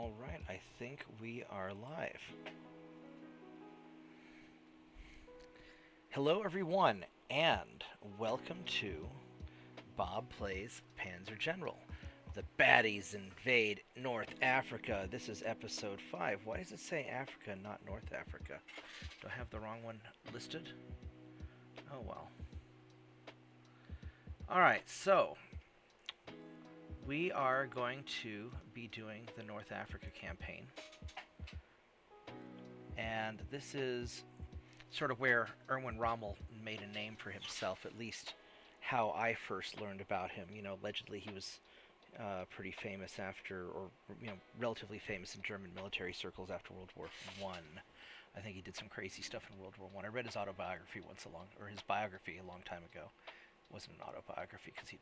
All right, I think we are live. Hello, everyone, and welcome to Bob Plays Panzer General. The Baddies invade North Africa. This is episode 5. Why does it say Africa, not North Africa? Do I have the wrong one listed? Oh well. Alright, so we are going to be doing the North Africa campaign. And this is sort of where Erwin Rommel made a name for himself, at least how I first learned about him. You know, allegedly he was pretty famous after, or relatively famous in German military circles after World War One. I think he did some crazy stuff in World War One. I read his autobiography his biography a long time ago. It wasn't an autobiography because he'd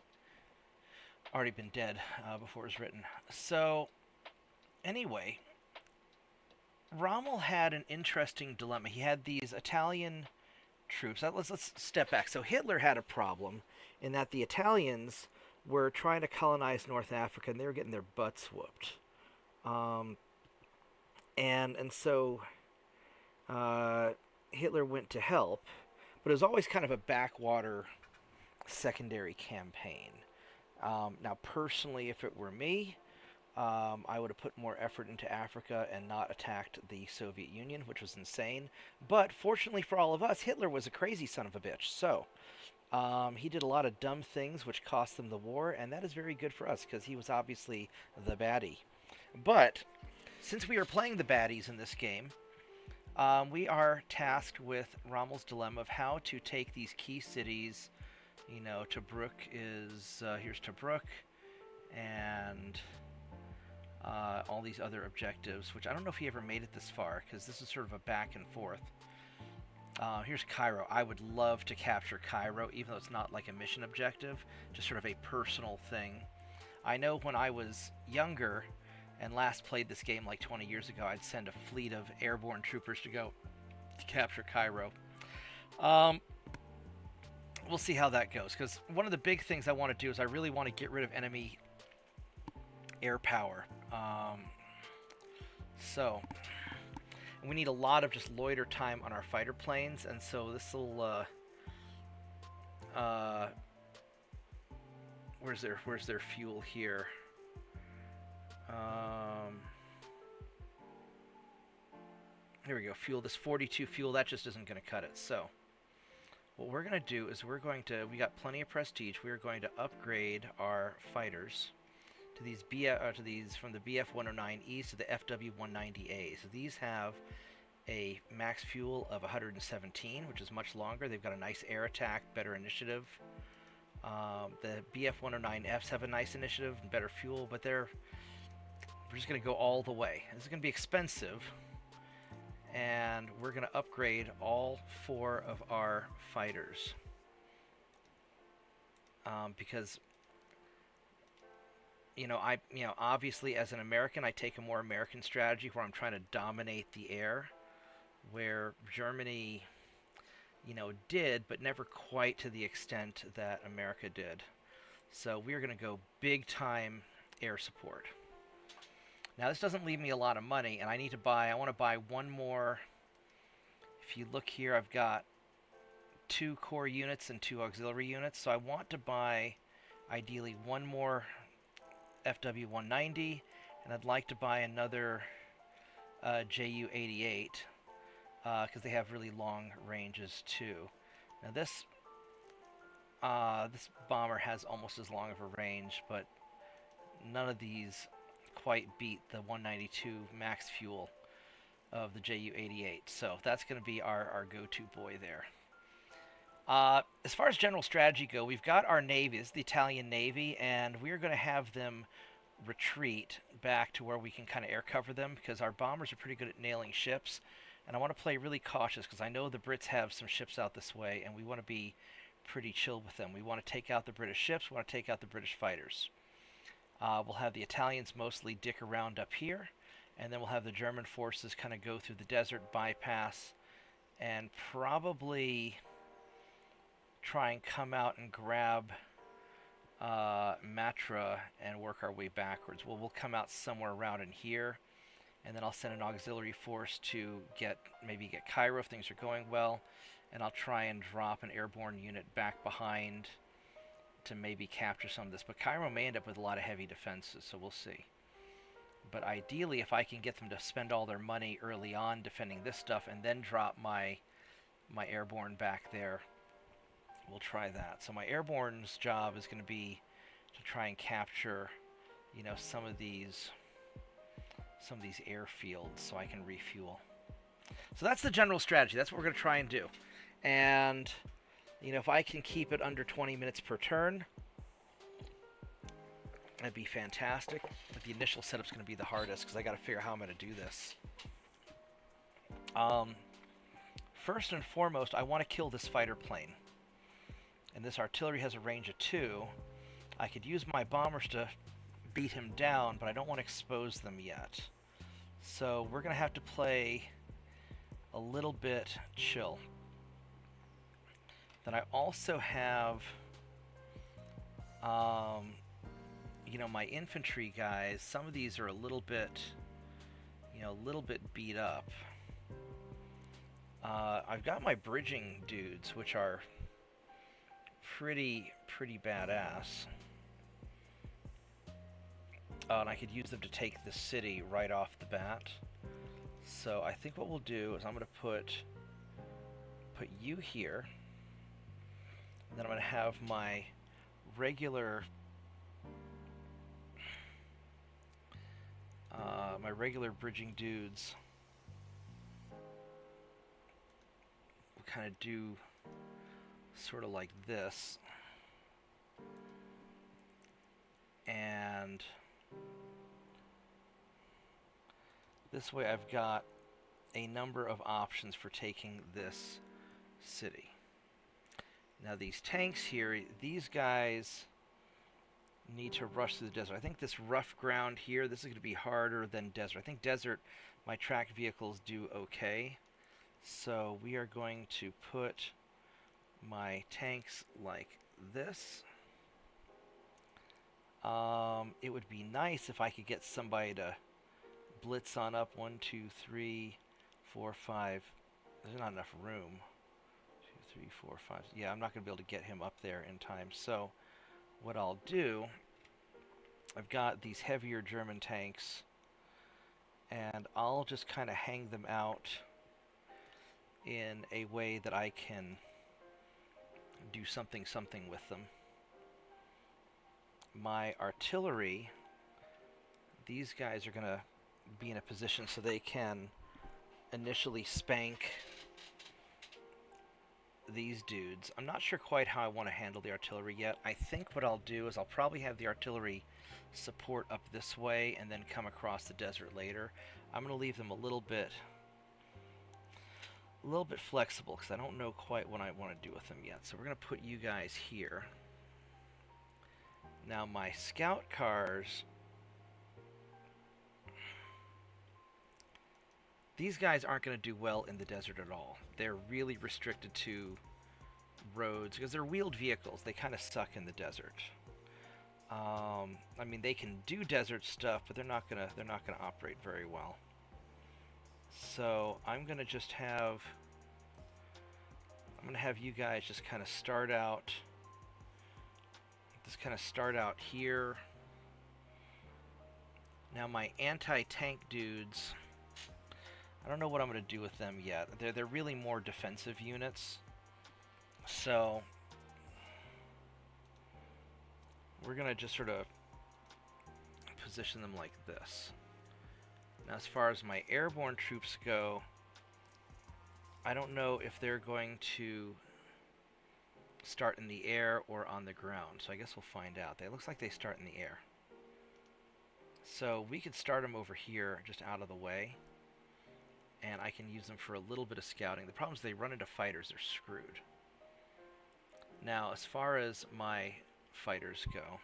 already been dead before it was written. So, anyway, Rommel had an interesting dilemma. He had these Italian troops. Let's step back. So Hitler had a problem in that the Italians were trying to colonize North Africa, and they were getting their butts whooped. And so Hitler went to help, but it was always kind of a backwater secondary campaign. Now, personally, if it were me, I would have put more effort into Africa and not attacked the Soviet Union, which was insane. But fortunately for all of us, Hitler was a crazy son of a bitch. So he did a lot of dumb things which cost them the war, and that is very good for us because he was obviously the baddie. But since we are playing the baddies in this game, we are tasked with Rommel's dilemma of how to take these key cities. You know, Tobruk is, here's Tobruk, and all these other objectives, which I don't know if he ever made it this far, because this is sort of a back and forth. Here's Cairo. I would love to capture Cairo, even though it's not like a mission objective, just sort of a personal thing. I know when I was younger and last played this game like 20 years ago, I'd send a fleet of airborne troopers to go to capture Cairo. We'll see how that goes, because one of the big things I want to do is I really want to get rid of enemy air power. So we need a lot of just loiter time on our fighter planes, and so this will where's their fuel here? Here we go. Fuel, this 42 fuel, that just isn't going to cut it. So what we're going to do is we got plenty of prestige. We are going to upgrade our fighters to these from the BF-109Es to the FW-190A. So these have a max fuel of 117, which is much longer. They've got a nice air attack, better initiative. The BF-109Fs have a nice initiative and better fuel, but we're just going to go all the way. This is going to be expensive, and we're going to upgrade all 4 of our fighters because obviously as an American, I take a more American strategy where I'm trying to dominate the air, where Germany, did, but never quite to the extent that America did. So we're going to go big time air support. Now this doesn't leave me a lot of money, and I want to buy one more. If you look here, I've got 2 core units and 2 auxiliary units, so I want to buy ideally one more FW-190, and I'd like to buy another Ju-88 because they have really long ranges too. Now this bomber has almost as long of a range, but none of these quite beat the 192 max fuel of the Ju-88. So that's going to be our go-to boy there. As far as general strategy go, we've got our navy. This is the Italian Navy, and we're going to have them retreat back to where we can kind of air cover them, because our bombers are pretty good at nailing ships, and I want to play really cautious because I know the Brits have some ships out this way, and we want to be pretty chill with them. We want to take out the British ships. We want to take out the British fighters. We'll have the Italians mostly dick around up here, and then we'll have the German forces kind of go through the desert, bypass, and probably try and come out and grab Matra and work our way backwards. We'll come out somewhere around in here, and then I'll send an auxiliary force to maybe get Cairo if things are going well, and I'll try and drop an airborne unit back behind to maybe capture some of this. But Cairo may end up with a lot of heavy defenses, so we'll see. But ideally, if I can get them to spend all their money early on defending this stuff and then drop my airborne back there, we'll try that. So my airborne's job is going to be to try and capture, some of these airfields so I can refuel. So that's the general strategy. That's what we're going to try and do. And, if I can keep it under 20 minutes per turn, that'd be fantastic. But the initial setup's going to be the hardest because I got to figure out how I'm going to do this. First and foremost, I want to kill this fighter plane. And this artillery has a range of 2. I could use my bombers to beat him down, but I don't want to expose them yet. So we're going to have to play a little bit chill. Then I also have, my infantry guys. Some of these are a little bit beat up. I've got my bridging dudes, which are pretty badass. And I could use them to take the city right off the bat. So I think what we'll do is I'm going to put you here. And then I'm going to have my regular bridging dudes. We'll kind of do sort of like this. And this way I've got a number of options for taking this city. Now these tanks here, these guys need to rush through the desert. I think this rough ground here, this is going to be harder than desert. I think desert, my tracked vehicles do okay. So we are going to put my tanks like this. It would be nice if I could get somebody to blitz on up. 1, 2, 3, 4, 5. There's not enough room. 2, 3, 4, 5. Yeah, I'm not going to be able to get him up there in time. So what I'll do, I've got these heavier German tanks, and I'll just kind of hang them out in a way that I can do something with them. My artillery, these guys are going to be in a position so they can initially spank these dudes. I'm not sure quite how I want to handle the artillery yet. I think what I'll do is I'll probably have the artillery support up this way and then come across the desert later. I'm going to leave them a little bit flexible because I don't know quite what I want to do with them yet. So we're going to put you guys here. Now my scout cars, these guys aren't going to do well in the desert at all. They're really restricted to roads because they're wheeled vehicles. They kind of suck in the desert. I mean, they can do desert stuff, but they're not gonna operate very well. So I'm gonna have you guys just kind of start out. Just kind of start out here. Now my anti-tank dudes, I don't know what I'm going to do with them yet. They're really more defensive units. So we're going to just sort of position them like this. Now as far as my airborne troops go, I don't know if they're going to start in the air or on the ground. So I guess we'll find out. It looks like they start in the air. So we could start them over here just out of the way. And I can use them for a little bit of scouting. The problem is they run into fighters, they're screwed. Now, as far as my fighters go,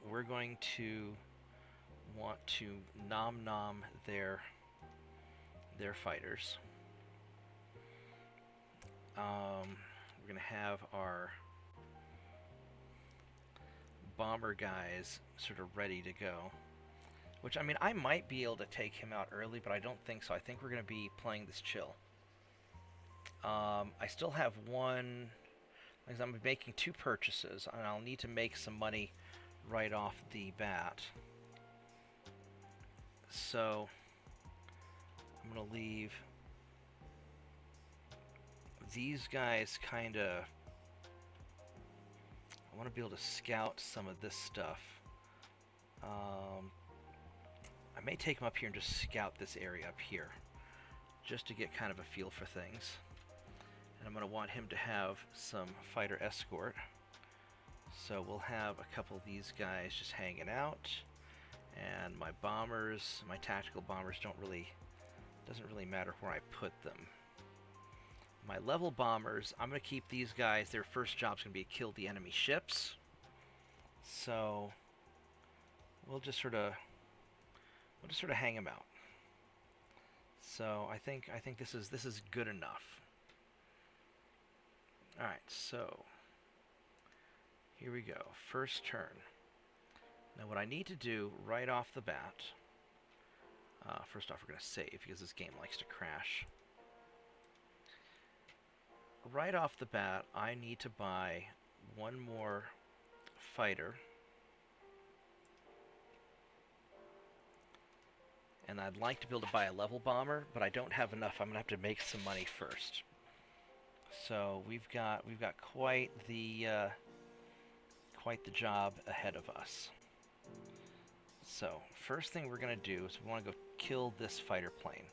we're going to want to nom their fighters. We're going to have our bomber guys sort of ready to go. Which, I mean, I might be able to take him out early, but I don't think so. I think we're going to be playing this chill. I still have one, because I'm making 2 purchases, and I'll need to make some money right off the bat. So, I'm going to leave these guys kind of... I want to be able to scout some of this stuff. I may take them up here and just scout this area up here, just to get kind of a feel for things. And I'm going to want him to have some fighter escort. So we'll have a couple of these guys just hanging out. And my bombers, my tactical bombers doesn't really matter where I put them. My level bombers, I'm going to keep these guys. Their first job's going to be to kill the enemy ships. So we'll just sort of hang them out. So I think this is good enough. All right, so here we go. First turn. Now what I need to do right off the bat, first off we're going to save because this game likes to crash. Right off the bat, I need to buy one more fighter. And I'd like to be able to buy a level bomber, but I don't have enough. I'm going to have to make some money first. So we've got quite the job ahead of us. So first thing we're going to do is we want to go kill this fighter plane.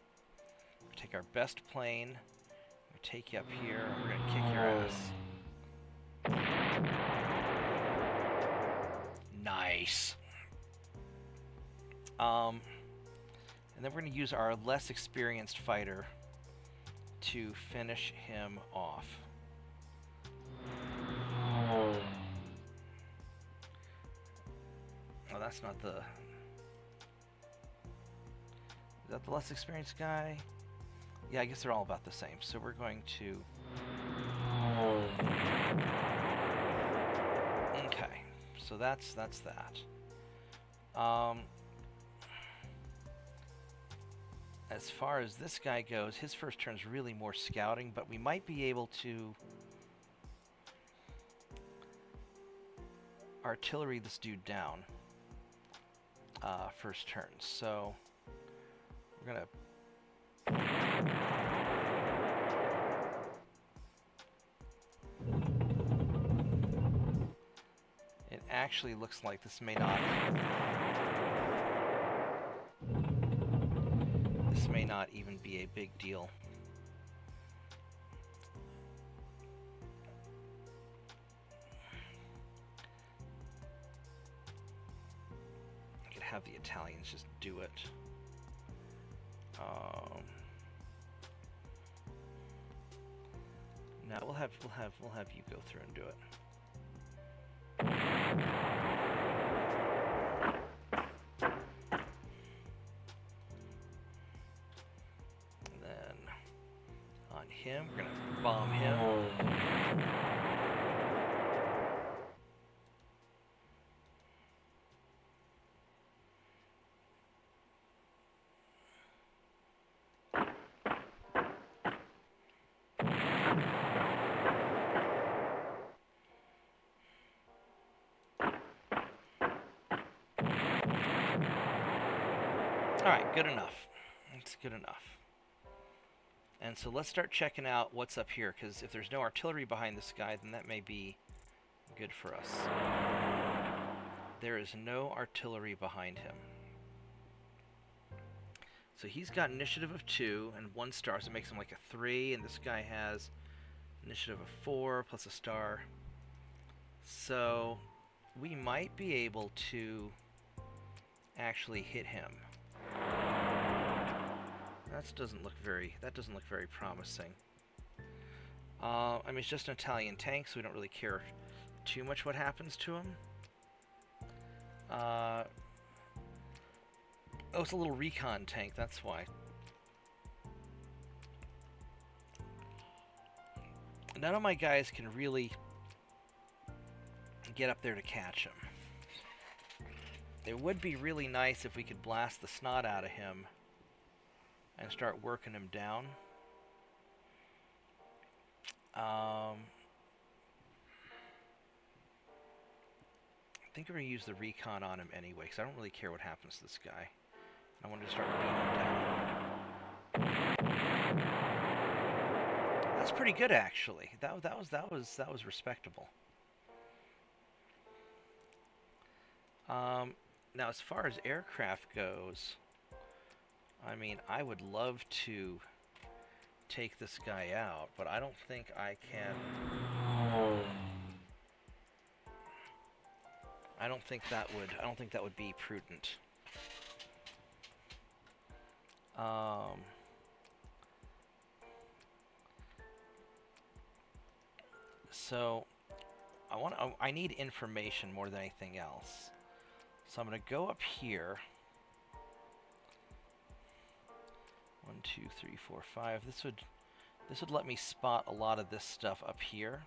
We'll take our best plane, we'll take you up here, and we're going to kick your ass. Nice. And then we're going to use our less experienced fighter to finish him off. Oh, that's not the... Is that the less experienced guy? Yeah, I guess they're all about the same. So we're going to... Okay, so that's that. As far as this guy goes, his first turn is really more scouting, but we might be able to artillery this dude down first turn. So we're gonna it actually looks like this may not even be a big deal. I could have the Italians just do it. No, we'll have you go through and do it. Him. We're gonna bomb him. All right, good enough. It's good enough. And so let's start checking out what's up here, because if there's no artillery behind this guy, then that may be good for us. There is no artillery behind him. So he's got initiative of 2 and 1 star, so it makes him like a 3, and this guy has initiative of 4 plus a star. So we might be able to actually hit him. That doesn't look very promising. I mean, it's just an Italian tank, so we don't really care too much what happens to him. Oh, it's a little recon tank, that's why. None of my guys can really get up there to catch him. It would be really nice if we could blast the snot out of him and start working him down. I think we're going to use the recon on him anyway, because I don't really care what happens to this guy. I want to start beating him down. That's pretty good, actually. That was respectable. Now, as far as aircraft goes, I mean, I would love to take this guy out, but I don't think I can. I don't think that would be prudent. So I need information more than anything else. So I'm going to go up here. 1, 2, 3, 4, 5. This would let me spot a lot of this stuff up here.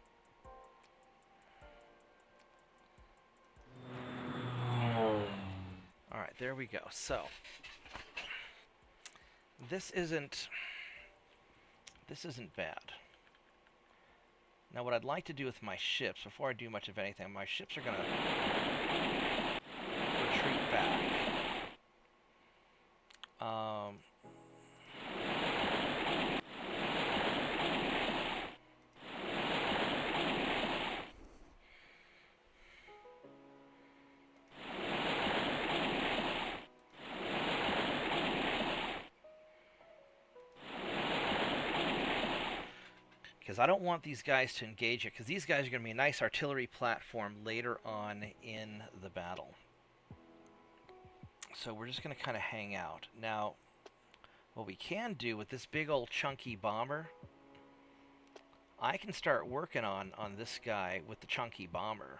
All right, there we go. So this isn't bad. Now, what I'd like to do with my ships, before I do much of anything, my ships are going to retreat back. Because I don't want these guys to engage it, because these guys are going to be a nice artillery platform later on in the battle. So we're just going to kind of hang out. Now, what we can do with this big old chunky bomber, I can start working on this guy with the chunky bomber.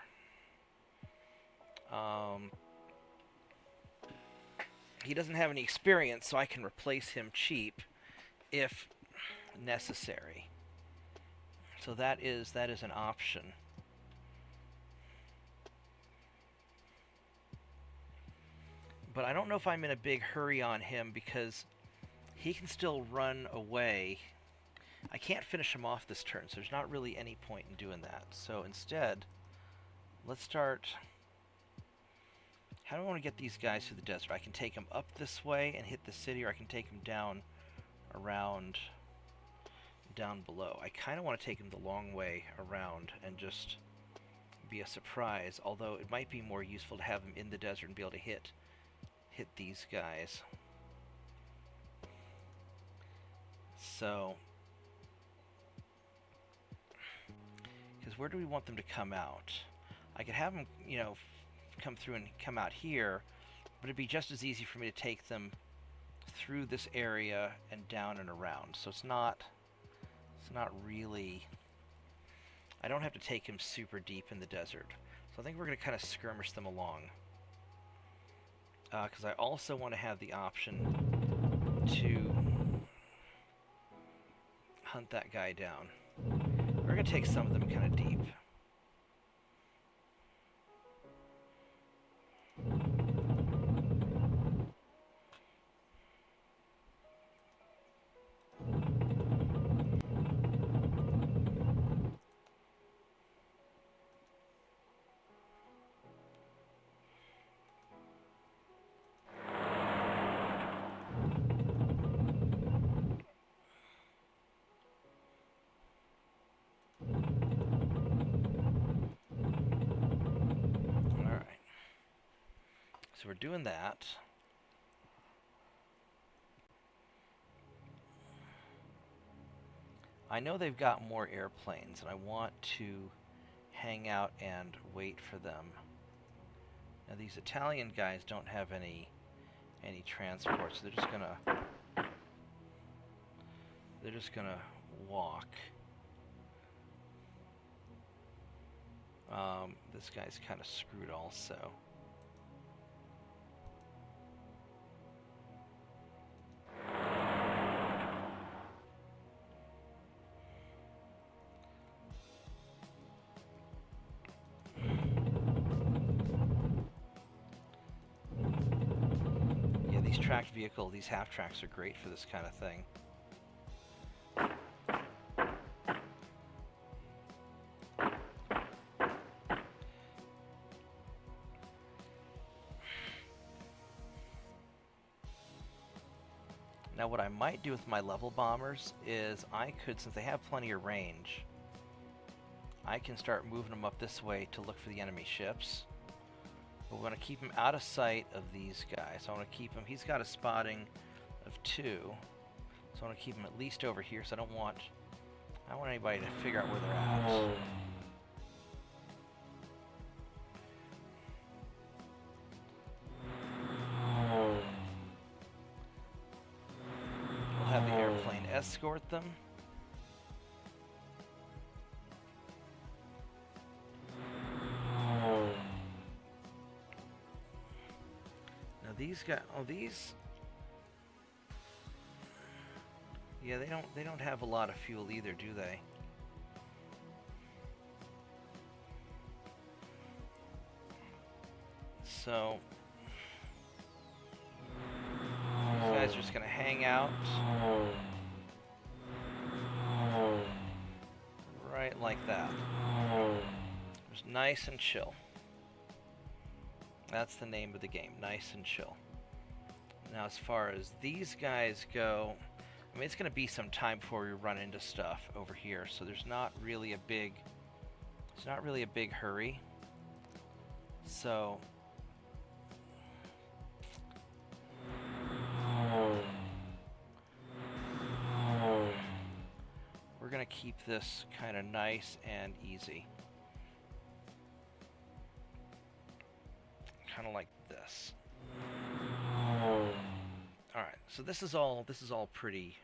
He doesn't have any experience, so I can replace him cheap if necessary. So that is an option. But I don't know if I'm in a big hurry on him, because he can still run away. I can't finish him off this turn, so there's not really any point in doing that. So instead, let's start. How do I want to get these guys through the desert? I can take them up this way and hit the city, or I can take them down around down below. I kind of want to take him the long way around and just be a surprise, although it might be more useful to have him in the desert and be able to hit these guys. So, because where do we want them to come out? I could have them, you know, come through and come out here, but it'd be just as easy for me to take them through this area and down and around. So it's not really, I don't have to take him super deep in the desert. So I think we're going to kind of skirmish them along. Because I also want to have the option to hunt that guy down. We're going to take some of them kind of deep. So we're doing that. I know they've got more airplanes, and I want to hang out and wait for them. Now these Italian guys don't have any transports, so they're just gonna walk. This guy's kind of screwed also. tracked vehicle, these half-tracks are great for this kind of thing. Now what I might do with my level bombers is I could, since they have plenty of range, I can start moving them up this way to look for the enemy ships. But we want to keep him out of sight of these guys. So I want to keep him, he's got a spotting of 2. So I want to keep him at least over here, so I don't want anybody to figure out where they're at. We'll have the airplane escort them. These guys, oh these, yeah, they don't have a lot of fuel either, do they? So these guys are just gonna hang out right like that. Just nice and chill. That's the name of the game, nice and chill. Now as far as these guys go, I mean it's going to be some time before we run into stuff over here, so there's not really a big hurry. So we're going to keep this kind of nice and easy. Kind of like this. All right, so this is all pretty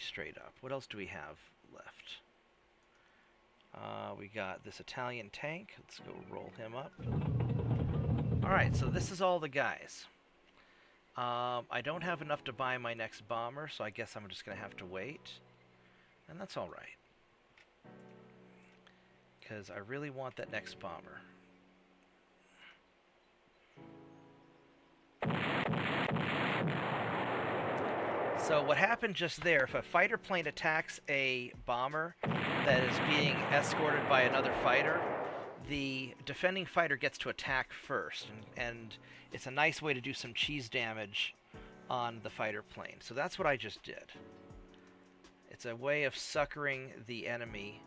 straight up. What else do we have left? We got this Italian tank. Let's go roll him up. All right, so this is all the guys. I don't have enough to buy my next bomber, so I guess I'm just gonna have to wait, and that's all right, because I really want that next bomber. So what happened just there, if a fighter plane attacks a bomber that is being escorted by another fighter, the defending fighter gets to attack first, and it's a nice way to do some cheese damage on the fighter plane. So that's what I just did. It's a way of suckering the enemy,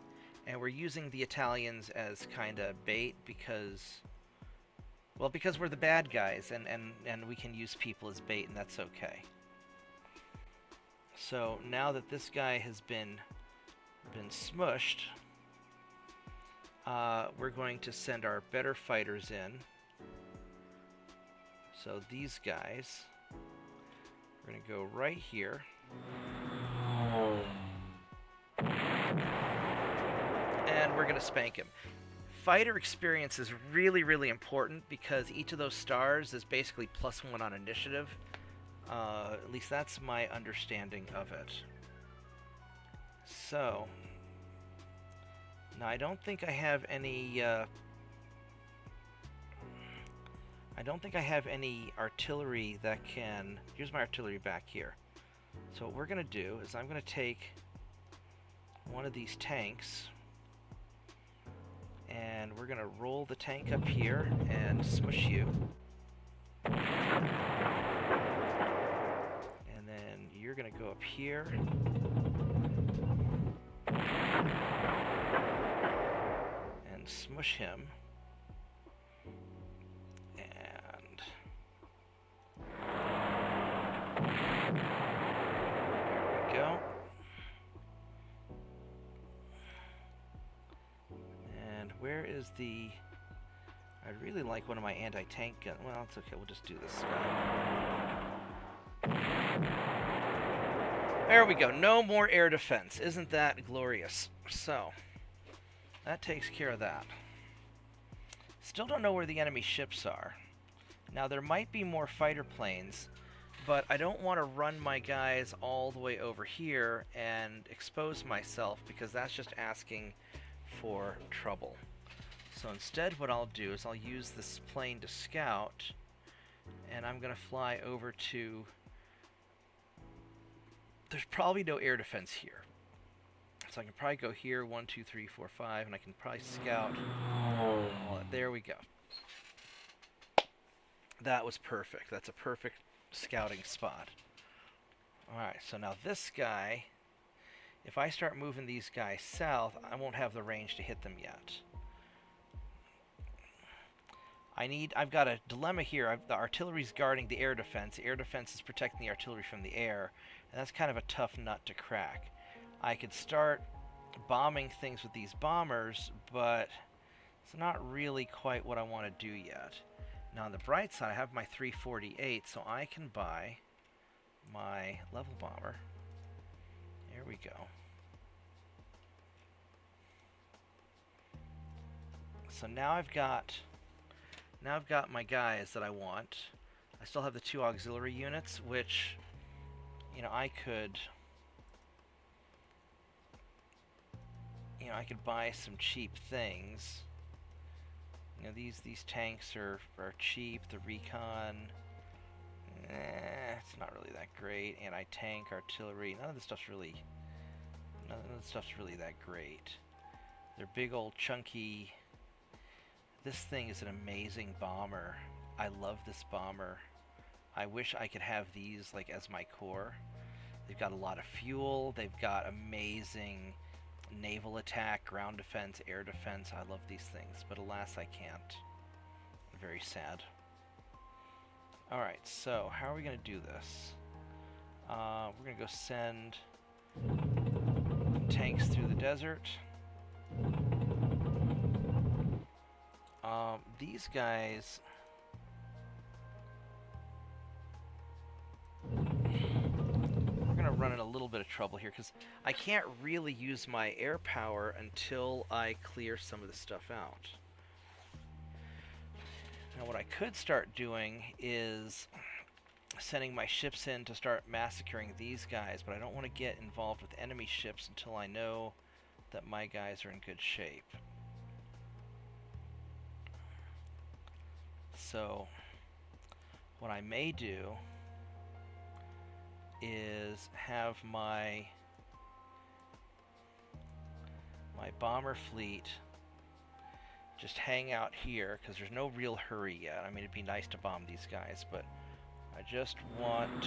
and we're using the Italians as kind of bait because, well, because we're the bad guys, and we can use people as bait, and that's okay. So now that this guy has been smushed, we're going to send our better fighters in. So these guys, we're going to go right here. And we're going to spank him. Fighter experience is really, really important because each of those stars is basically +1 on initiative. At least that's my understanding of it. So, now I don't think I have any, artillery that can, here's my artillery back here. So what we're going to do is I'm going to take one of these tanks, and we're going to roll the tank up here and smush you. You're going to go up here. And smush him. And there we go. And where is the... I'd really like one of my anti-tank guns. Well, it's okay. We'll just do this guy. There we go. No more air defense. Isn't that glorious? So, that takes care of that. Still don't know where the enemy ships are. Now, there might be more fighter planes, but I don't want to run my guys all the way over here and expose myself, because that's just asking for trouble. So instead, what I'll do is I'll use this plane to scout, And I'm going to fly over to... There's probably no air defense here. So I can probably go here, 1, 2, 3, 4, 5, and I can probably scout all that. There we go. That was perfect. That's a perfect scouting spot. Alright, so now this guy, if I start moving these guys south, I won't have the range to hit them yet. I've got a dilemma here. The artillery's guarding the air defense. The air defense is protecting the artillery from the air, and that's kind of a tough nut to crack. I could start bombing things with these bombers, but it's not really quite what I want to do yet. Now on the bright side, I have my 348, so I can buy my level bomber. There we go. So now I've got my guys that I want. I still have the 2 auxiliary units, which, you know, I could buy some cheap things. You know, these tanks are cheap. The recon, it's not really that great. Anti-tank, artillery, none of this stuff's really that great. They're big old chunky. This thing is an amazing bomber. I love this bomber. I wish I could have these like as my core. They've got a lot of fuel. They've got amazing naval attack, ground defense, air defense. I love these things, but alas I can't. Very sad. Alright, so how are we going to do this? We're going to go send tanks through the desert. These guys... We're going to run in a little bit of trouble here, because I can't really use my air power until I clear some of the stuff out. Now what I could start doing is sending my ships in to start massacring these guys, but I don't want to get involved with enemy ships until I know that my guys are in good shape. So what I may do is have my bomber fleet just hang out here, because there's no real hurry yet. I mean, it'd be nice to bomb these guys, but I just want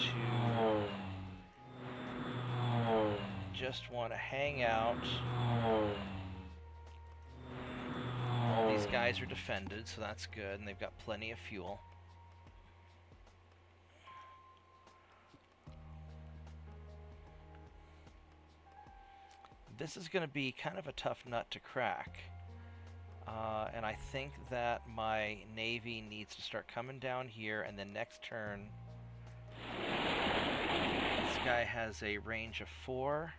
to hang out. All these guys are defended, so that's good, and they've got plenty of fuel. This is going to be kind of a tough nut to crack. And I think that my Navy needs to start coming down here, and then next turn, this guy has a range of 4.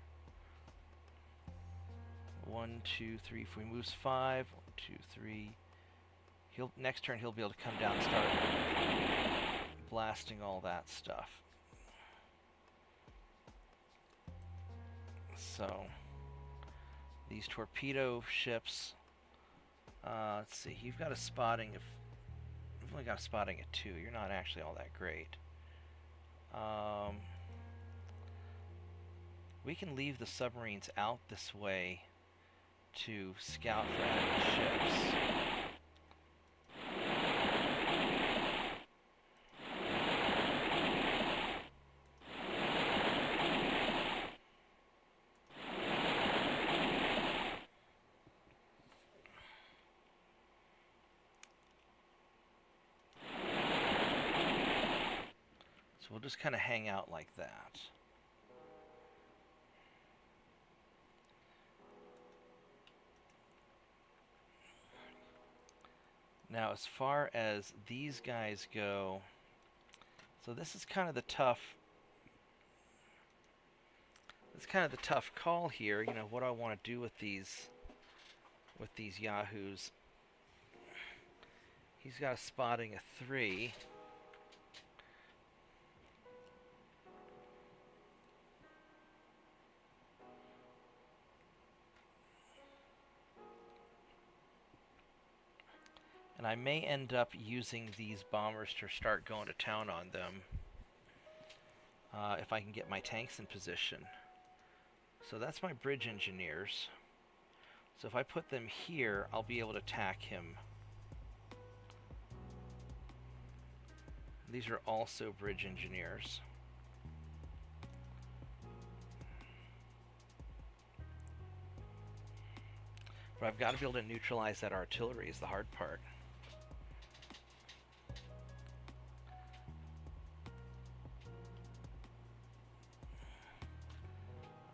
1, 2, 3, if he moves 5, 1, 2, 3. Next turn he'll be able to come down and start blasting all that stuff. So these torpedo ships, let's see, you've got a spotting of, you've only got a spotting at 2. You're not actually all that great. We can leave the submarines out this way to scout for enemy ships. So we'll just kind of hang out like that. Now, as far as these guys go, so this is kind of the tough. It's kind of the tough call here. You know, what do I want to do with these yahoos? He's got a spotting of 3. And And I may end up using these bombers to start going to town on them if I can get my tanks in position. So that's my bridge engineers. So if I put them here, I'll be able to attack him. These are also bridge engineers. But I've got to be able to neutralize that artillery is the hard part.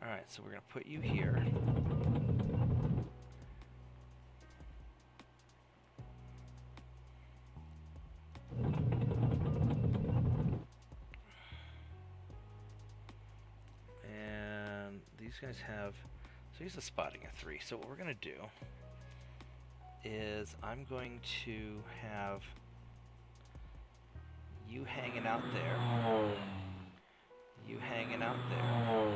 Alright, so we're going to put you here. And these guys have... So he's a spotting a 3. So what we're going to do is I'm going to have you hanging out there. You hanging out there.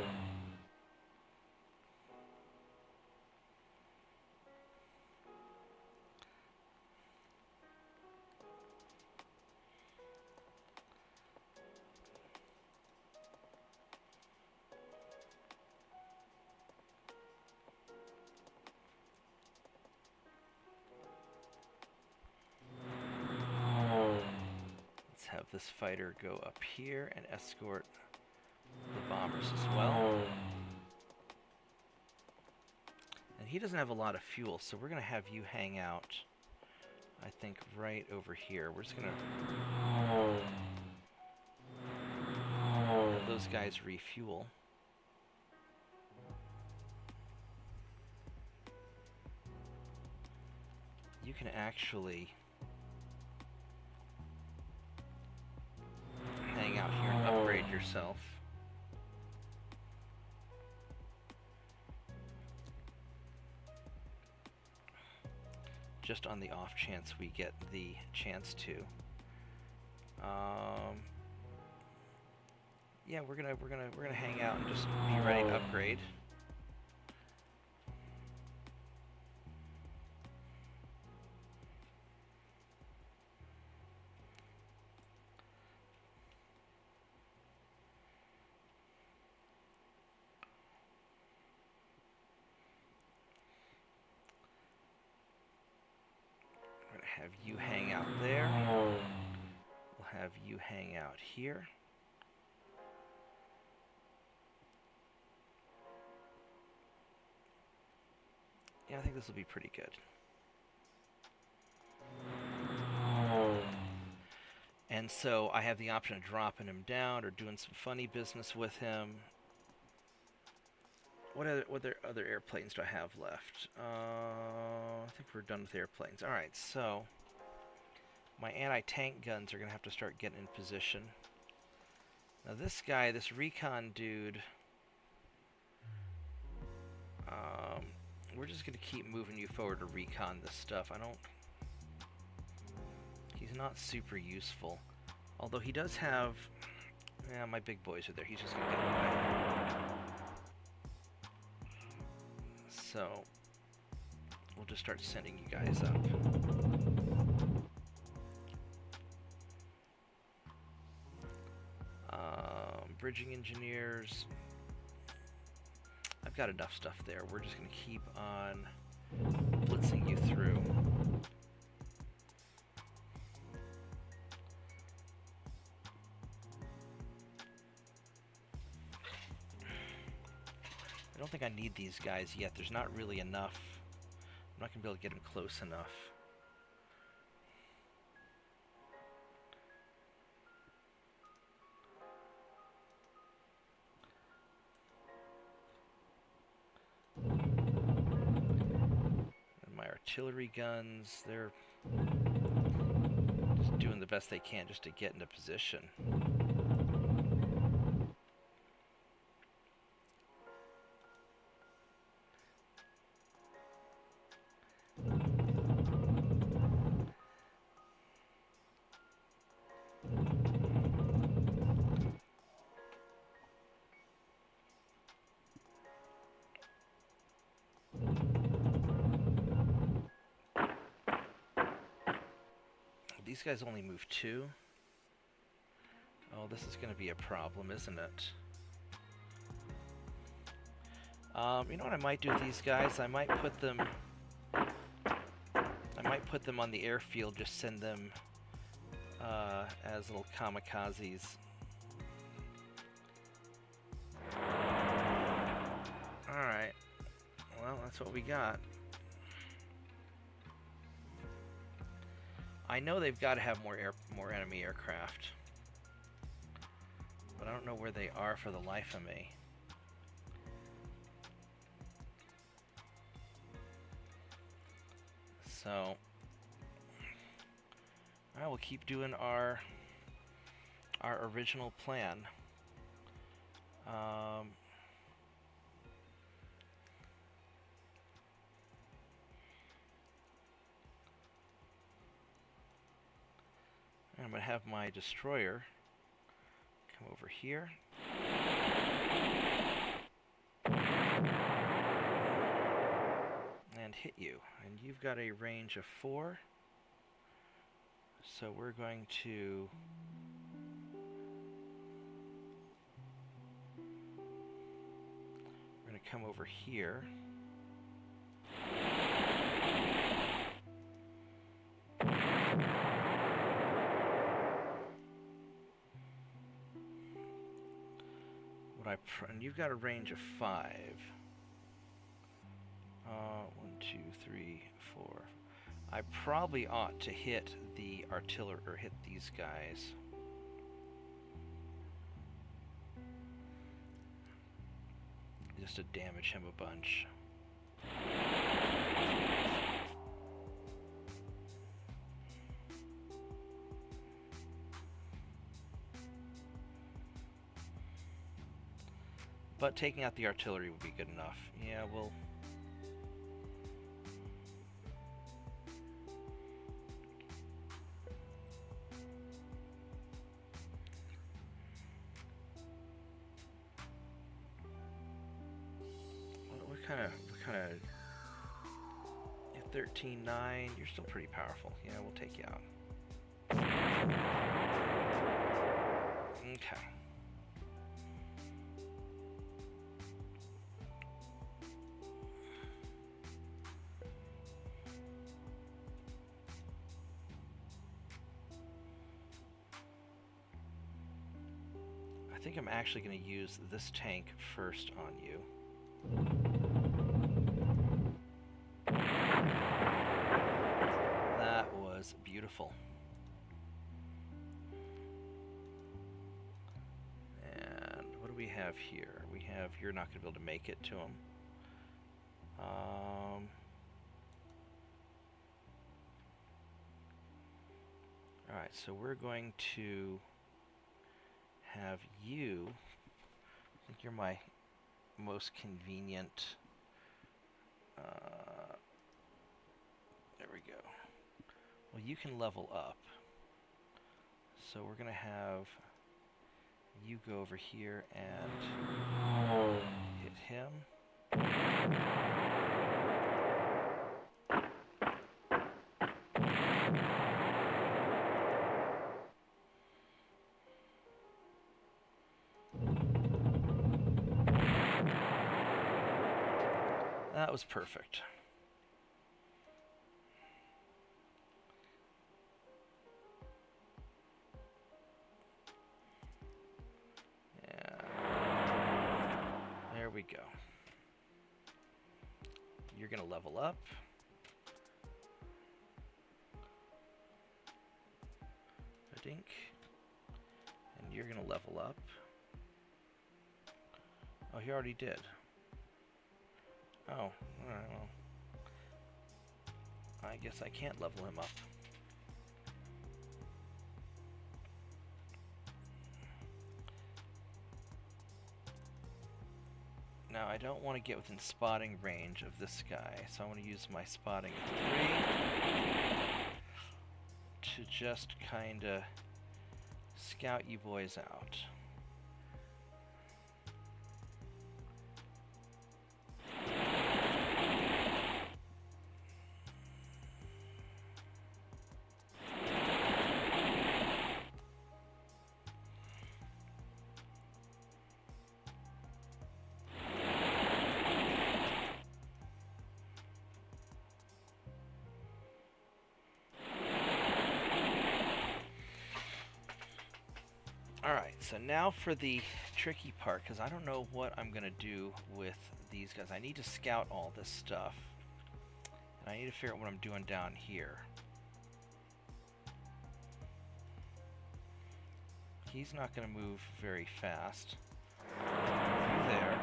Have this fighter go up here and escort the bombers as well. And he doesn't have a lot of fuel, so we're going to have you hang out, I think, right over here. We're just going to have those guys refuel. You can actually hang out here and upgrade yourself. Just on the off chance we get the chance to. Yeah, we're gonna hang out and just be ready to upgrade. Have you hang out there. We'll have you hang out here. Yeah, I think this will be pretty good. And so I have the option of dropping him down or doing some funny business with him. What other airplanes do I have left? I think we're done with airplanes. Alright, so my anti-tank guns are going to have to start getting in position. Now this guy, this recon dude, we're just going to keep moving you forward to recon this stuff. He's not super useful. Although he does have... Yeah, my big boys are there. He's just going to get away. So, we'll just start sending you guys up. Bridging engineers. I've got enough stuff there. We're just going to keep on blitzing you through. I don't think I need these guys yet. There's not really enough. I'm not going to be able to get them close enough. And my artillery guns, they're just doing the best they can just to get into position. these guys only move 2. Oh, this is going to be a problem, isn't it? You know what I might do with these guys? I might put them on the airfield, just send them as little kamikazes. Alright. Well, that's what we got. I know they've got to have more enemy aircraft. But I don't know where they are for the life of me. So I will keep doing our original plan. I'm going to have my destroyer come over here. And hit you. And you've got a range of 4. So we're going to... We're going to come over here. And you've got a range of 5. 1, 2, 3, 4. I probably ought to hit the artillery, or hit these guys. Just to damage him a bunch. But taking out the artillery would be good enough. Yeah, we'll... What kind of... At 13-9, you're still pretty powerful. Yeah, we'll take you out. Okay. I think I'm actually going to use this tank first on you. That was beautiful. And what do we have here? We have, you're not going to be able to make it to him. Alright, so we're going to have you, I think you're my most convenient, there we go. Well, you can level up. So we're going to have you go over here and hit him. That was perfect. Yeah. There we go. You're going to level up. I think. And you're going to level up. Oh, he already did. Oh, alright, well. I guess I can't level him up. Now, I don't want to get within spotting range of this guy, so I want to use my spotting 3 to just kinda scout you boys out. so now for the tricky part, because I don't know what I'm going to do with these guys. I need to scout all this stuff. And I need to figure out what I'm doing down here. He's not going to move very fast. Through there.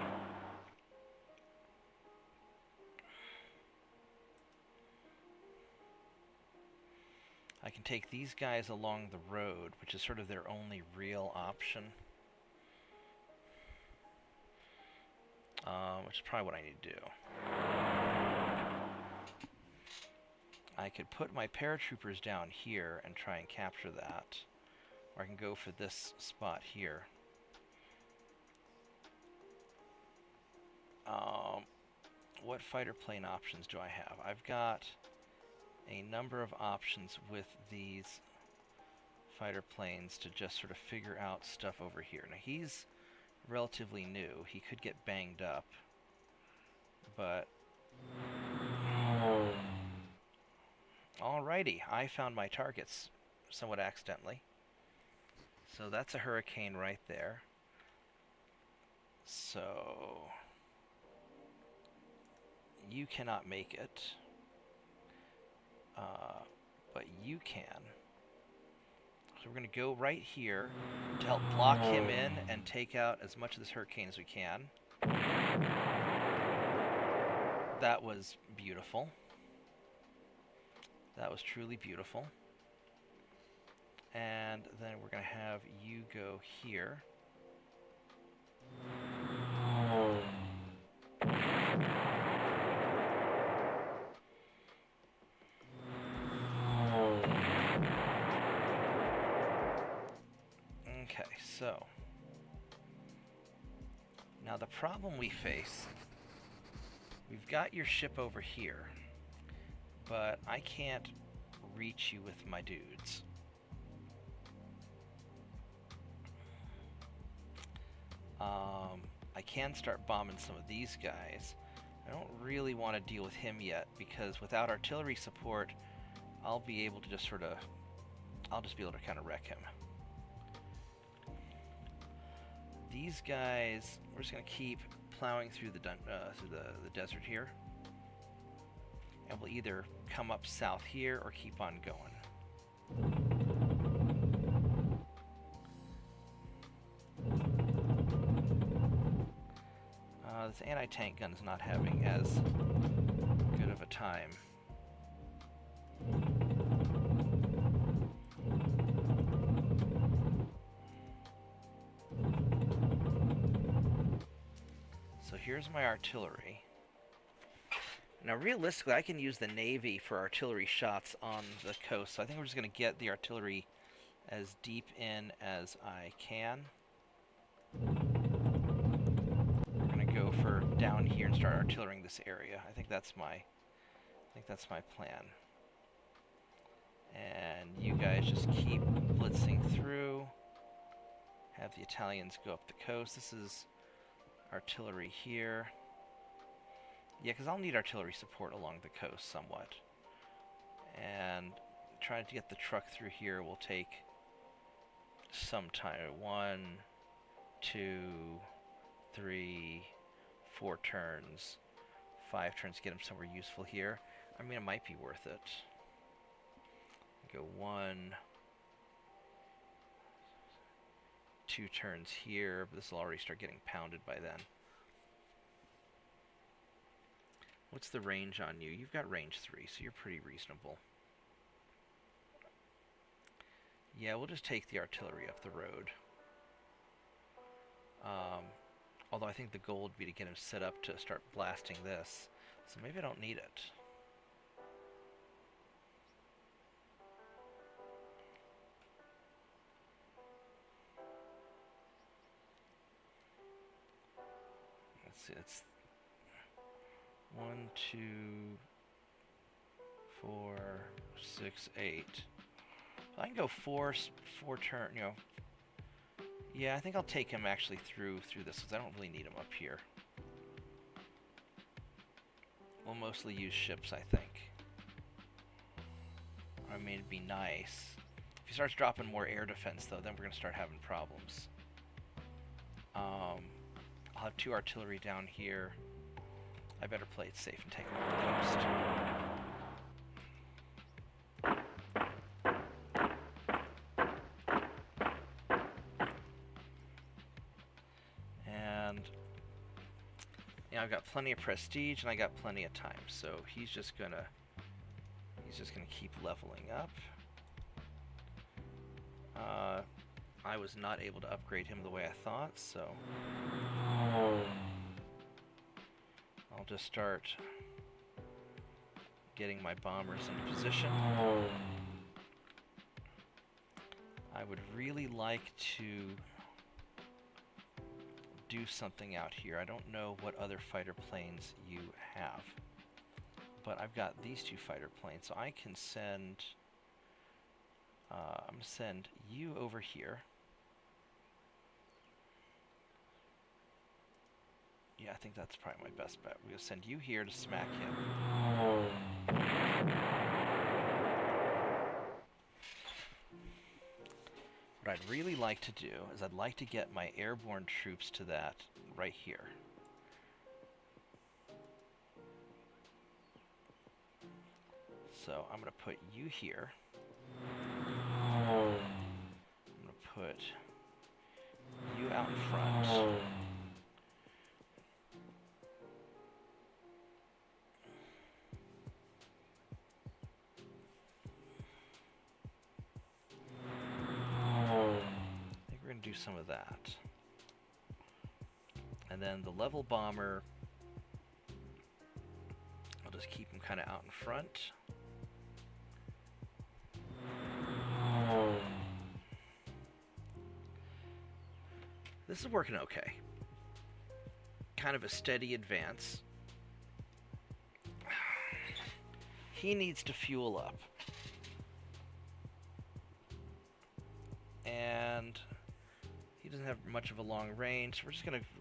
I can take these guys along the road, which is sort of their only real option. Which is probably what I need to do. I could put my paratroopers down here and try and capture that. Or I can go for this spot here. What fighter plane options do I have? I've got a number of options with these fighter planes to just sort of figure out stuff over here. Now he's relatively new. He could get banged up, but alrighty, I found my targets somewhat accidentally. So that's a Hurricane right there. So you cannot make it. But you can. So we're going to go right here to help block him in and take out as much of this Hurricane as we can. That was beautiful. That was truly beautiful. And then we're going to have you go here. Okay, so now the problem we face, we've got your ship over here, but I can't reach you with my dudes. I can start bombing some of these guys. I don't really want to deal with him yet, because without artillery support, I'll be able to just sort of, I'll just be able to kind of wreck him. These guys, we're just going to keep plowing through the desert here. And we'll either come up south here or keep on going. This anti-tank gun's not having as good of a time. So here's my artillery. Now realistically, I can use the Navy for artillery shots on the coast, so I think we're just going to get the artillery as deep in as I can. We're going to go for down here and start artillerying this area. I think that's my plan. And you guys just keep blitzing through. Have the Italians go up the coast. This is artillery here. Yeah, because I'll need artillery support along the coast somewhat. And trying to get the truck through here will take some time. 1, 2, 3, 4 turns. 5 turns to get them somewhere useful here. I mean, it might be worth it. Go 1, 2 turns here, but this will already start getting pounded by then. What's the range on you? You've got range 3, so you're pretty reasonable. Yeah, we'll just take the artillery up the road. Although I think the goal would be to get him set up to start blasting this. So maybe I don't need it. Let's see, it's 1, 2, 4, 6, 8. I can go four turn, you know. Yeah, I think I'll take him actually through this, because I don't really need him up here. We'll mostly use ships, I think. I mean, it'd be nice. If he starts dropping more air defense, though, then we're going to start having problems. I'll have 2 artillery down here. I better play it safe and take them off the coast. And yeah, I've got plenty of prestige and I got plenty of time, so he's just gonna keep leveling up. I was not able to upgrade him the way I thought, so I'll just start getting my bombers into position. I would really like to do something out here. I don't know what other fighter planes you have, but I've got these 2 fighter planes, so I can send I'm going to send you over here. Yeah, I think that's probably my best bet. We're going to send you here to smack him. What I'd really like to do is I'd like to get my airborne troops to that right here. So I'm going to put you here. I'm going to put you out in front. Do some of that. And then the level bomber, I'll just keep him kind of out in front. This is working okay. Kind of a steady advance. He needs to fuel up. And he doesn't have much of a long range, so we're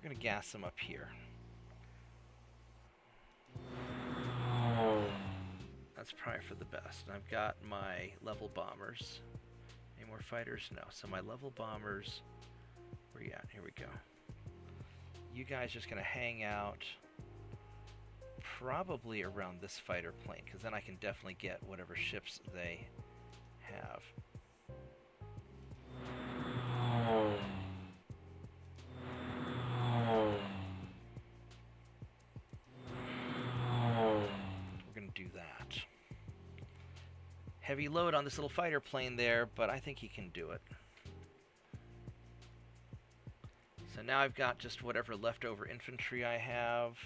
gonna gas him up here. That's probably for the best. And I've got my level bombers. Any more fighters? No. So my level bombers, where you at? Here we go. You guys just gonna hang out probably around this fighter plane, because then I can definitely get whatever ships they have. Heavy load on this little fighter plane there, but I think he can do it. So now I've got just whatever leftover infantry I have.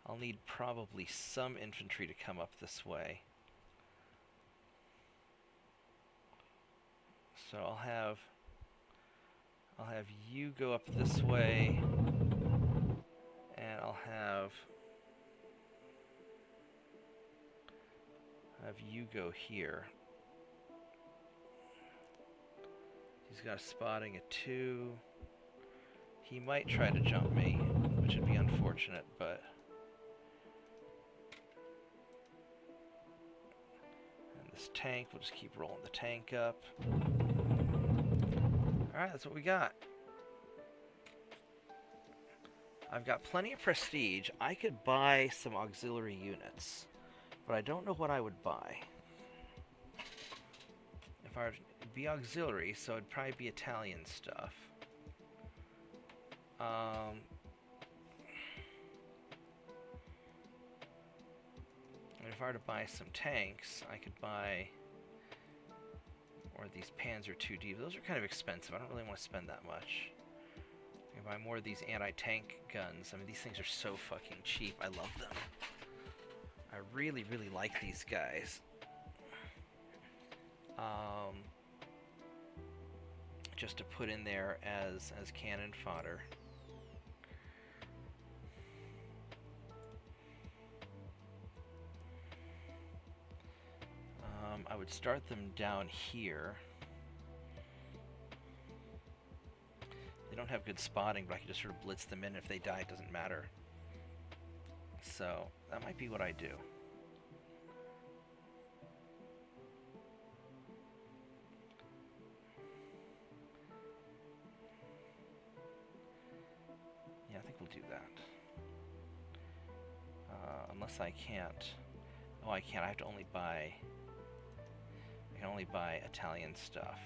I'll need probably some infantry to come up this way. So I'll have you go up this way. And I'll have you go here. He's got a spotting at 2. He might try to jump me, which would be unfortunate, but and this tank, we'll just keep rolling the tank up. Alright, that's what we got. I've got plenty of prestige. I could buy some auxiliary units, but I don't know what I would buy. If I were to be auxiliary, so it'd probably be Italian stuff. And if I were to buy some tanks, I could buy more of these Panzer 2D. Those are kind of expensive. I don't really want to spend that much. I can buy more of these anti-tank guns. I mean, these things are so fucking cheap. I love them. I really, really like these guys. Just to put in there as cannon fodder. I would start them down here. They don't have good spotting, but I can just sort of blitz them in. If they die, it doesn't matter. So that might be what I do. unless I can't. Oh, I can't. I have to only buy. I can only buy Italian stuff.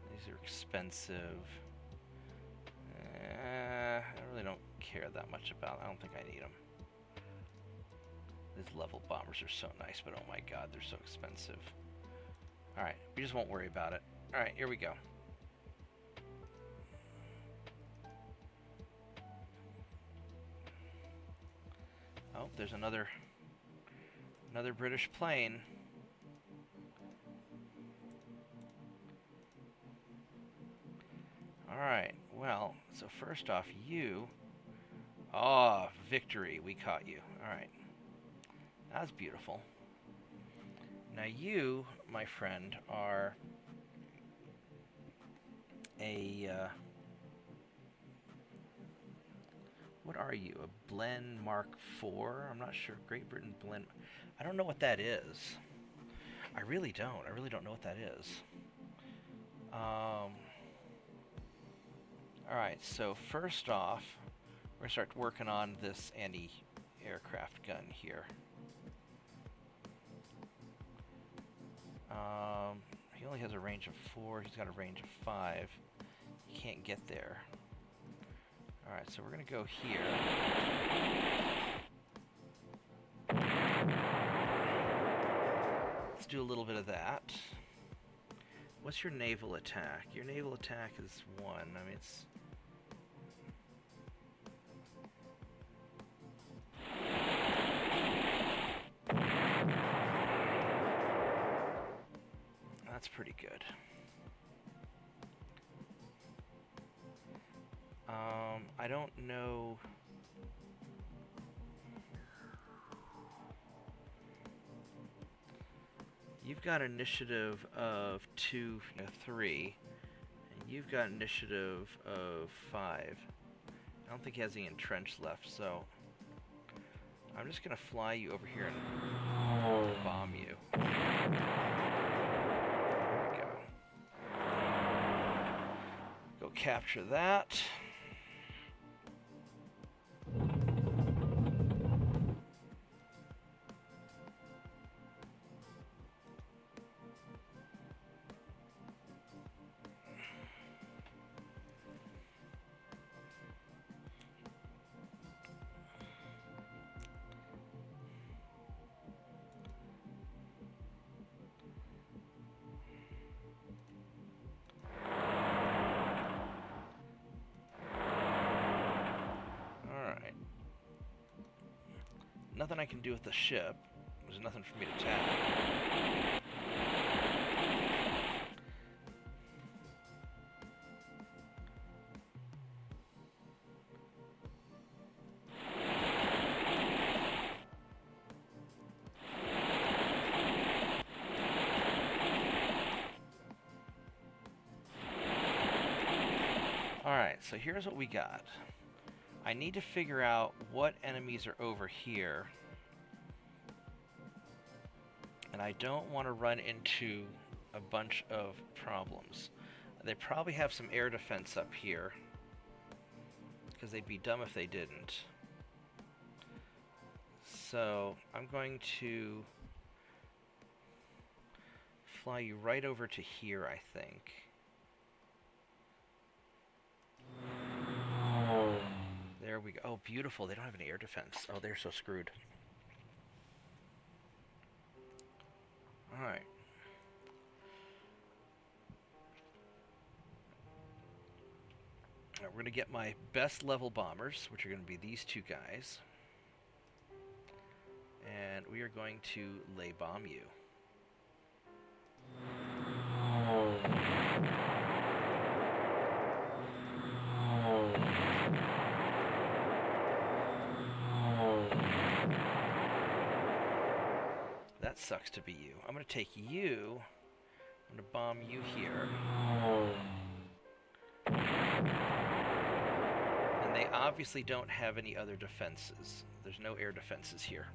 These are expensive. I really don't care that much about. I don't think I need them. These level bombers are so nice, but oh my god, they're so expensive. Alright, we just won't worry about it. Alright, here we go. Oh, there's another British plane. Alright, well, so first off, you... Oh, victory, we caught you. Alright. That's beautiful. Now you, my friend, are a... what are you? A Blend Mark IV? I'm not sure. Great Britain Blend... I don't know what that is. I really don't. I really don't know what that is. Alright, so first off, we're going to start working on this anti-aircraft gun here. He only has a range of 4. He's got a range of 5. He can't get there. Alright, so we're going to go here. Let's do a little bit of that. What's your naval attack? Your naval attack is 1. I mean, it's... That's pretty good. I don't know... You've got initiative of 2, 3, and you've got initiative of 5. I don't think he has any entrenched left, so I'm just gonna fly you over here and bomb you. There we go. Go capture that. Nothing I can do with the ship. There's nothing for me to attack. Alright, so here's what we got. I need to figure out what enemies are over here. And I don't want to run into a bunch of problems. They probably have some air defense up here, because they'd be dumb if they didn't. So I'm going to fly you right over to here, I think. There we go. Oh, beautiful. They don't have any air defense. Oh, they're so screwed. Alright. We're going to get my best level bombers, which are going to be these two guys. And we are going to lay bomb you. That sucks to be you. I'm going to take you. I'm going to bomb you here. And they obviously don't have any other defenses. There's no air defenses here.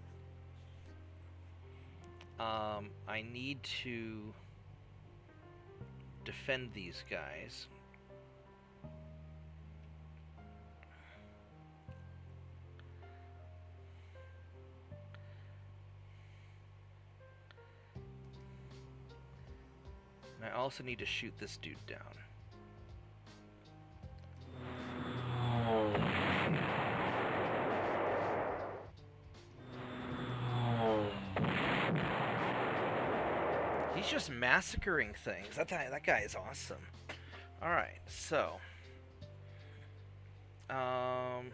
I need to defend these guys. And I also need to shoot this dude down. He's just massacring things. That guy is awesome. Alright, so... I'm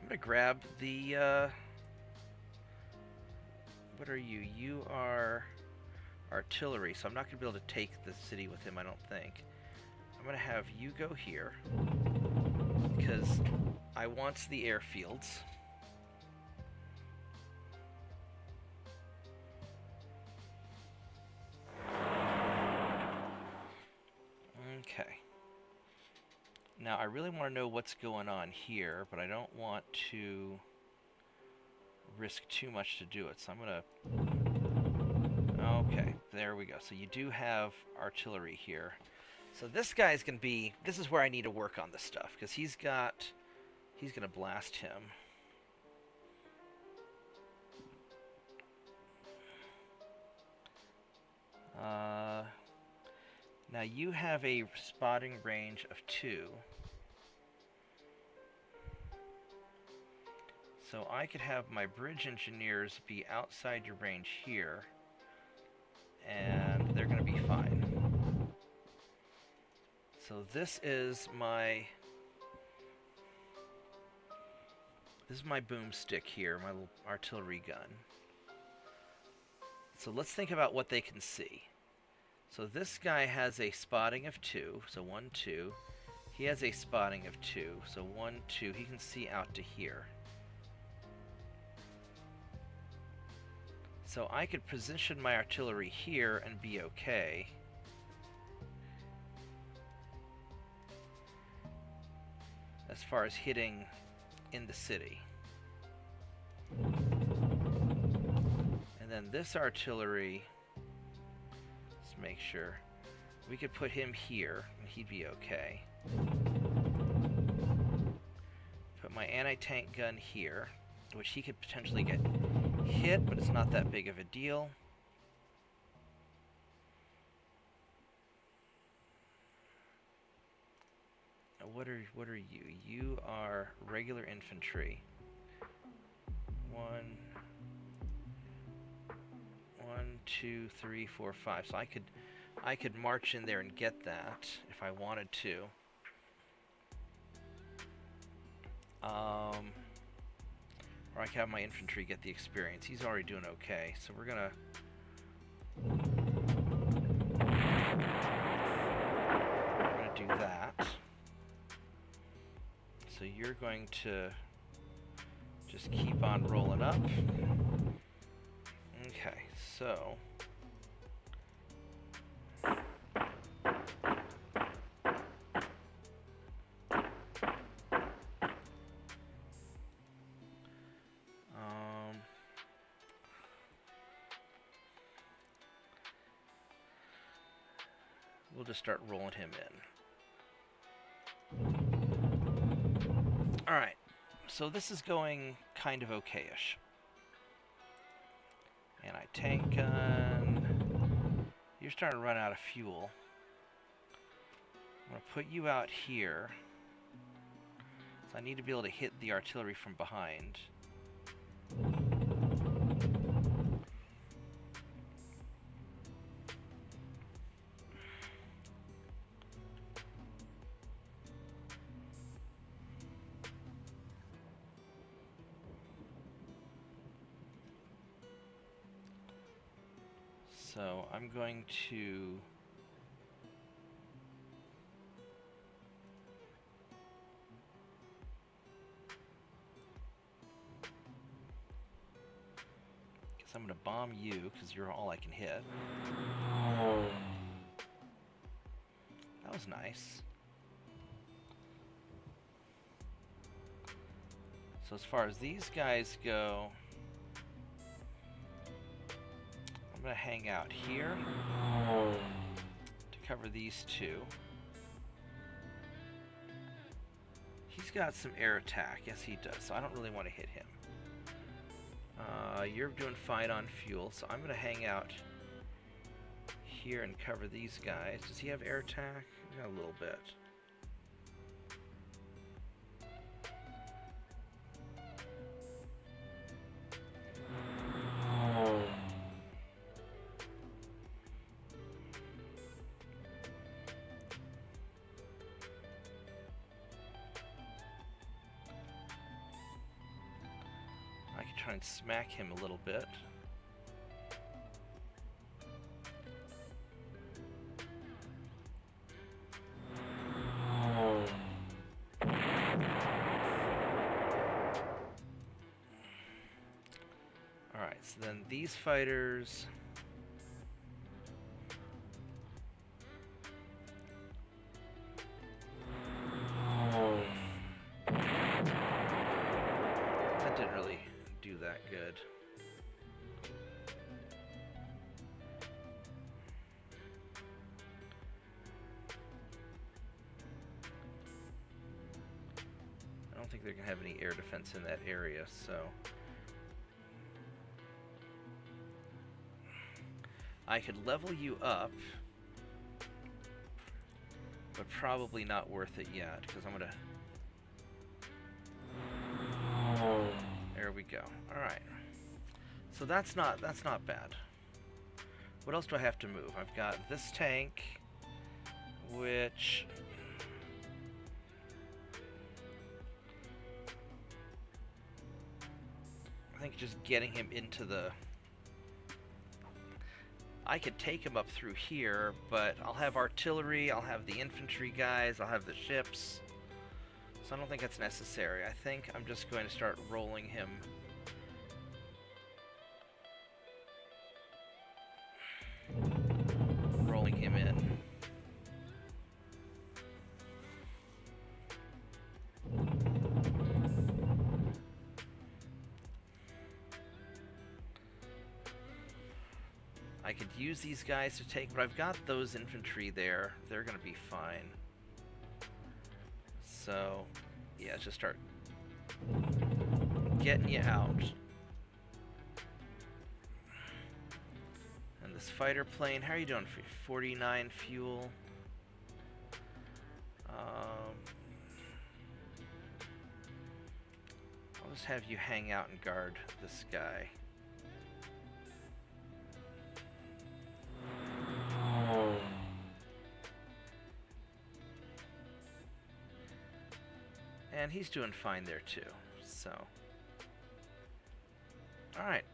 gonna grab the, what are you? You are artillery, so I'm not gonna be able to take the city with him, I don't think. I'm gonna have you go here, because I want the airfields. Okay. Now, I really want to know what's going on here, but I don't want to risk too much to do it, so I'm going to... Okay, there we go. So you do have artillery here. So this guy's going to be... This is where I need to work on this stuff, because he's going to blast him. Now you have a spotting range of 2. So I could have my bridge engineers be outside your range here, and they're going to be fine. So this is my boomstick here, my little artillery gun. So let's think about what they can see. So this guy has a spotting of 2, so 1, 2. He has a spotting of 2, so 1, 2. He can see out to here. So I could position my artillery here and be okay. As far as hitting in the city. And then this artillery, let's make sure. We could put him here and he'd be okay. Put my anti-tank gun here, which he could potentially get hit, but it's not that big of a deal. What are you? You are regular infantry. 1, 2, 3, 4, 5. So I could march in there and get that if I wanted to. Or I can have my infantry get the experience. He's already doing okay, so we're gonna do that. So you're going to just keep on rolling up. Okay, so we'll just start rolling him in. Alright, so this is going kind of okay-ish. Anti-tank gun. You're starting to run out of fuel. I'm going to put you out here. So I need to be able to hit the artillery from behind. So I'm going to I'm going to bomb you because you're all I can hit. That was nice. So as far as these guys go, I'm going to hang out here to cover these two. He's got some air attack. Yes, he does. So I don't really want to hit him. You're doing fine on fuel, so I'm going to hang out here and cover these guys. Does he have air attack? Yeah, a little bit. I could try and smack him a little bit. Alright, so then these fighters... That didn't really do that good. I don't think they're going to have any air defense in that area, so... I could level you up, but probably not worth it yet, because I'm going to... There we go. Alright. So that's not bad. What else do I have to move? I've got this tank, which... I think just getting him into the... I could take him up through here, but I'll have artillery, I'll have the infantry guys, I'll have the ships. So I don't think that's necessary. I think I'm just going to start rolling him. Rolling him in. I could use these guys to take, but I've got those infantry there. They're going to be fine. So, yeah, just start getting you out. And this fighter plane, how are you doing? 49 fuel. I'll just have you hang out and guard this guy. And he's doing fine there too, so. Alright.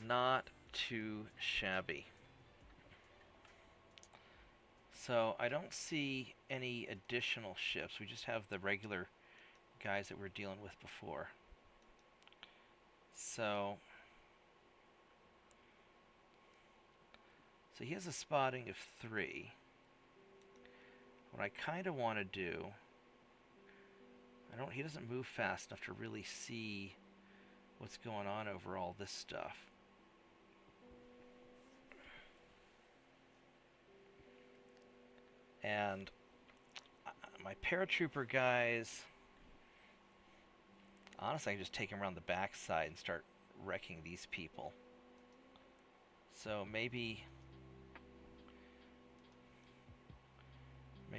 Not too shabby. So I don't see any additional ships. We just have the regular guys that we're dealing with before. So he has a spotting of 3. What I kind of want to do, he doesn't move fast enough to really see what's going on over all this stuff. And my paratrooper guys, honestly, I can just take them around the backside and start wrecking these people. So maybe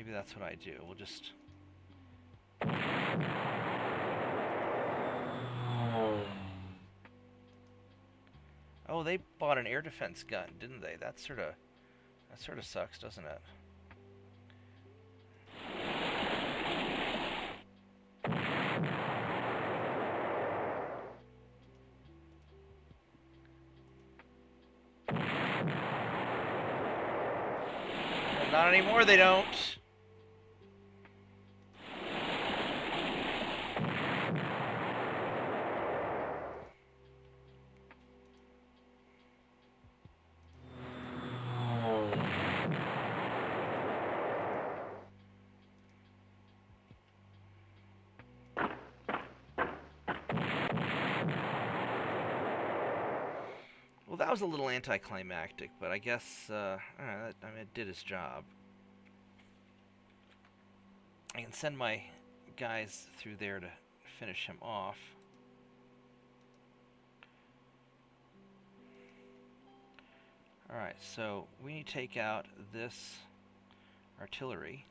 that's what I do. We'll just... Oh, they bought an air defense gun, didn't they? That sort of sucks, doesn't it? Not anymore, they don't. Well, that was a little anticlimactic, but I guess, I mean, it did its job. I can send my guys through there to finish him off. Alright, so we need to take out this artillery.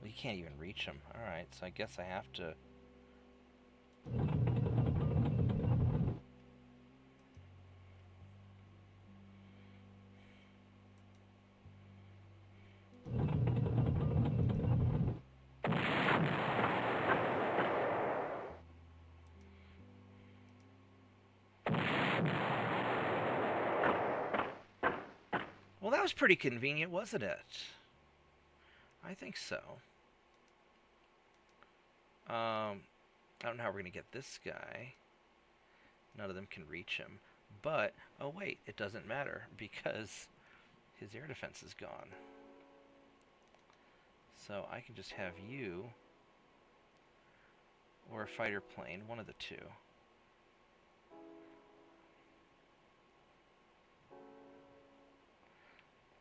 Well, you can't even reach him. Alright, so I guess I have to... Well, that was pretty convenient, wasn't it? I think so. I don't know how we're going to get this guy. None of them can reach him. But, oh wait, it doesn't matter because his air defense is gone. So I can just have you or a fighter plane, one of the two.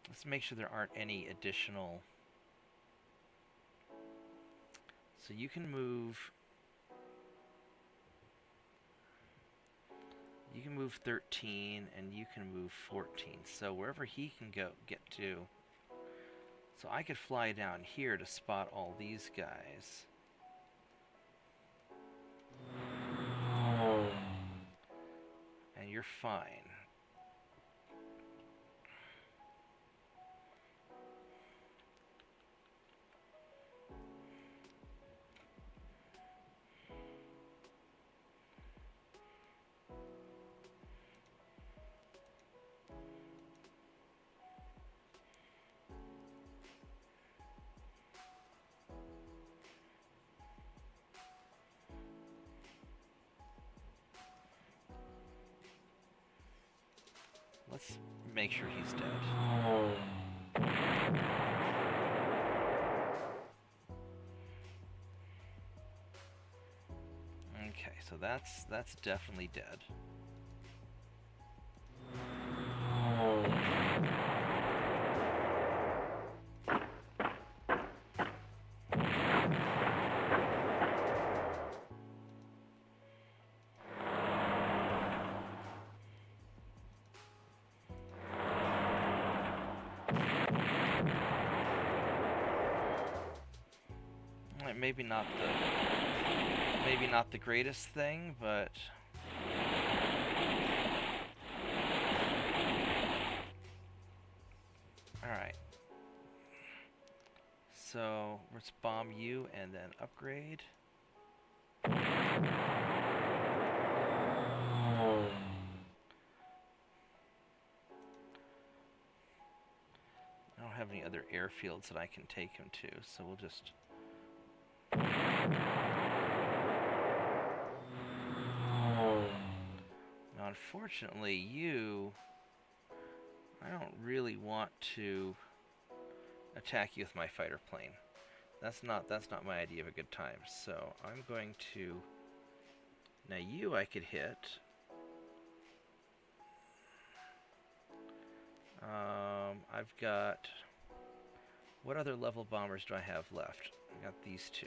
Let's make sure there aren't any additional... So you can move... You can move 13 and you can move 14. So wherever he can get to. So I could fly down here to spot all these guys. And you're fine. Let's make sure he's dead. Okay, so that's definitely dead. Maybe not the greatest thing, but alright. So let's bomb you and then upgrade. I don't have any other airfields that I can take him to, so we'll just... Now, unfortunately, I don't really want to attack you with my fighter plane. That's not my idea of a good time. So I'm going to... Now you I could hit. I've got... What other level bombers do I have left? I got these two.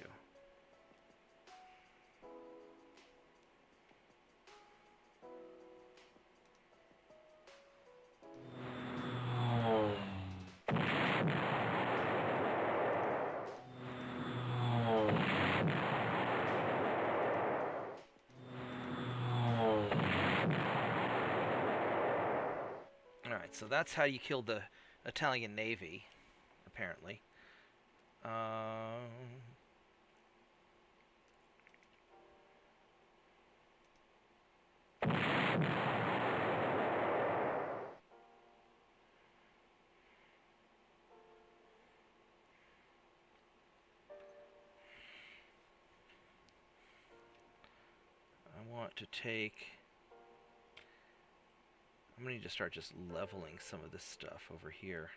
Alright, so that's how you killed the Italian Navy, apparently. want to take... I'm going to need to start just leveling some of this stuff over here.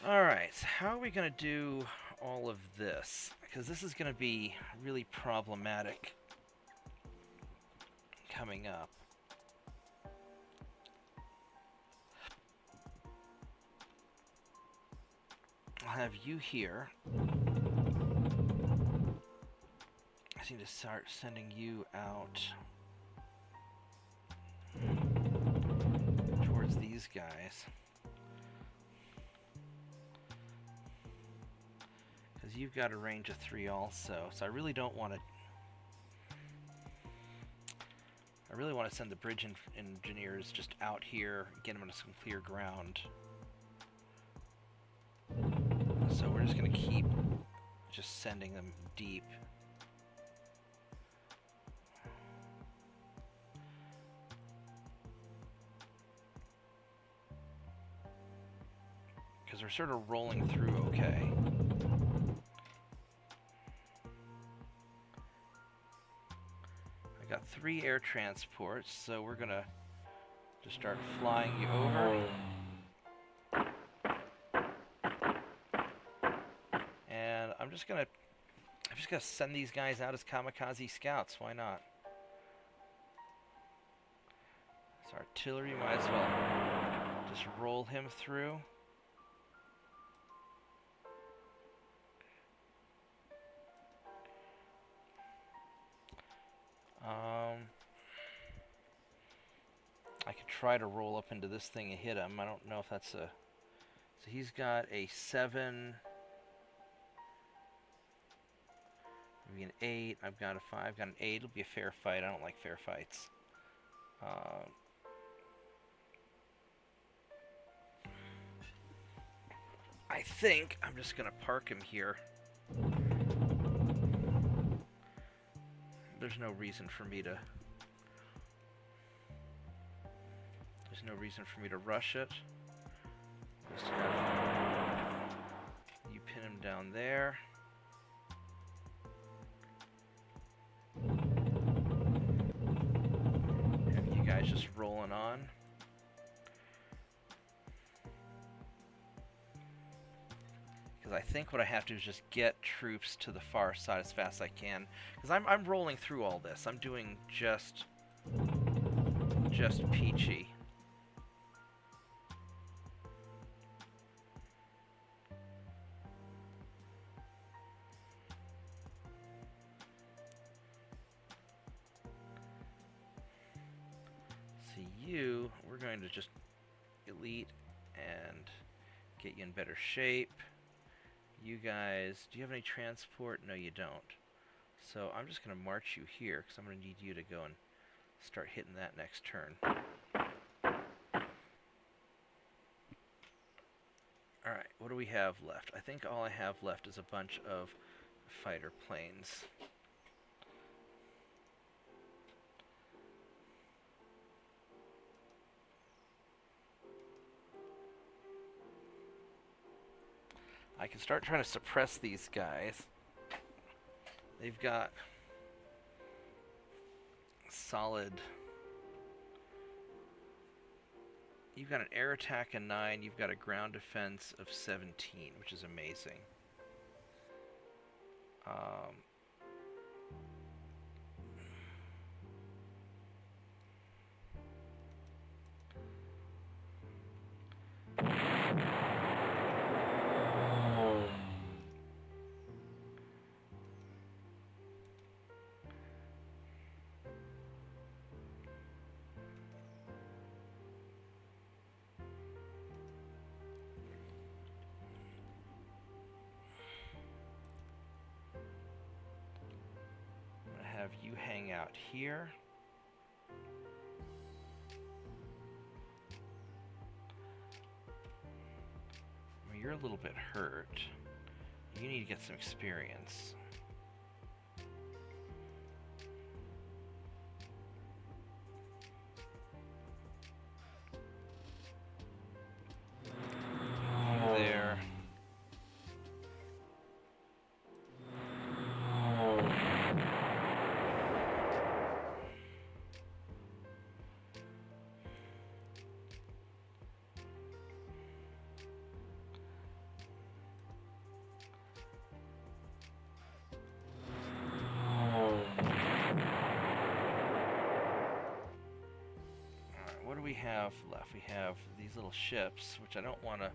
Alright, so how are we going to do all of this? Because this is going to be really problematic coming up. I'll have you here. I need to start sending you out towards these guys. Because you've got a range of 3 also, so I really don't want to... I really want to send the bridge engineers just out here, get them into some clear ground. So we're just going to keep just sending them deep. Because we're sort of rolling through okay. I got 3 air transports, so we're going to just start flying you over. I'm just gonna send these guys out as kamikaze scouts. Why not? This artillery might as well just roll him through. I could try to roll up into this thing and hit him. I don't know if that's a... So he's got a 7... Maybe an 8. I've got a 5. Got an 8. It'll be a fair fight. I don't like fair fights. I think I'm just going to park him here. There's no reason for me to... There's no reason for me to rush it. Just have you pin him down there. Have you guys just rolling on. Because I think what I have to do is just get troops to the far side as fast as I can. Because I'm rolling through all this. I'm doing just peachy. You, we're going to just elite and get you in better shape. You guys, do you have any transport? No, you don't. So I'm just going to march you here because I'm going to need you to go and start hitting that next turn. Alright, what do we have left? I think all I have left is a bunch of fighter planes. I can start trying to suppress these guys. They've got solid... You've got an air attack of 9, you've got a ground defense of 17, which is amazing. Have you hang out here. you're a little bit hurt. You need to get some experience. There. What do we have left? We have these little ships, which I don't want to...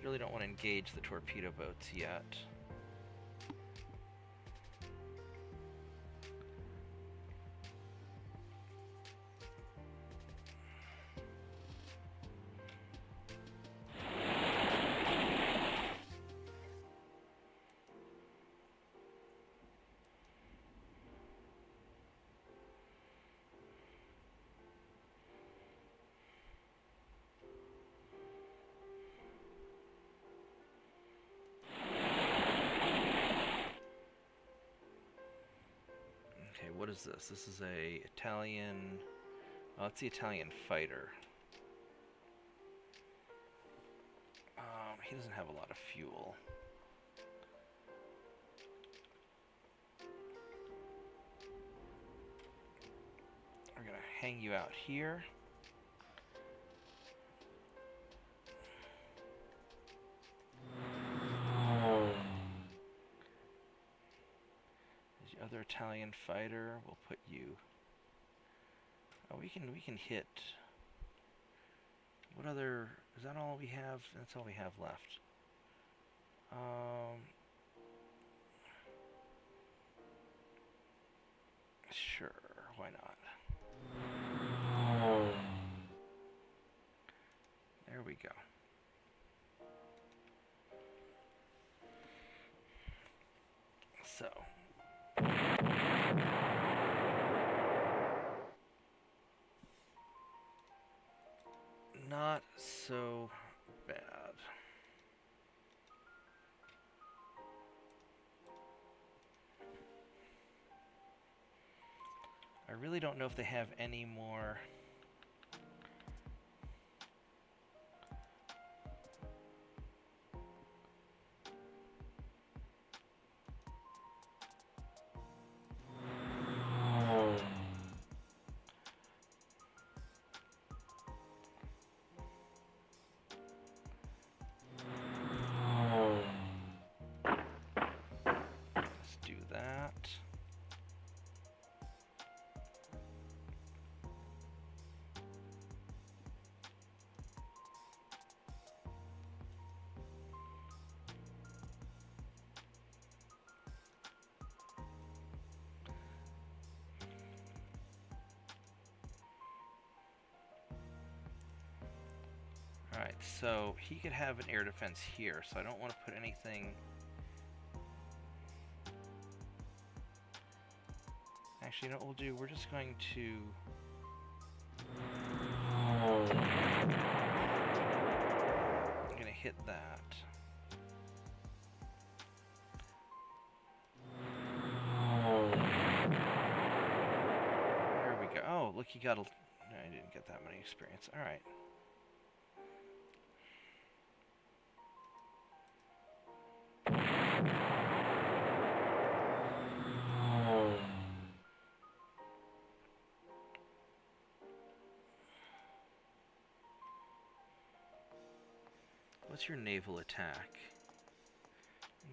really don't want to engage the torpedo boats yet. What is this? This is a Italian... Oh, it's the Italian fighter. He doesn't have a lot of fuel. We're gonna hang you out here. Other Italian fighter, we'll put you... Oh, we can hit... What other... Is that all we have? That's all we have left. Sure, why not? There we go. So... Not so bad. I really don't know if they have any more. Alright, so he could have an air defense here, so I don't want to put anything... Actually, you know what we'll do? We're just going to... I'm going to hit that. There we go. Oh, look, he got a... No, I didn't get that many experience. Alright. What's your naval attack?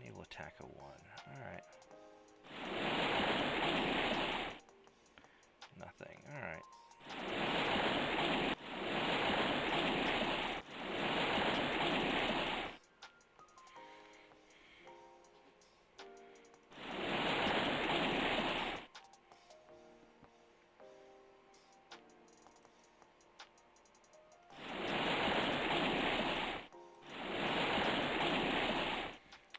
Naval attack of 1. Alright. Nothing. Alright.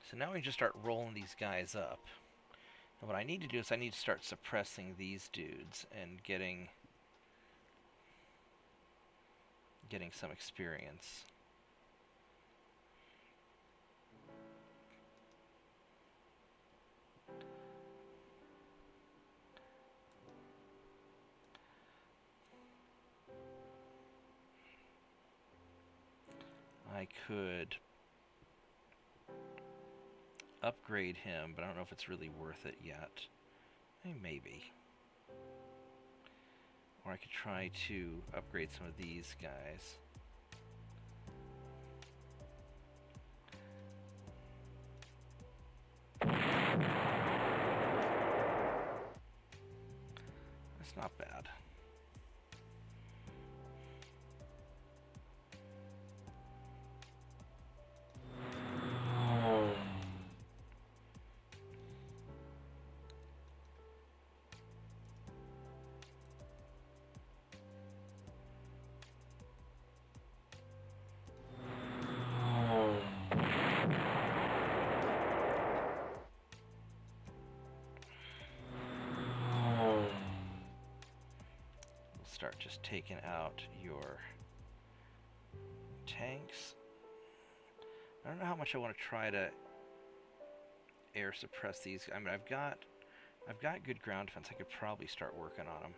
So now we just start rolling these guys up. And what I need to do is I need to start suppressing these dudes and getting some experience. I could upgrade him, but I don't know if it's really worth it yet. Maybe. Or I could try to upgrade some of these guys. That's not bad. Start just taking out your tanks. I don't know how much I want to try to air suppress these. I mean, I've got good ground defense. I could probably start working on them.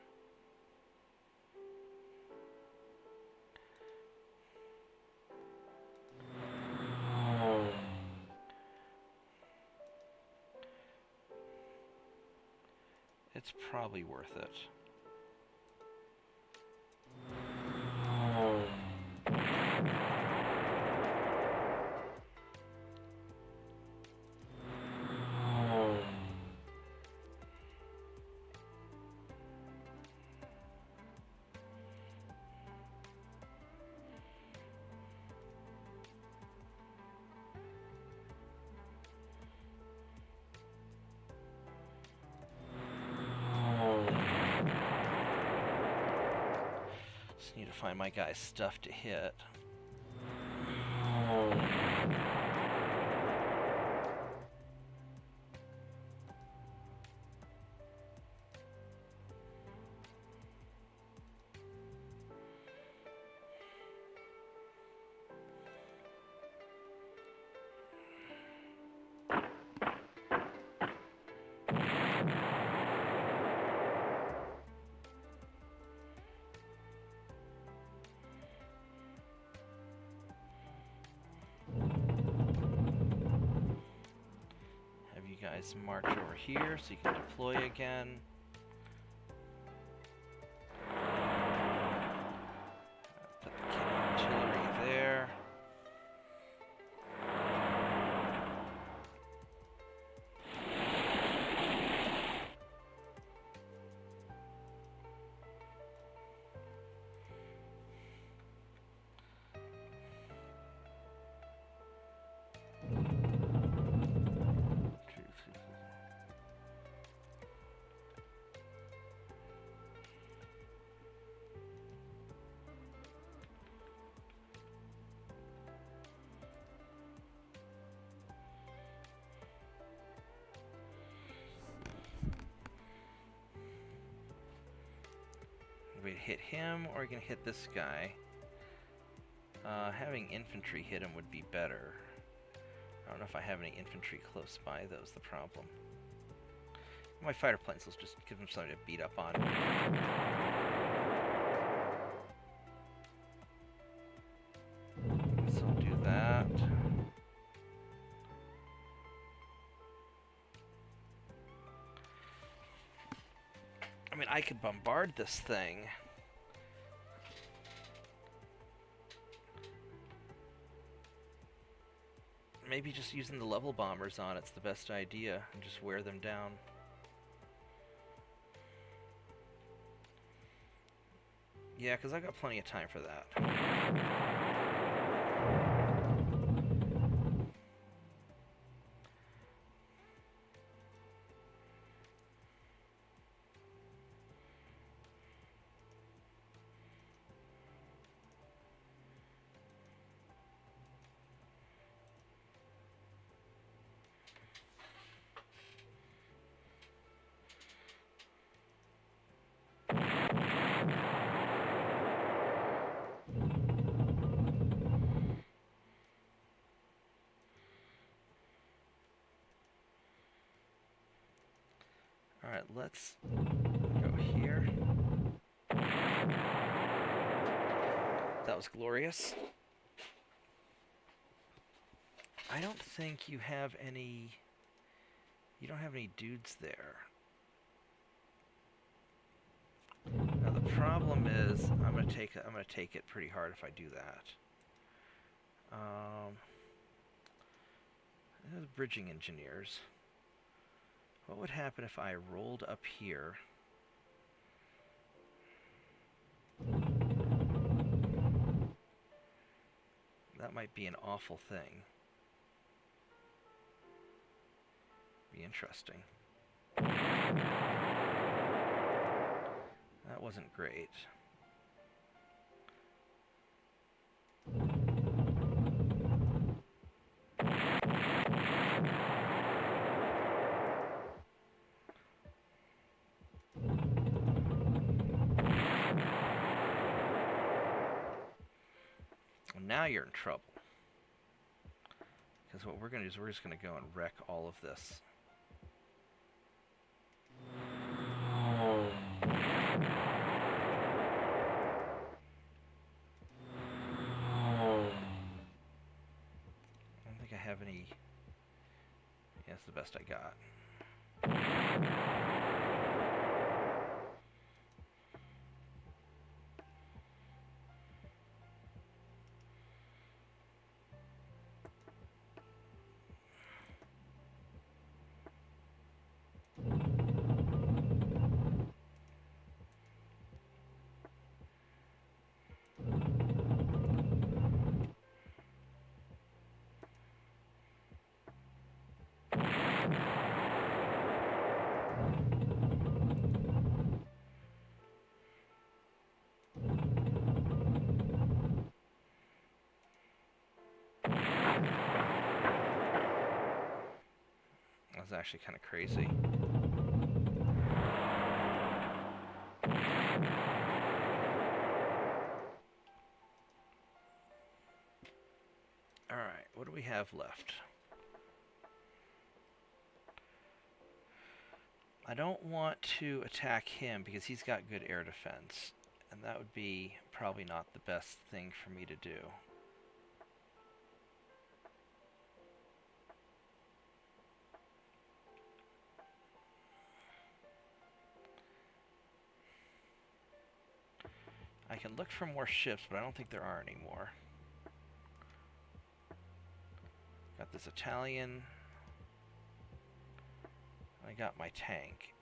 It's probably worth it. Need to find my guy's stuff to hit. Guys march over here so you can deploy again. Put the artillery there. We hit him, or are we gonna hit this guy? Having infantry hit him would be better. I don't know if I have any infantry close by, though, is the problem. My fighter planes, let's just give them something to beat up on. So we'll do that. I mean, I could bombard this thing. Maybe just using the level bombers on it's the best idea, and just wear them down. Yeah, because I've got plenty of time for that. Alright, let's go here. That was glorious. I don't think you have any... You don't have any dudes there. Now the problem is, I'm gonna take it pretty hard if I do that. There's bridging engineers. What would happen if I rolled up here? That might be an awful thing. Be interesting. That wasn't great. Well, now you're in trouble. Because what we're going to do is we're just going to go and wreck all of this. I don't think I have any... Yeah, that's the best I got. That was actually kind of crazy. Alright, what do we have left? I don't want to attack him because he's got good air defense, and that would be probably not the best thing for me to do. I can look for more ships, but I don't think there are any more. Got this Italian. I got my tank.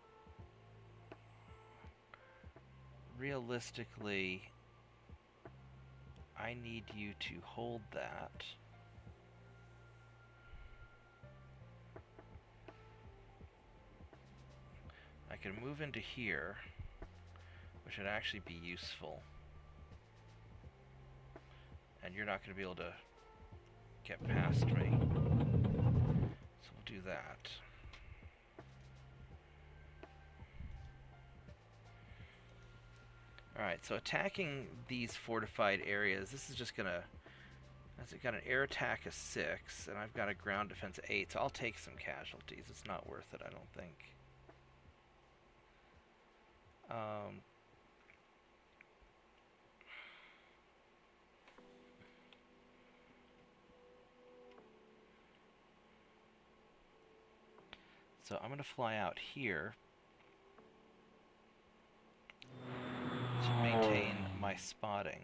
Realistically, I need you to hold that. I can move into here, which would actually be useful. And you're not going to be able to get past me. So we'll do that. Alright, so attacking these fortified areas, this is just going to... I've got an air attack of 6, and I've got a ground defense of 8, so I'll take some casualties. It's not worth it, I don't think. So I'm going to fly out here to maintain my spotting.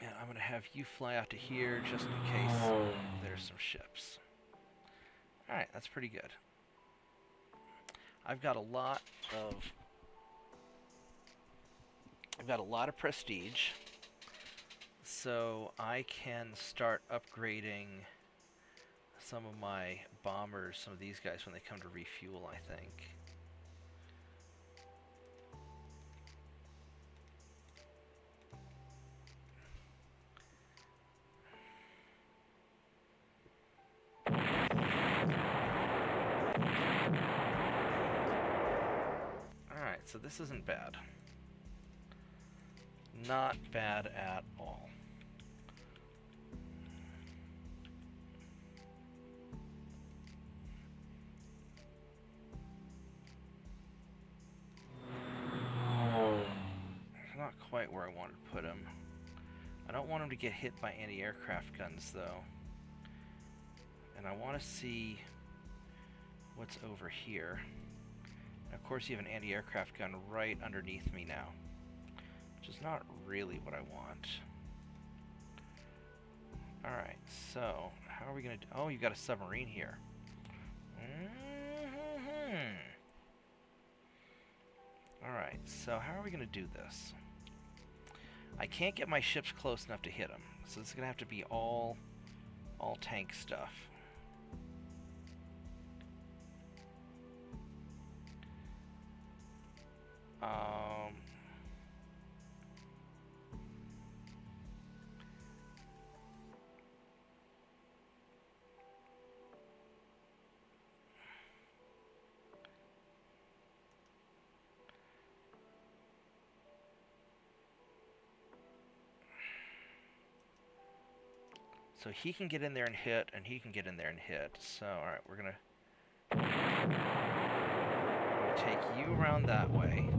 And I'm going to have you fly out to here just in case there's some ships. Alright, that's pretty good. I've got a lot of prestige, so I can start upgrading some of my bombers, some of these guys, when they come to refuel, I think. Alright, so this isn't bad. Not bad at all. quite where I wanted to put him. I don't want him to get hit by anti-aircraft guns, though. And I want to see what's over here. And of course, you have an anti-aircraft gun right underneath me now, which is not really what I want. Alright, so how are we going to do... Oh, you've got a submarine here. Alright, so how are we going to do this? I can't get my ships close enough to hit them, so this is going to have to be all tank stuff. So he can get in there and hit, and he can get in there and hit. So, alright, we're gonna take you around that way.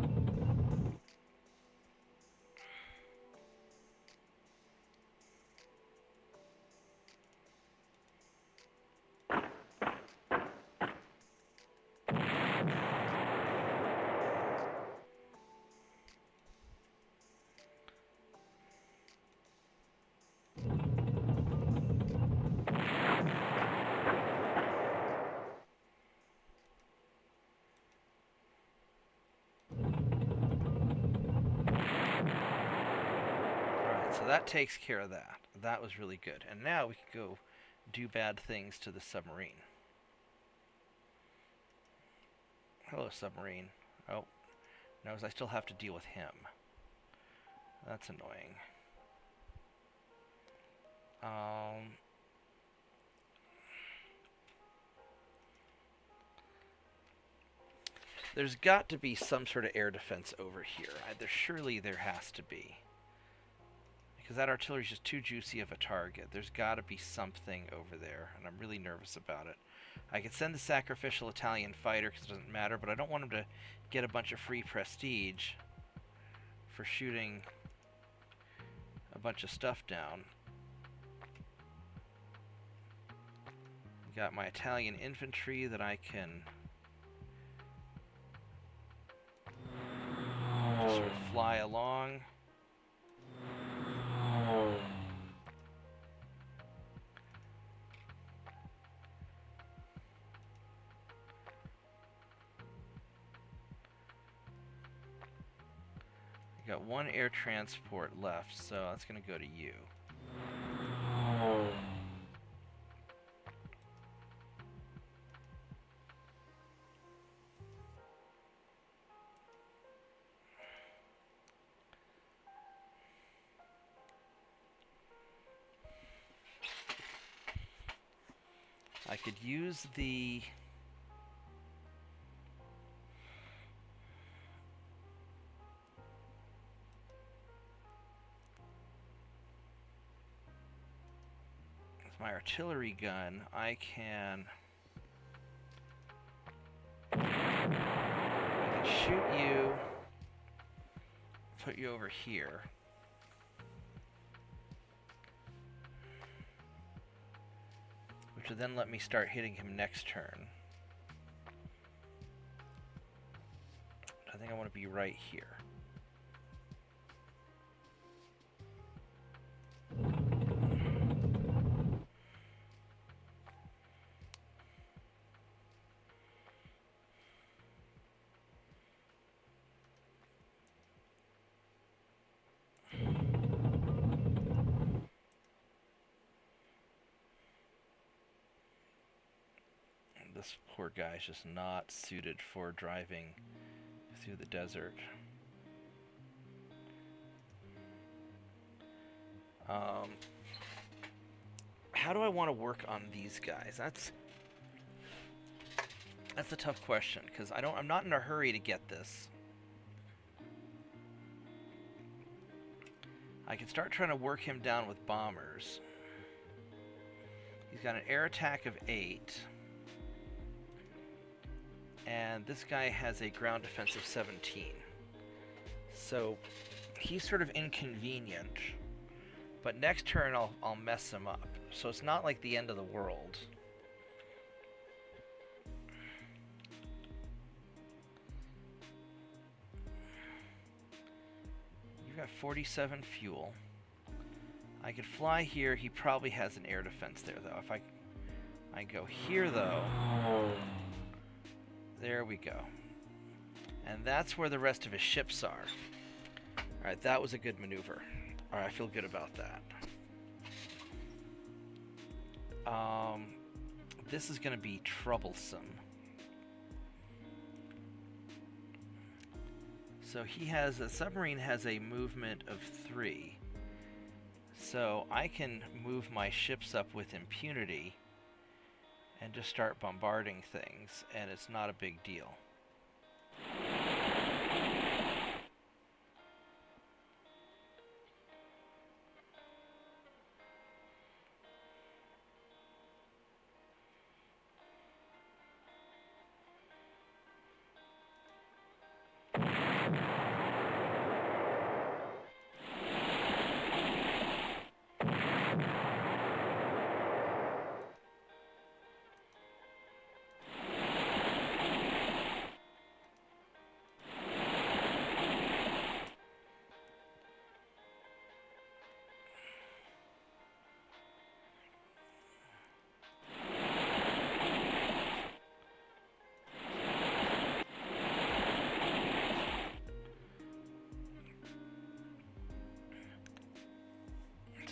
So that takes care of that. That was really good. And now we can go do bad things to the submarine. Hello, submarine. Oh, knows I still have to deal with him. That's annoying. There's got to be some sort of air defense over here. Surely there has to be. Because that artillery is just too juicy of a target. There's got to be something over there, and I'm really nervous about it. I could send the sacrificial Italian fighter because it doesn't matter, but I don't want him to get a bunch of free prestige for shooting a bunch of stuff down. Got my Italian infantry that I can just sort of fly along. Got one air transport left, so that's going to go to you. I could use the... my artillery gun, I can shoot you, put you over here. Which would then let me start hitting him next turn. I think I want to be right here. This poor guy's just not suited for driving through the desert. How do I want to work on these guys? That's a tough question, because I'm not in a hurry to get this. I can start trying to work him down with bombers. He's got an air attack of 8. And this guy has a ground defense of 17. So he's sort of inconvenient. But next turn I'll mess him up. So it's not like the end of the world. You've got 47 fuel. I could fly here. He probably has an air defense there, though. If I go here, though, there we go. And that's where the rest of his ships are. Alright, that was a good maneuver. Alright, I feel good about that. This is going to be troublesome. So a submarine has a movement of 3. So I can move my ships up with impunity and just start bombarding things, and it's not a big deal.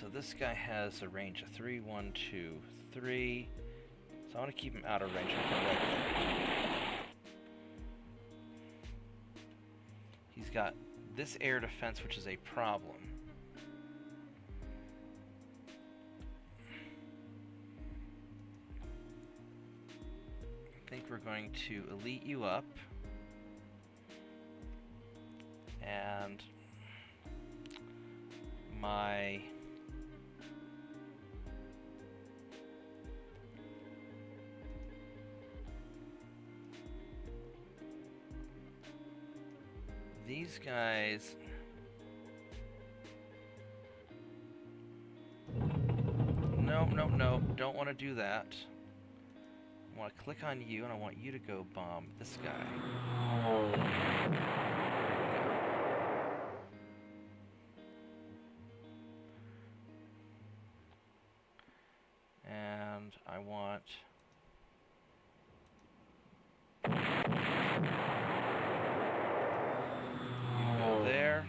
So this guy has a range of 3, 1, 2, 3. So I want to keep him out of range. Right there. He's got this air defense, which is a problem. I think we're going to elite you up. And my these guys, no, don't want to do that. I want to click on you, and I want you to go bomb this guy. And I want there.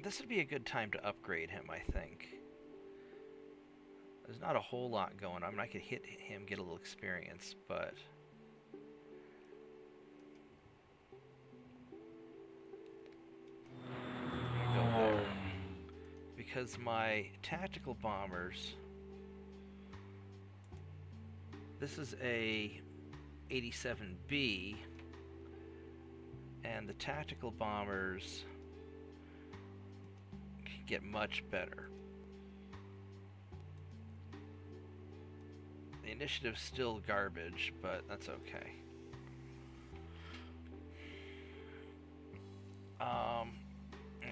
This would be a good time to upgrade him, I think. There's not a whole lot going on. I mean, I could hit him, get a little experience, but I'm gonna go there. Because my tactical bombers, this is a 87B, and the tactical bombers can get much better. The initiative's still garbage, but that's okay.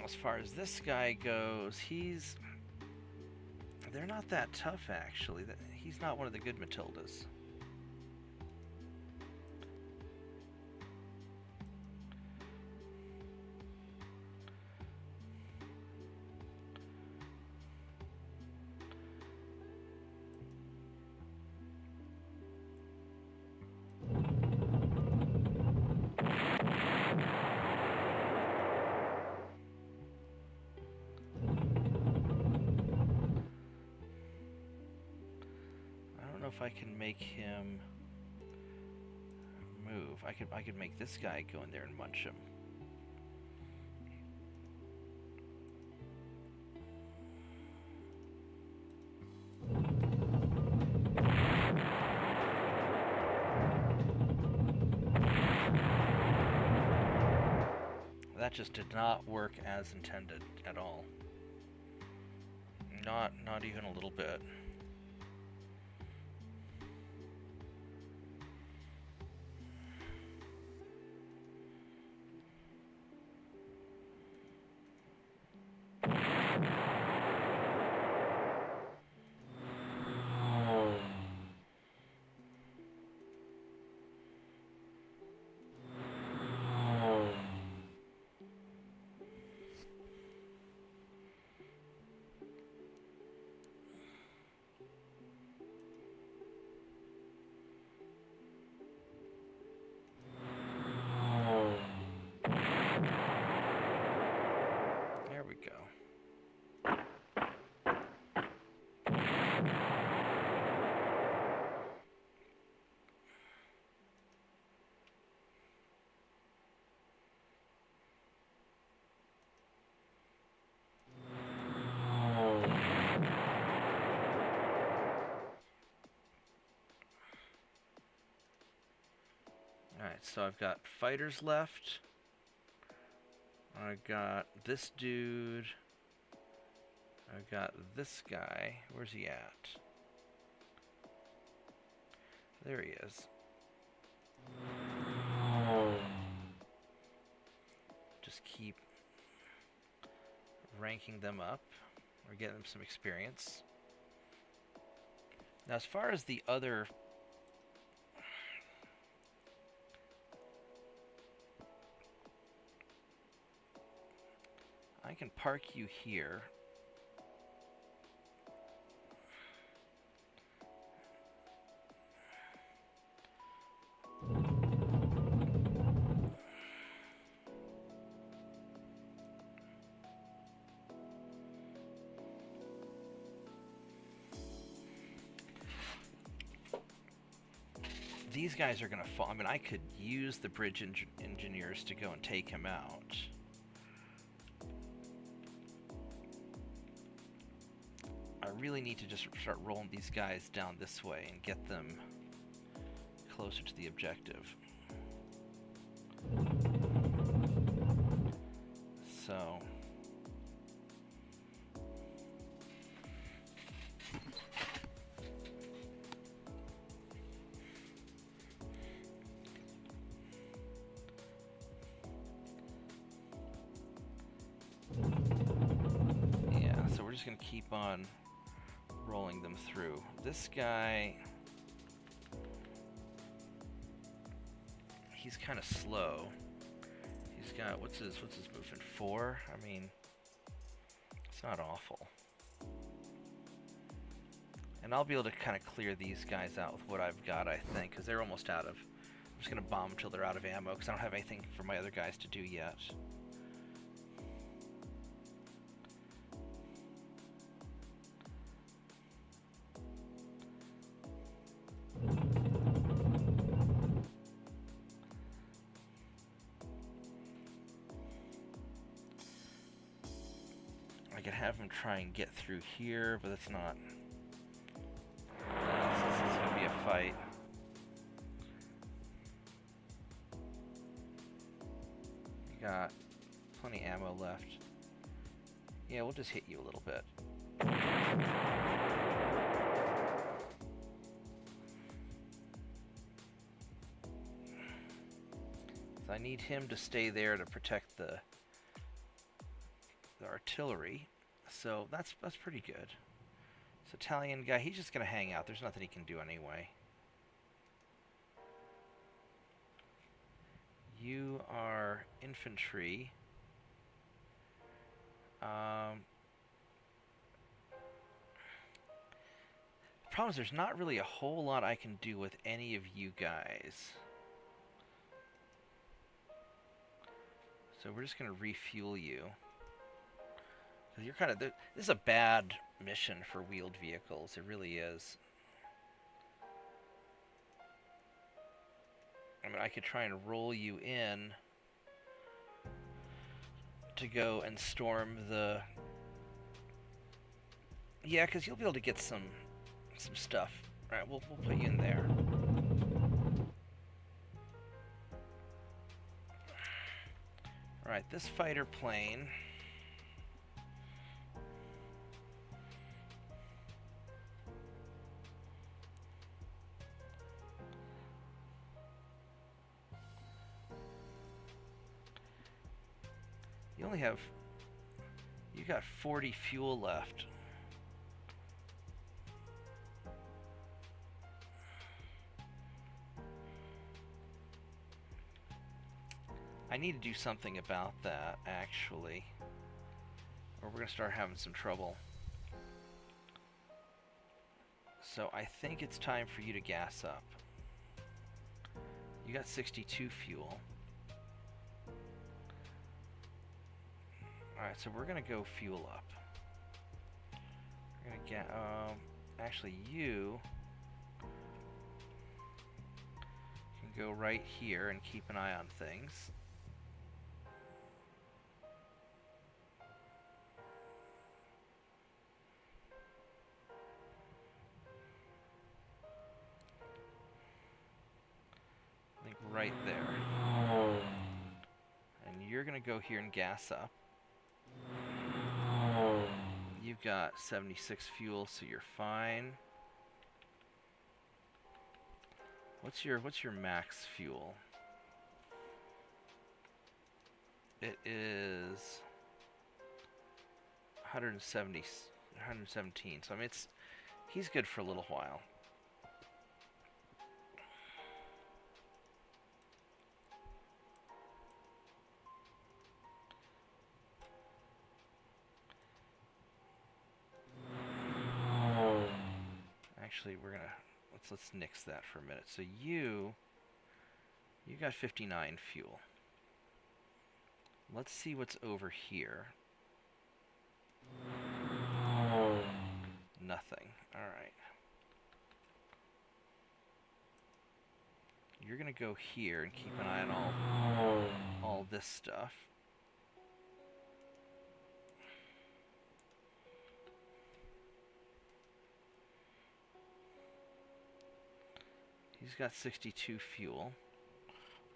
As far as this guy goes, they're not that tough, actually. He's not one of the good Matildas. If I can make him move, I could make this guy go in there and munch him. That just did not work as intended at all. Not even a little bit. Alright, so I've got fighters left. I got this dude. I got this guy. Where's he at? There he is. Just keep ranking them up, or getting them some experience. Now, as far as the other... I can park you here. These guys are going to fall. I mean, I could use the bridge engineers to go and take him out. I really need to just start rolling these guys down this way and get them closer to the objective. So... just going to keep on rolling them through. This guy, he's kind of slow. He's got, what's his movement? 4? I mean, it's not awful. And I'll be able to kind of clear these guys out with what I've got, I think, because they're almost out of... I'm just going to bomb until they're out of ammo, because I don't have anything for my other guys to do yet. I could have him try and get through here, but it's not... It's going to be a fight. You got plenty of ammo left. Yeah, we'll just hit you a little bit. So I need him to stay there to protect the artillery, so that's pretty good. This Italian guy, he's just gonna hang out. There's nothing he can do anyway. You are infantry. The problem is there's not really a whole lot I can do with any of you guys. So we're just gonna refuel you. You're kind of... This is a bad mission for wheeled vehicles. It really is. I mean, I could try and roll you in to go and storm the... Yeah, because you'll be able to get some stuff. All right, we'll put you in there. All right, this fighter plane... You only have... You got 40 fuel left. I need to do something about that, actually. Or we're going to start having some trouble. So I think it's time for you to gas up. You got 62 fuel. Alright, so we're going to go fuel up. We're going to get... actually, you can go right here and keep an eye on things. right there. And you're going to go here and gas up. You've got 76 fuel, so you're fine. What's your max fuel? It is 117. So I mean, he's good for a little while. Actually, we're gonna let's nix that for a minute. So you got 59 fuel. Let's see what's over here. Nothing. All right. You're gonna go here and keep an eye on all this stuff. He's got 62 fuel.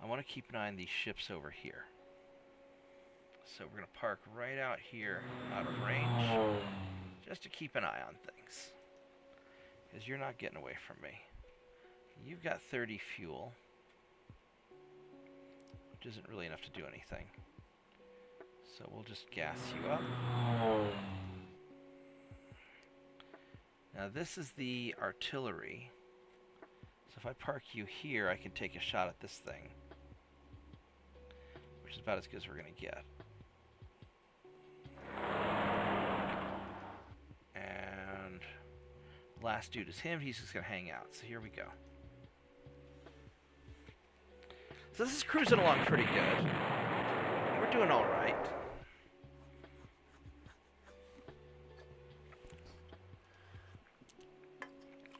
I want to keep an eye on these ships over here. So we're going to park right out here, out of range, just to keep an eye on things. Because you're not getting away from me. You've got 30 fuel, which isn't really enough to do anything. So we'll just gas you up. Now this is the artillery. So if I park you here, I can take a shot at this thing, which is about as good as we're going to get. And last dude is him. He's just going to hang out. So here we go. So this is cruising along pretty good. We're doing all right.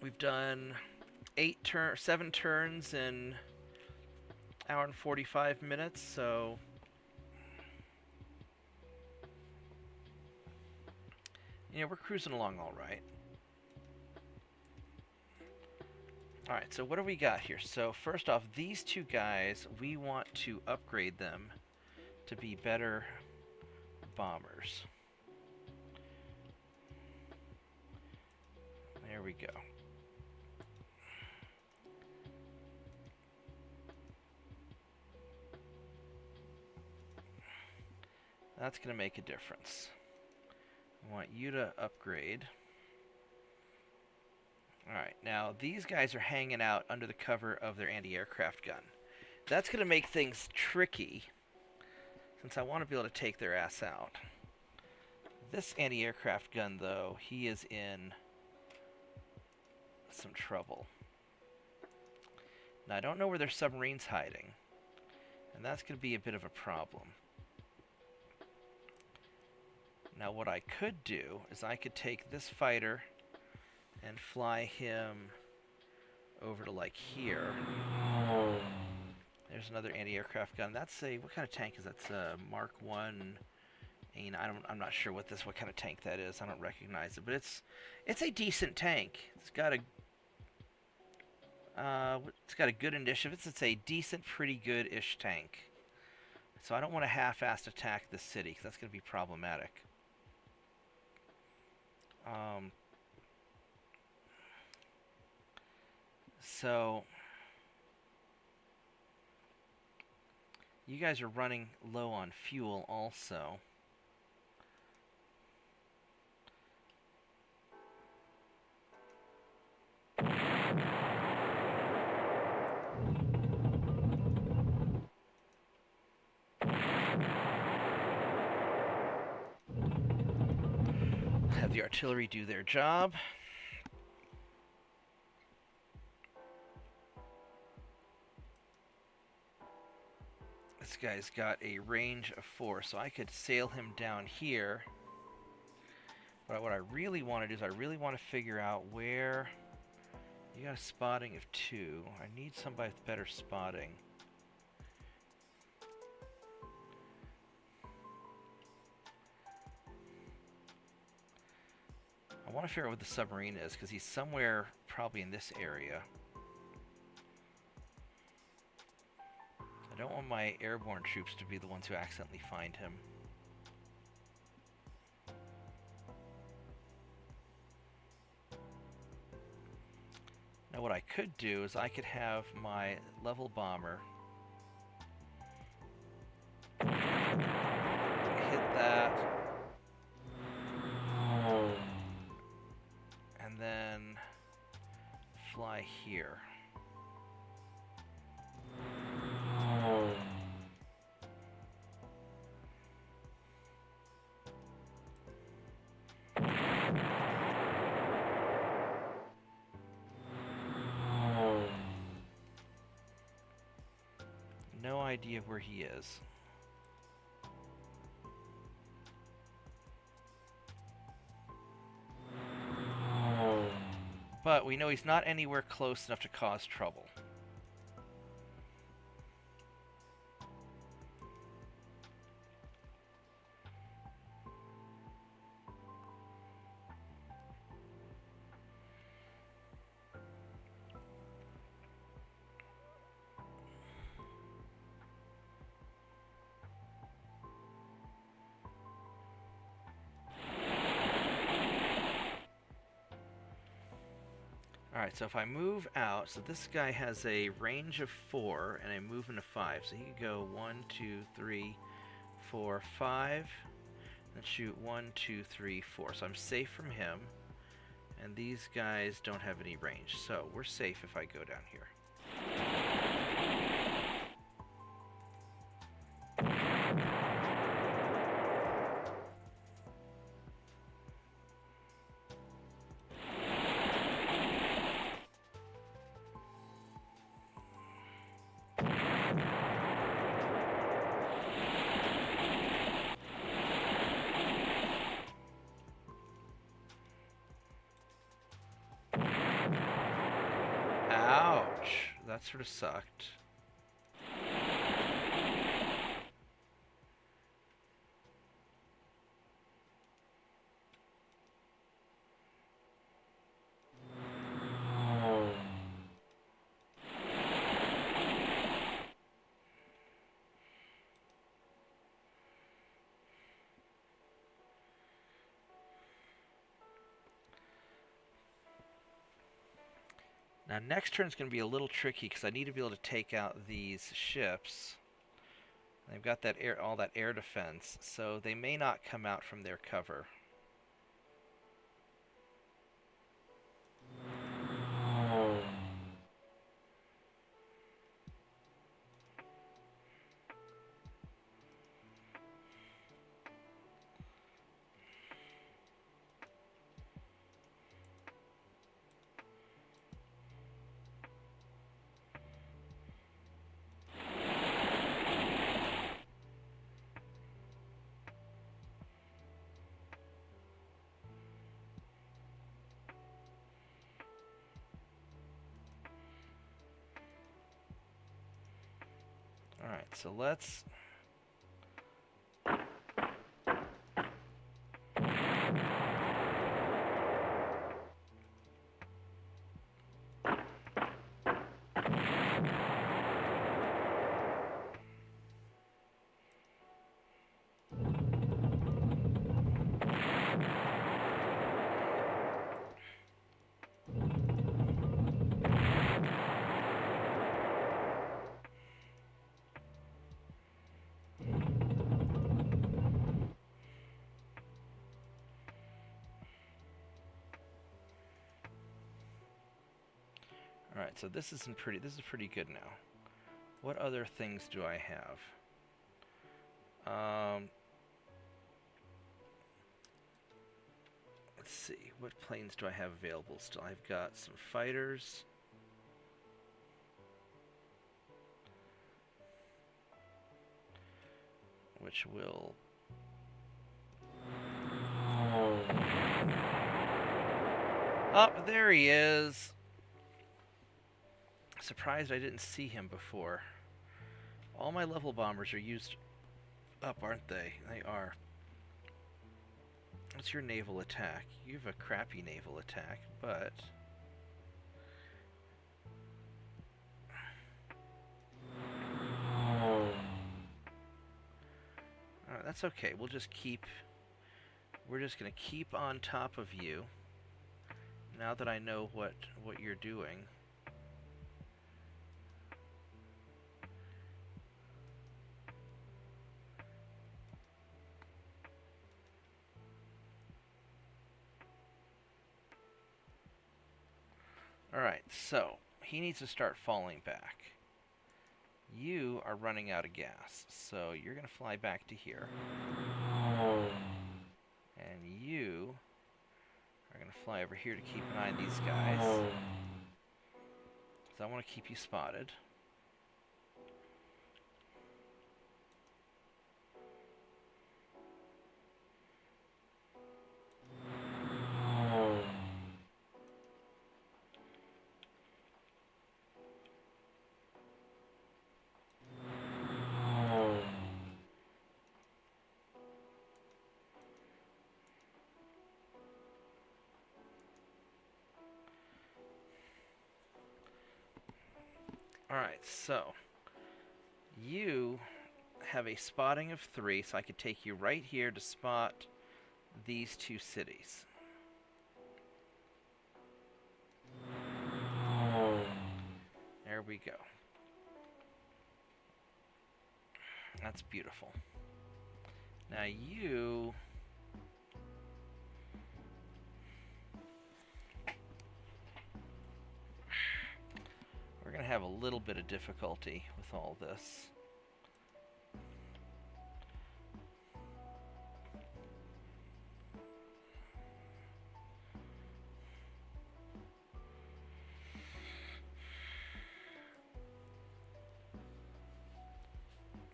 We've done 7 turns in hour and 45 minutes, so yeah, we're cruising along all right. All right, so what do we got here? So first off, these two guys, we want to upgrade them to be better bombers. There we go. That's going to make a difference. I want you to upgrade. Alright, now these guys are hanging out under the cover of their anti-aircraft gun. That's going to make things tricky, since I want to be able to take their ass out. This anti-aircraft gun, though, he is in some trouble. Now, I don't know where their submarine's hiding, and that's going to be a bit of a problem. Now what I could do is I could take this fighter and fly him over to like here. There's another anti-aircraft gun. That's a, what kind of tank is that? It's a Mark 1. And I'm not sure what kind of tank that is. I don't recognize it, but it's a decent tank. It's got a good initiative. It's a decent, pretty good-ish tank. So I don't want to half-assed attack the city, because that's going to be problematic. So you guys are running low on fuel also. Have the artillery do their job. This guy's got a range of 4, so I could sail him down here. But what I really want to do is I really want to figure out where... You got a spotting of 2. I need somebody with better spotting. I want to figure out what the submarine is, because he's somewhere probably in this area. don't want my airborne troops to be the ones who accidentally find him. Now what I could do is I could have my level bomber hit that, and then fly here. No idea where he is. But we know he's not anywhere close enough to cause trouble. Alright, so if I move out, so this guy has a range of 4 and a movement of 5. So he can go 1, 2, 3, 4, 5, and shoot 1, 2, 3, 4. So I'm safe from him, and these guys don't have any range. So we're safe if I go down here. Ouch! That sort of sucked. Now next turn's going to be a little tricky because I need to be able to take out these ships. They've got that all that air defense, so they may not come out from their cover. Alright, so let's... Alright, so this is pretty good now. What other things do I have? Let's see, what planes do I have available still? I've got some fighters. Which will... Oh, there he is! Surprised I didn't see him before. All my level bombers are used up, aren't they? They are. What's your naval attack? You have a crappy naval attack, but... That's okay. We're just going to keep on top of you. Now that I know what you're doing. Alright, so he needs to start falling back. You are running out of gas, so you're going to fly back to here. And you are going to fly over here to keep an eye on these guys. Because I want to keep you spotted. Alright, so you have a spotting of 3, so I could take you right here to spot these 2 cities. There we go. That's beautiful. Now you... We're going to have a little bit of difficulty with all this.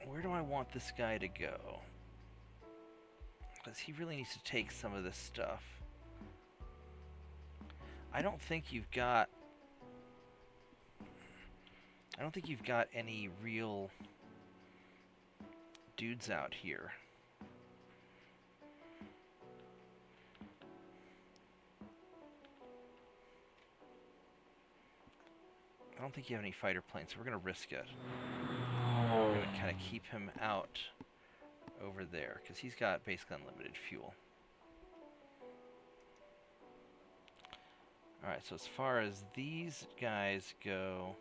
Where do I want this guy to go? Because he really needs to take some of this stuff. I don't think you've got any real dudes out here. I don't think you have any fighter planes, so we're going to risk it. We're going to kind of keep him out over there, because he's got basically unlimited fuel. Alright, so as far as these guys go,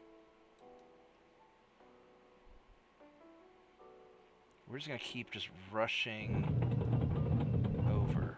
we're just going to keep just rushing over.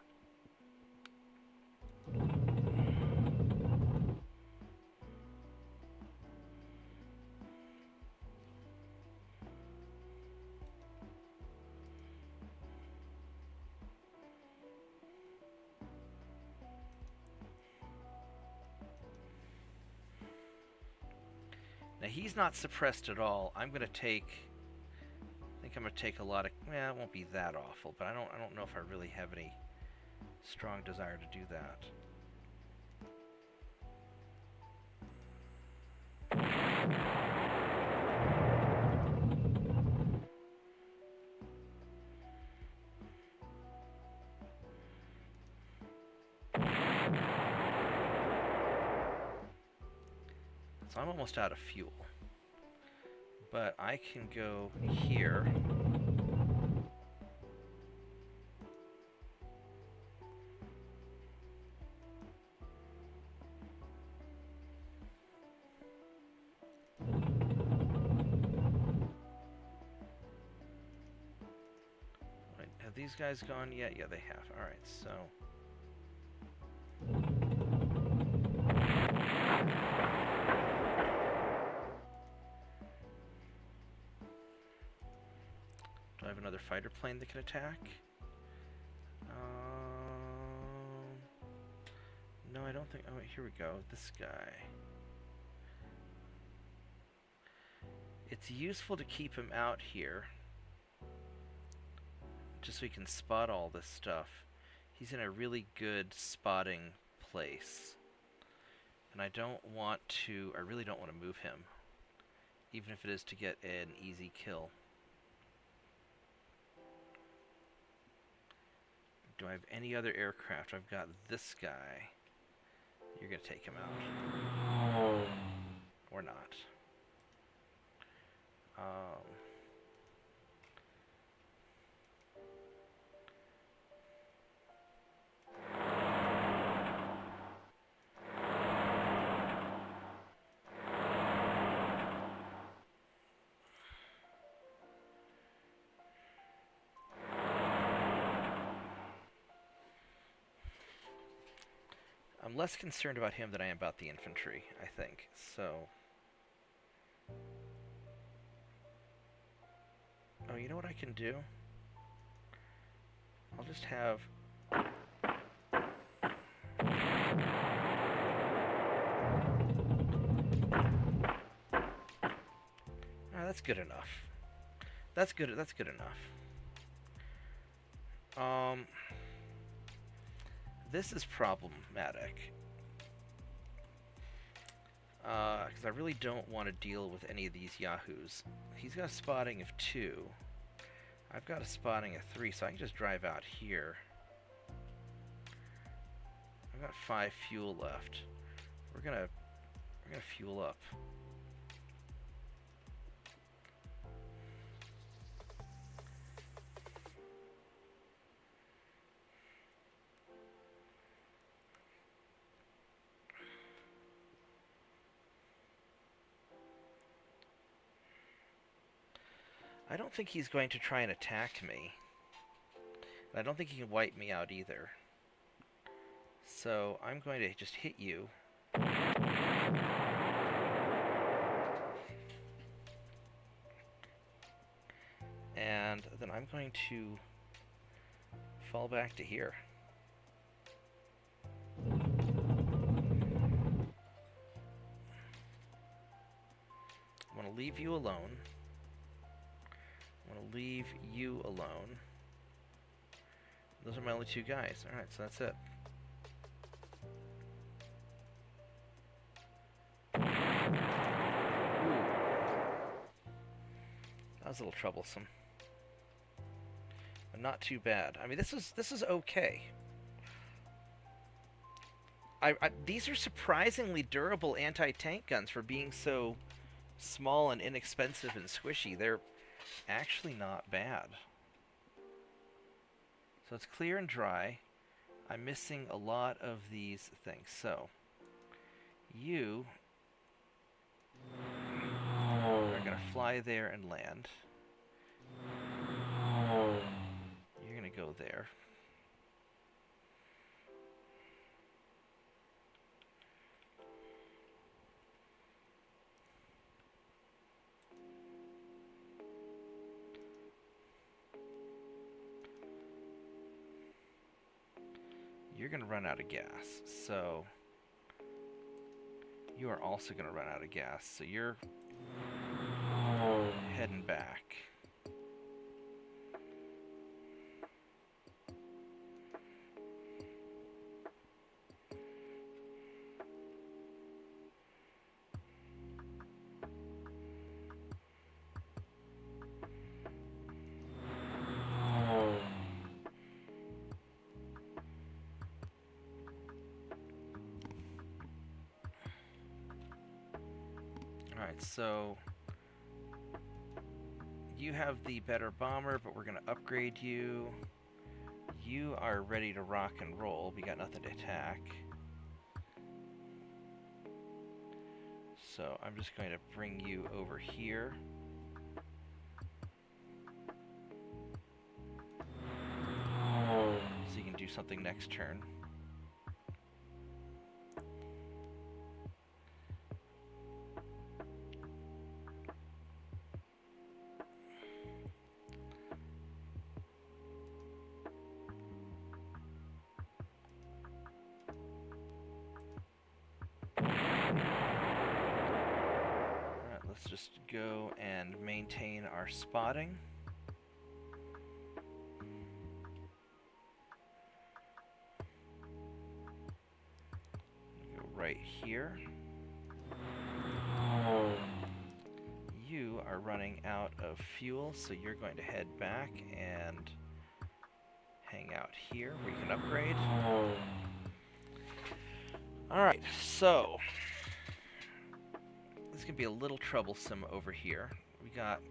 Now he's not suppressed at all. I'm going to take... I think I'm going to take a lot of... Well, it won't be that awful, but I don't know if I really have any strong desire to do that. So I'm almost out of fuel. But I can go here. Wait, have these guys gone yet? Yeah, they have. Alright, so... Do I have another fighter plane that can attack? No, I don't think... Oh, here we go. This guy. It's useful to keep him out here. Just so he can spot all this stuff. He's in a really good spotting place. And I don't want to... I really don't want to move him. Even if it is to get an easy kill. Do I have any other aircraft? I've got this guy. You're going to take him out. Or not. I'm less concerned about him than I am about the infantry, I think. So... Oh, you know what I can do? I'll just have... Oh, that's good enough. That's good enough. This is problematic. Because I really don't want to deal with any of these yahoos. He's got a spotting of 2. I've got a spotting of 3, so I can just drive out here. I've got 5 fuel left. We're gonna fuel up. I don't think he's going to try and attack me. And I don't think he can wipe me out either. So I'm going to just hit you. And then I'm going to fall back to here. I'm going to leave you alone. I'm going to leave you alone. Those are my only 2 guys. Alright, so that's it. Ooh. That was a little troublesome. But not too bad. I mean, this is okay. These are surprisingly durable anti-tank guns for being so small and inexpensive and squishy. They're actually not bad. So it's clear and dry. I'm missing a lot of these things. So you are going to fly there and land. You're going to go there. You're going to run out of gas, so you are also going to run out of gas, so you're heading back. Alright, so you have the better bomber, but we're going to upgrade you. You are ready to rock and roll. We got nothing to attack. So I'm just going to bring you over here. So you can do something next turn. Let's just go and maintain our spotting. Go right here. You are running out of fuel, so you're going to head back and hang out here where you can upgrade. Alright, so this can be a little troublesome over here. We got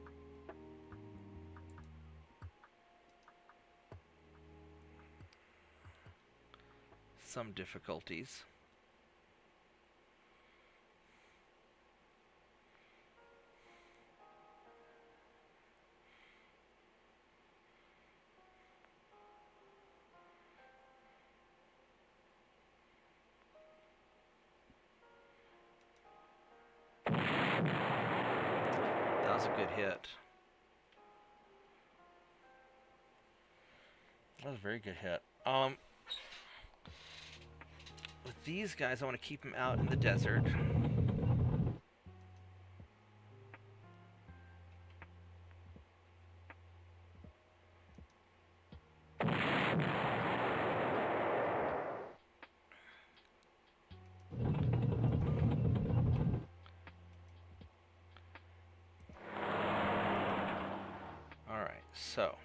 some difficulties. was a good hit. That was a very good hit. With these guys, I want to keep them out in the desert. Alright, so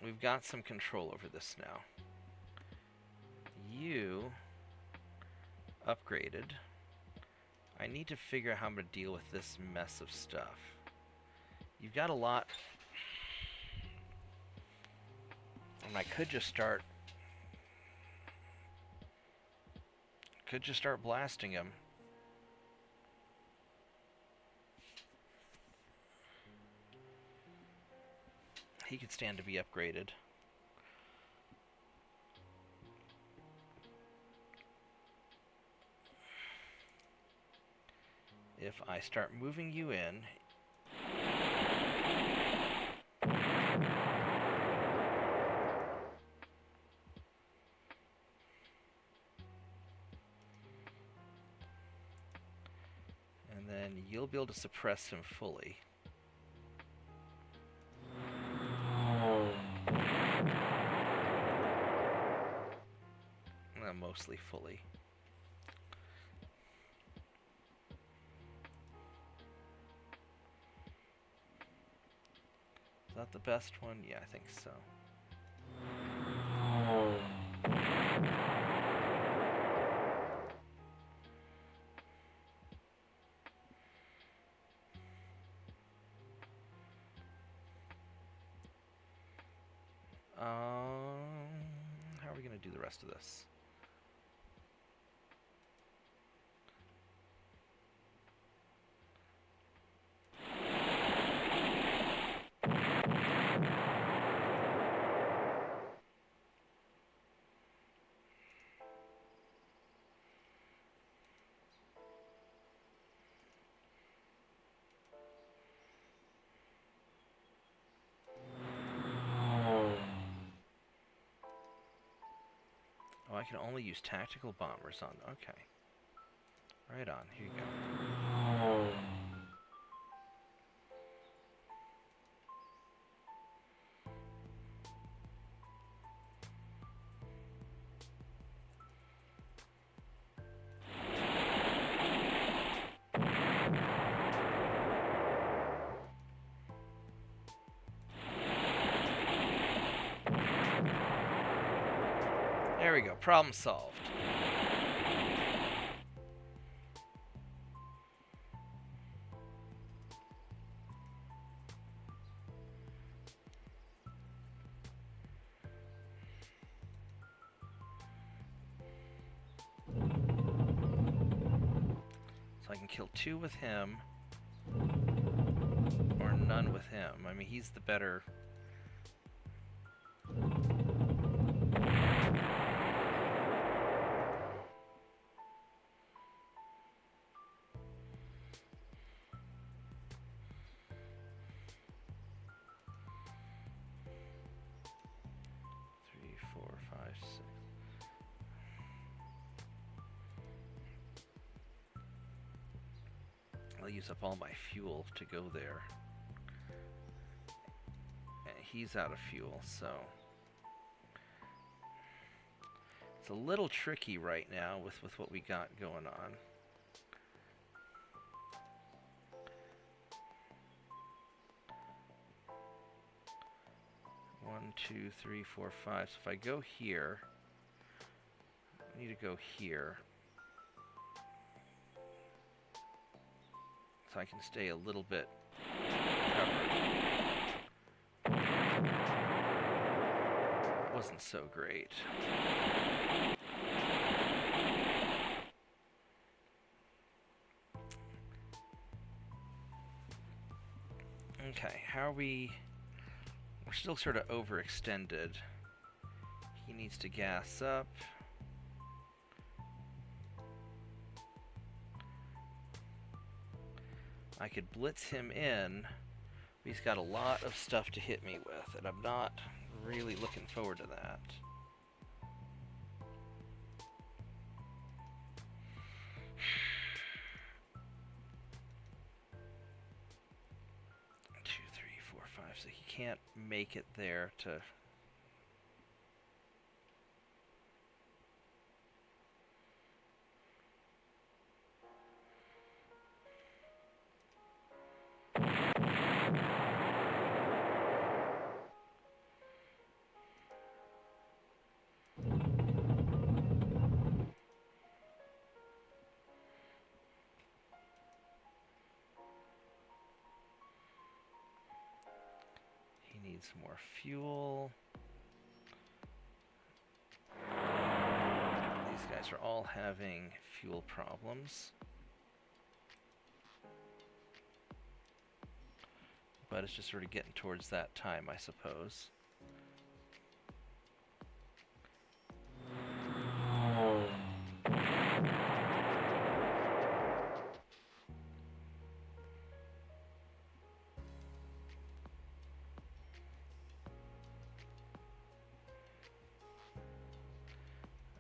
we've got some control over this now. You upgraded. I need to figure out how I'm going to deal with this mess of stuff. You've got a lot. And I could just start blasting him. He could stand to be upgraded. If I start moving you in, and then you'll be able to suppress him fully. Mostly fully. Is that the best one? Yeah, I think so. How are we going to do the rest of this? Oh, I can only use tactical bombers on. Okay. Right on. Here you go. There we go. Problem solved. So I can kill 2 with him, or none with him. I mean, he's the better... I'll use up all my fuel to go there. And he's out of fuel, so... It's a little tricky right now with what we got going on. One, two, three, four, five. So if I go here, I need to go here. So I can stay a little bit covered. Wasn't so great. Okay, how are we... We're still sort of overextended. He needs to gas up. I could blitz him in. He's got a lot of stuff to hit me with, and I'm not really looking forward to that. Two, three, four, five. So he can't make it there to... Some more fuel. These guys are all having fuel problems. But it's just sort of getting towards that time, I suppose.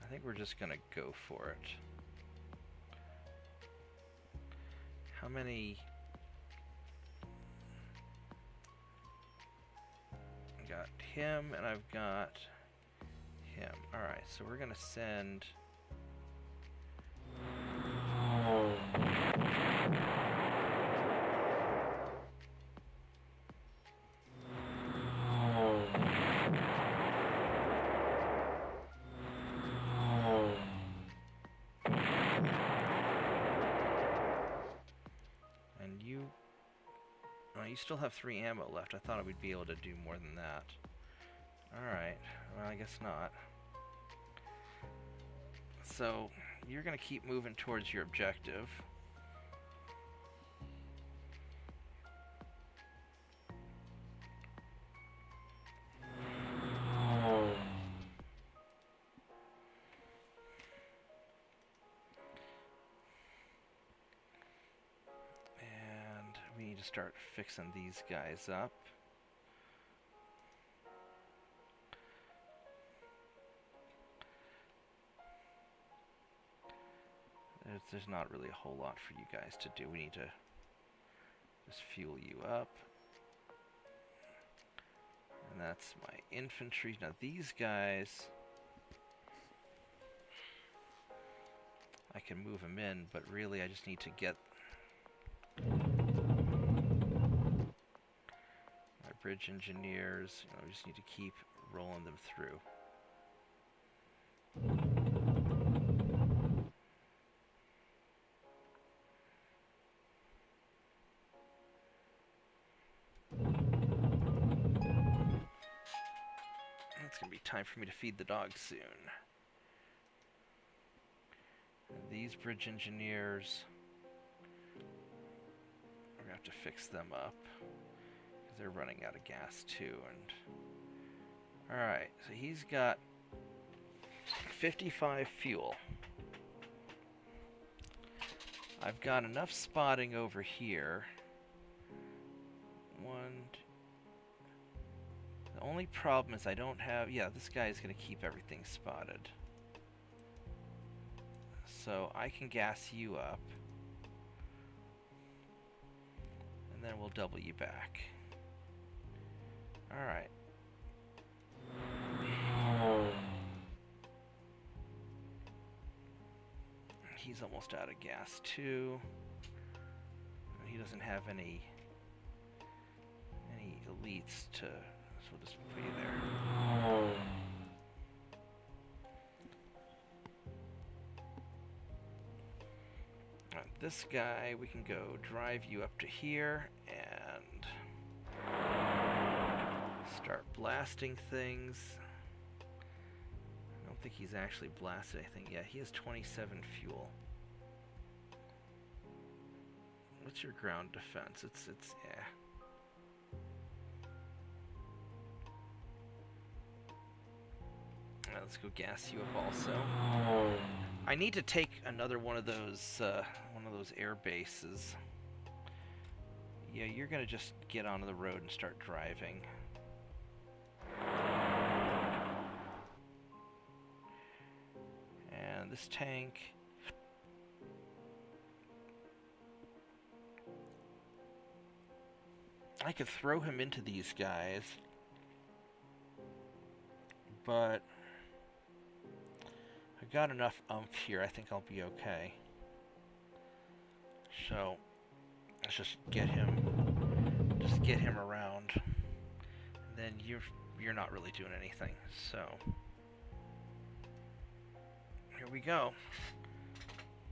I think we're just gonna go for it. How many... I got him and I've got him. Alright, so we're gonna send... You still have 3 ammo left. I thought we'd be able to do more than that. Alright, well, I guess not. So, you're going to keep moving towards your objective. To start fixing these guys up. There's not really a whole lot for you guys to do. We need to just fuel you up. And that's my infantry. Now these guys, I can move them in, but really I just need to get bridge engineers, we just need to keep rolling them through. It's going to be time for me to feed the dogs soon. And these bridge engineers, we're going to have to fix them up. They're running out of gas too, and alright, so he's got 55 fuel. I've got enough spotting over here. The only problem is I don't have... Yeah, this guy is going to keep everything spotted. So I can gas you up. And then we'll double you back. Alright. He's almost out of gas too. He doesn't have any elites to... So we'll just put you there. This guy, we can go drive you up to here and start blasting things. I don't think he's actually blasted anything yet. He has 27 fuel. What's your ground defense? It's yeah. Let's go gas you up also. I need to take another one of those air bases. Yeah, you're gonna just get onto the road and start driving. And this tank... I could throw him into these guys, but I've got enough oomph here. I think I'll be okay. So let's just get him around. And then you're not really doing anything. So here we go.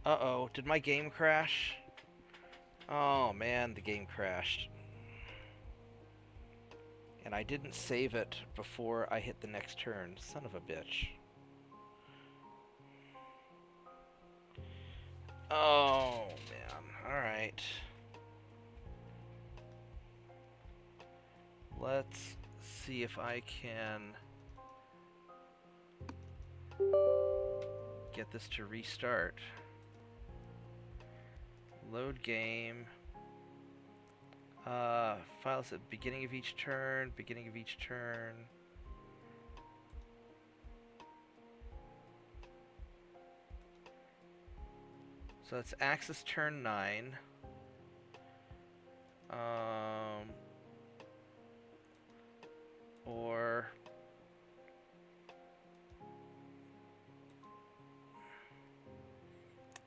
Uh-oh, did my game crash? Oh man, the game crashed. And I didn't save it before I hit the next turn. Son of a bitch. Oh, man. Alright. Let's see if I can get this to restart. Load game. Files at beginning of each turn, beginning of each turn. So that's Axis turn 9. Or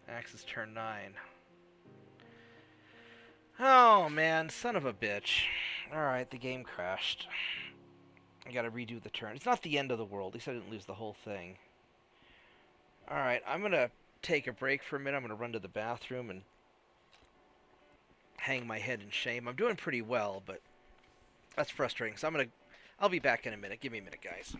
Axis turn 9. Oh man, son of a bitch. Alright, the game crashed. I gotta redo the turn. It's not the end of the world. At least I didn't lose the whole thing. Alright, I'm gonna take a break for a minute. I'm gonna run to the bathroom and hang my head in shame. I'm doing pretty well, but that's frustrating. So I'll be back in a minute. Give me a minute, guys.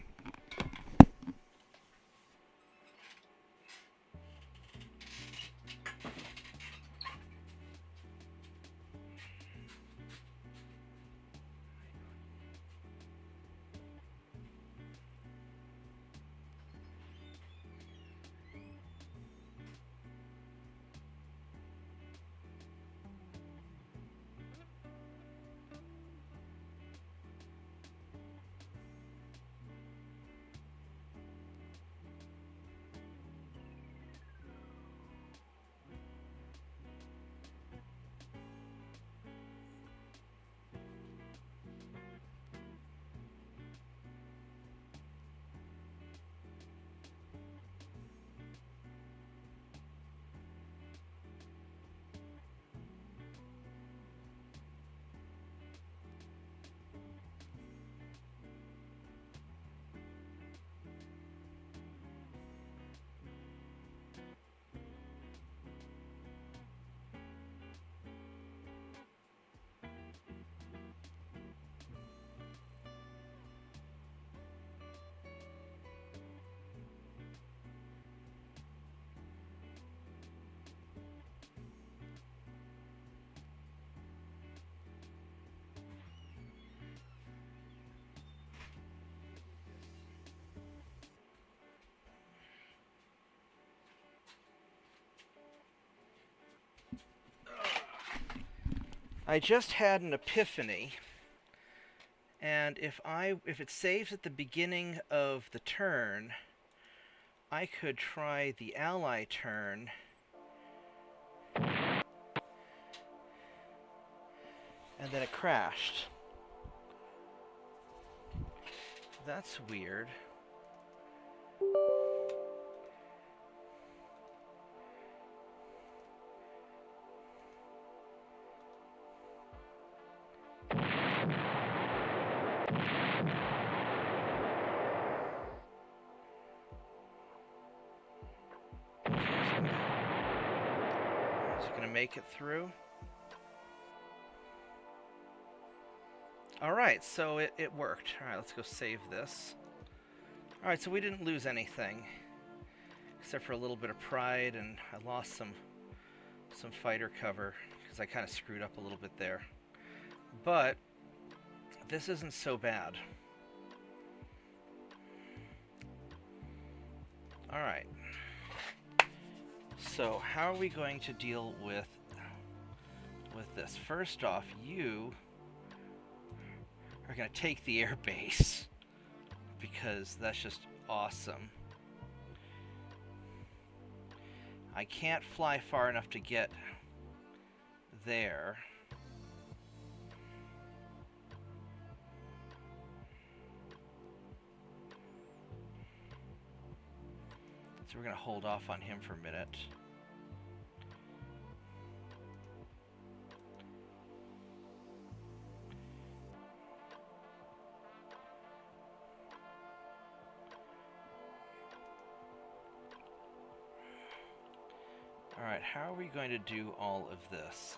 I just had an epiphany, and if it saves at the beginning of the turn, I could try the ally turn and then it crashed. That's weird. Make it through. Alright, so it worked. Alright, let's go save this. Alright, so we didn't lose anything. Except for a little bit of pride, and I lost some fighter cover, because I kind of screwed up a little bit there. But this isn't so bad. Alright. So how are we going to deal with with this. First off, you are going to take the air base, because that's just awesome. I can't fly far enough to get there. So we're going to hold off on him for a minute. Alright, how are we going to do all of this?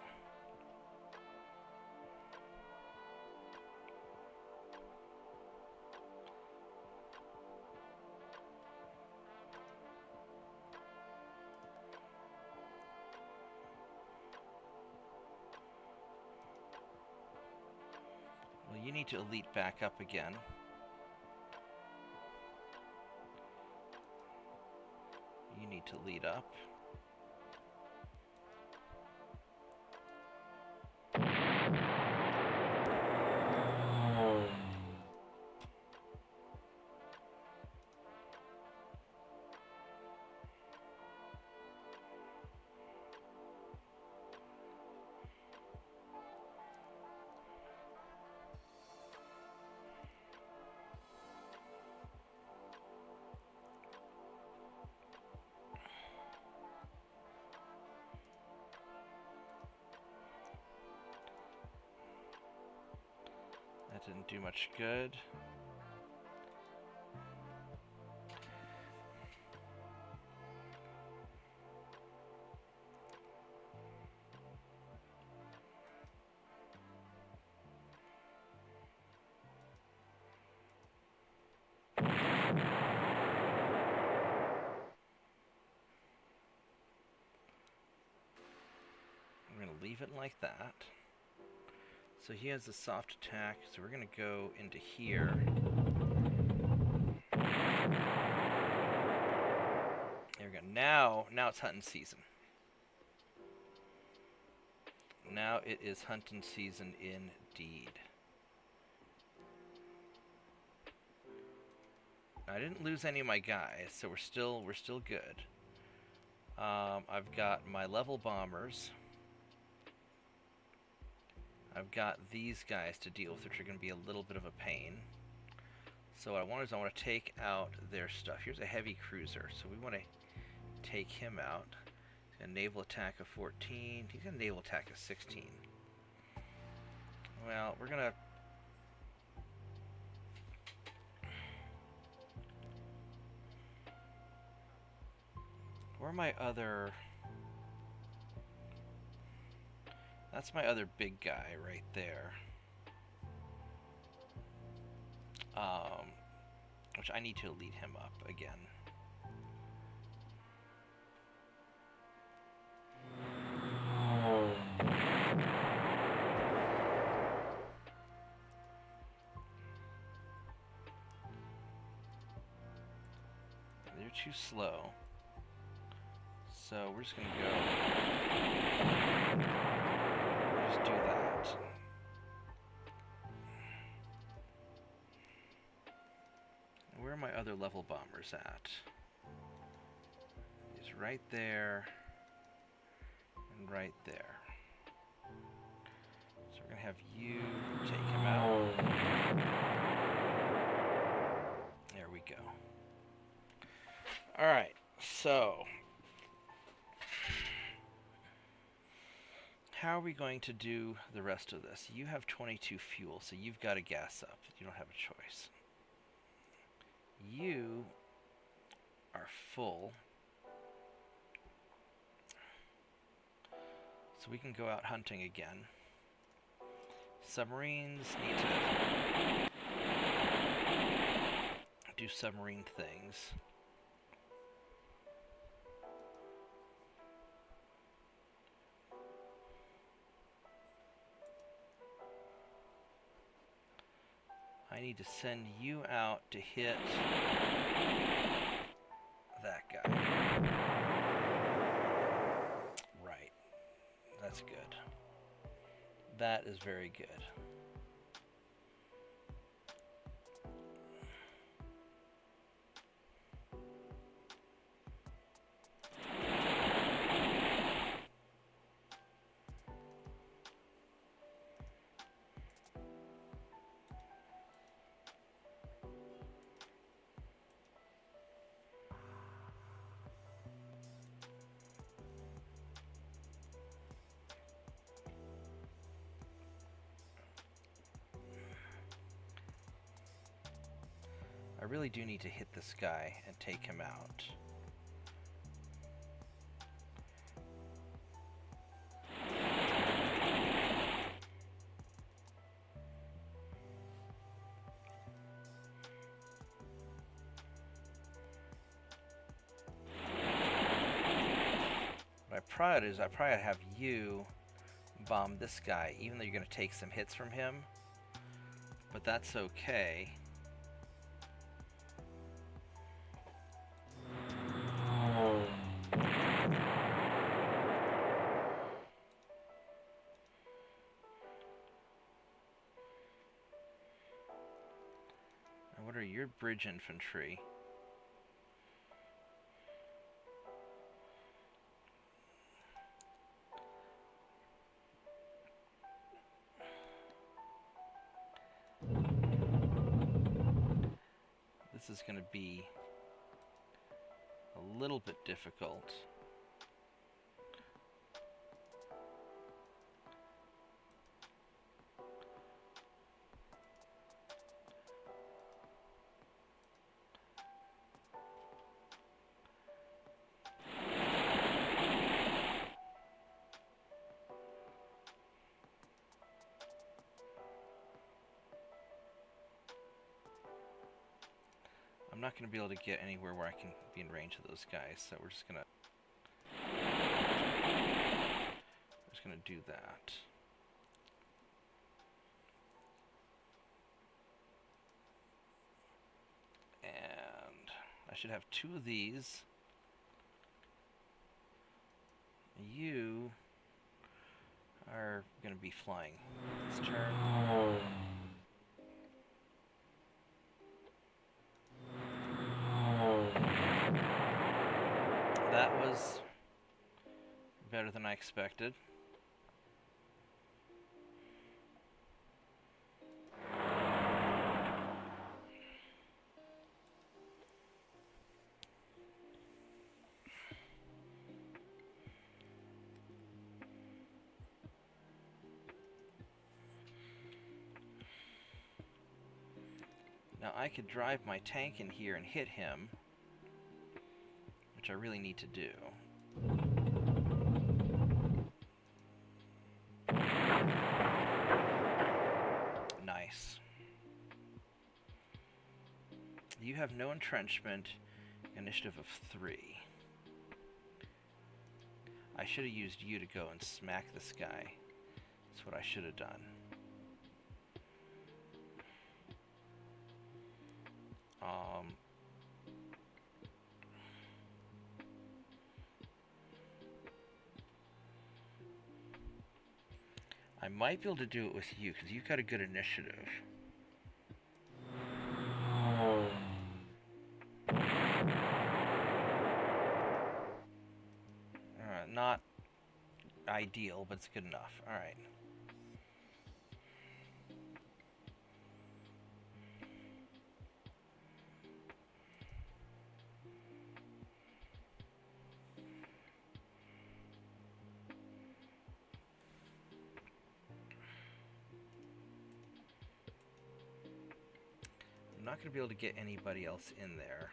Well, you need to elite back up again. You need to lead up. That didn't do much good. We're going to leave it like that. So he has a soft attack, so we're going to go into here. There we go. Now it's hunting season. Now it is hunting season indeed. I didn't lose any of my guys, so we're still good. I've got my level bombers. I've got these guys to deal with, which are going to be a little bit of a pain. So what I want to take out their stuff. Here's a heavy cruiser, so we want to take him out. He's got a naval attack of 14. He's got a naval attack of 16. Well, we're going to... Where are my other... That's my other big guy right there. Which I need to lead him up again. They're too slow. So we're just going to go... do that. Where are my other level bombers at? He's right there and right there. So we're going to have you take him out. There we go. Alright, so... how are we going to do the rest of this? You have 22 fuel, so you've got to gas up. You don't have a choice. You are full. So we can go out hunting again. Submarines need to do submarine things. I need to send you out to hit that guy. Right. That's good. That is very good. I really do need to hit this guy and take him out. What I probably do is I probably have you bomb this guy, even though you're going to take some hits from him. But that's okay. And what are your bridge infantry? This is going to be a little bit difficult. I'm not going to be able to get anywhere where I can be in range of those guys, so we're just going to do that. And I should have 2 of these. You are going to be flying this turn. That was better than I expected. Now I could drive my tank in here and hit him, which I really need to do. Nice. You have no entrenchment, initiative of 3. I should have used you to go and smack this guy. That's what I should have done. I might be able to do it with you, because you've got a good initiative. Not ideal, but it's good enough. Alright. I'm not going to be able to get anybody else in there.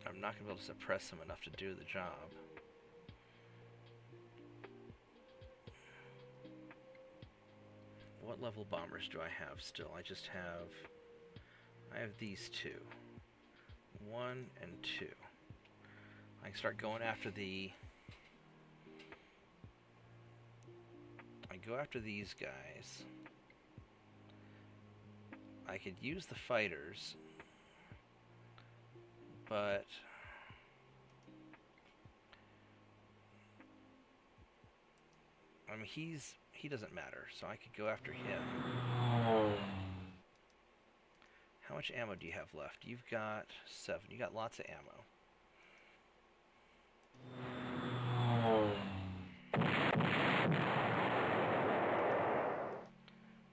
I'm not going to be able to suppress them enough to do the job. What level bombers do I have still? I have these 2. 1 and 2. I can start going after I go after these guys. I could use the fighters, but I mean he doesn't matter, so I could go after him. How much ammo do you have left? You've got 7. You got lots of ammo.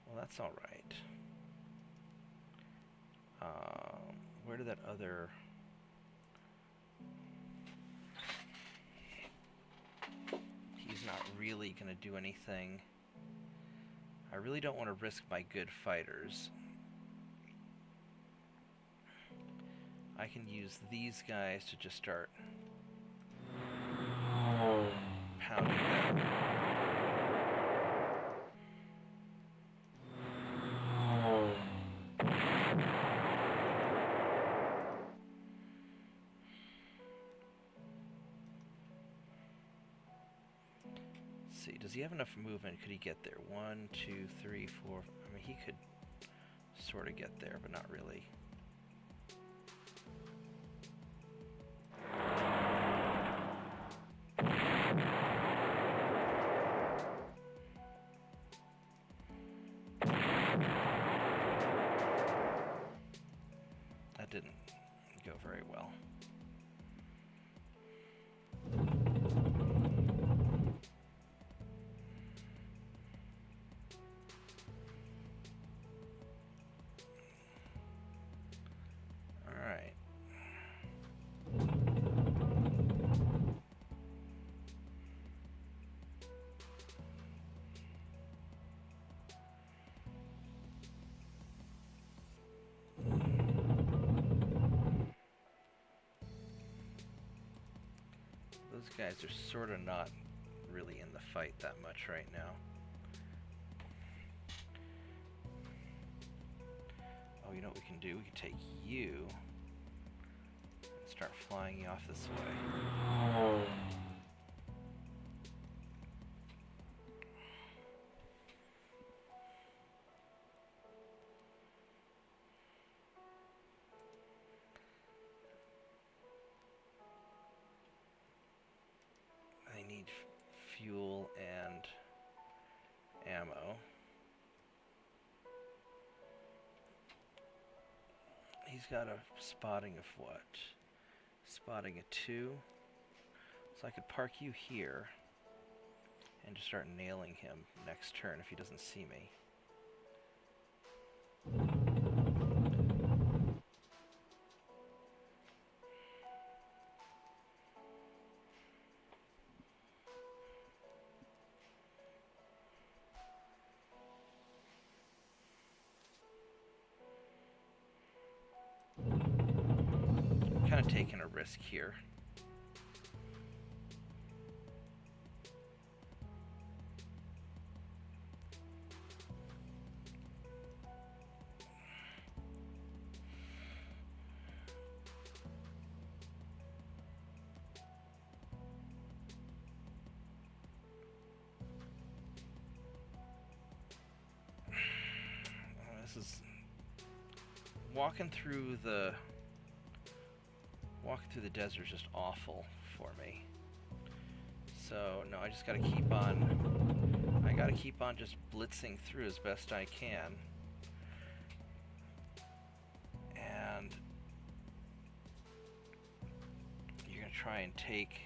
Well, that's all right. Where did that other... He's not really going to do anything. I really don't want to risk my good fighters. I can use these guys to just start pounding them. Let's see, does he have enough movement? Could he get there? 1, 2, 3, 4. I mean, he could sort of get there, but not really. That didn't go very well. Those guys are sort of not really in the fight that much right now. Oh, you know what we can do? We can take you and start flying you off this way. I need fuel and ammo. He's got a spotting of what? Spotting a 2. So I could park you here and just start nailing him next turn if he doesn't see me. Kind of taking a risk here. This is walking through the desert is just awful for me. So no, I just gotta keep on. I gotta keep on just blitzing through as best I can. And you're gonna try and take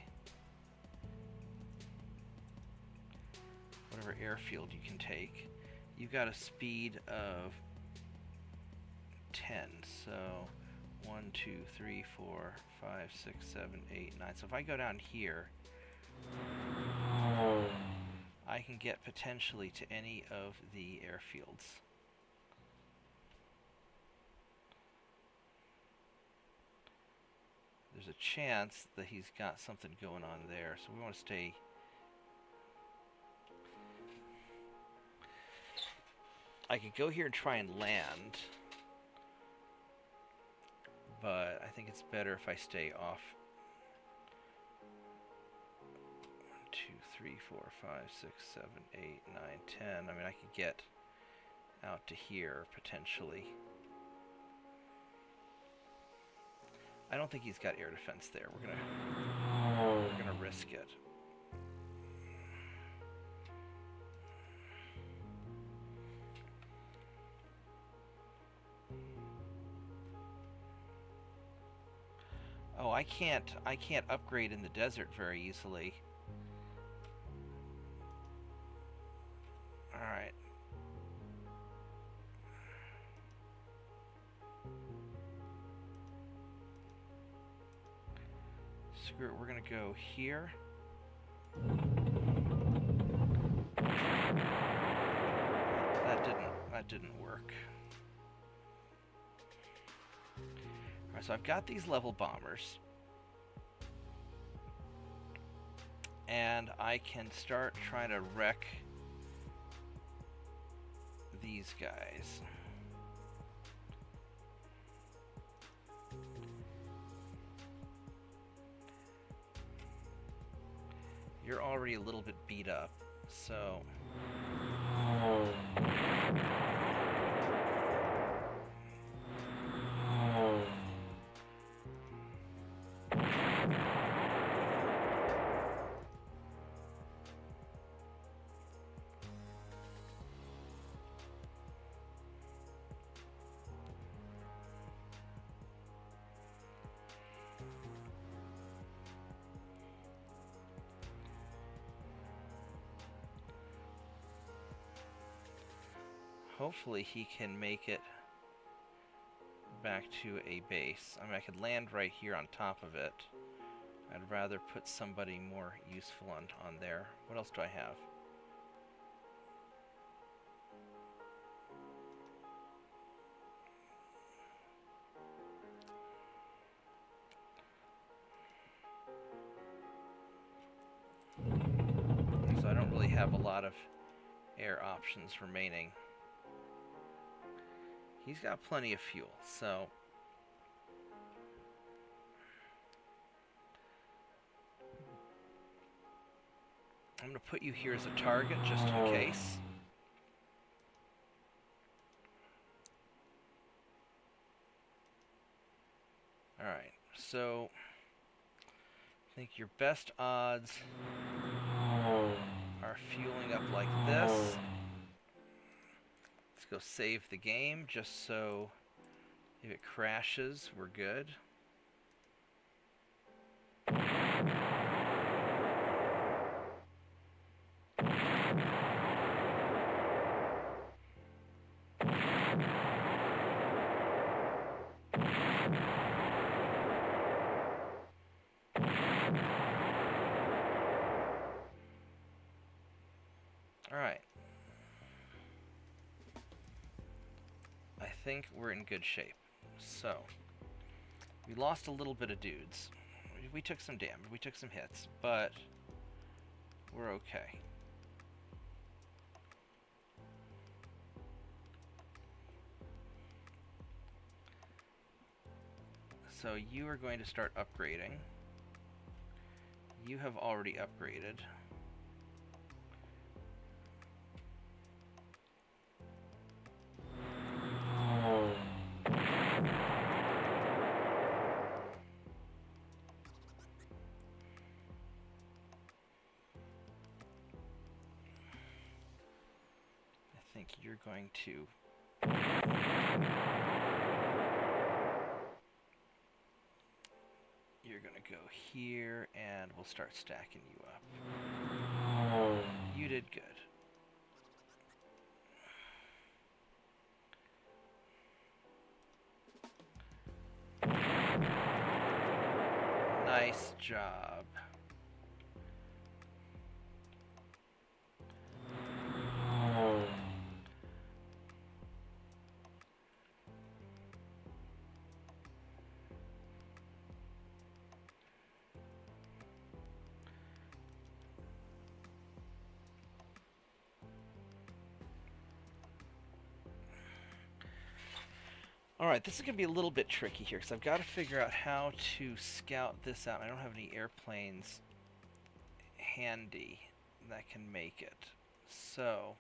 whatever airfield you can take. You've got a speed of 10, so 1, 2, 3, 4, 5, 6, 7, 8, 9. So if I go down here, I can get potentially to any of the airfields. There's a chance that he's got something going on there, so we want to stay. I could go here and try and land, but I think it's better if I stay off. 1, 2, 3, 4, 5, 6, 7, 8, 9, 10. I mean, I could get out to here potentially. I don't think he's got air defense there. We're gonna risk it. Oh, I can't upgrade in the desert very easily. All right. Screw it, we're gonna go here. That didn't work. Alright, so I've got these level bombers. And I can start trying to wreck these guys. You're already a little bit beat up, so... Hopefully he can make it back to a base. I mean, I could land right here on top of it. I'd rather put somebody more useful on there. What else do I have? So I don't really have a lot of air options remaining. He's got plenty of fuel, so... I'm going to put you here as a target, just in case. Alright, so... I think your best odds are fueling up like this. Let's go save the game, just so if it crashes, we're good. Alright. I think we're in good shape. So, we lost a little bit of dudes. We took some damage, we took some hits, but we're okay. So you are going to start upgrading. You have already upgraded. I think you're going to... You're going to go here, and we'll start stacking you up. You did good. Nice job. Alright, this is going to be a little bit tricky here, because I've got to figure out how to scout this out. I don't have any airplanes handy that can make it. So...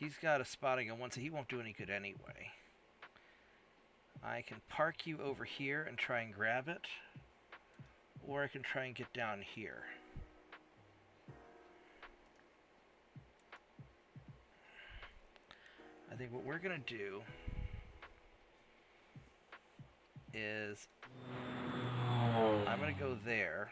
He's got a spotting on one, so he won't do any good anyway. I can park you over here and try and grab it, or I can try and get down here. I think what we're going to do is I'm going to go there.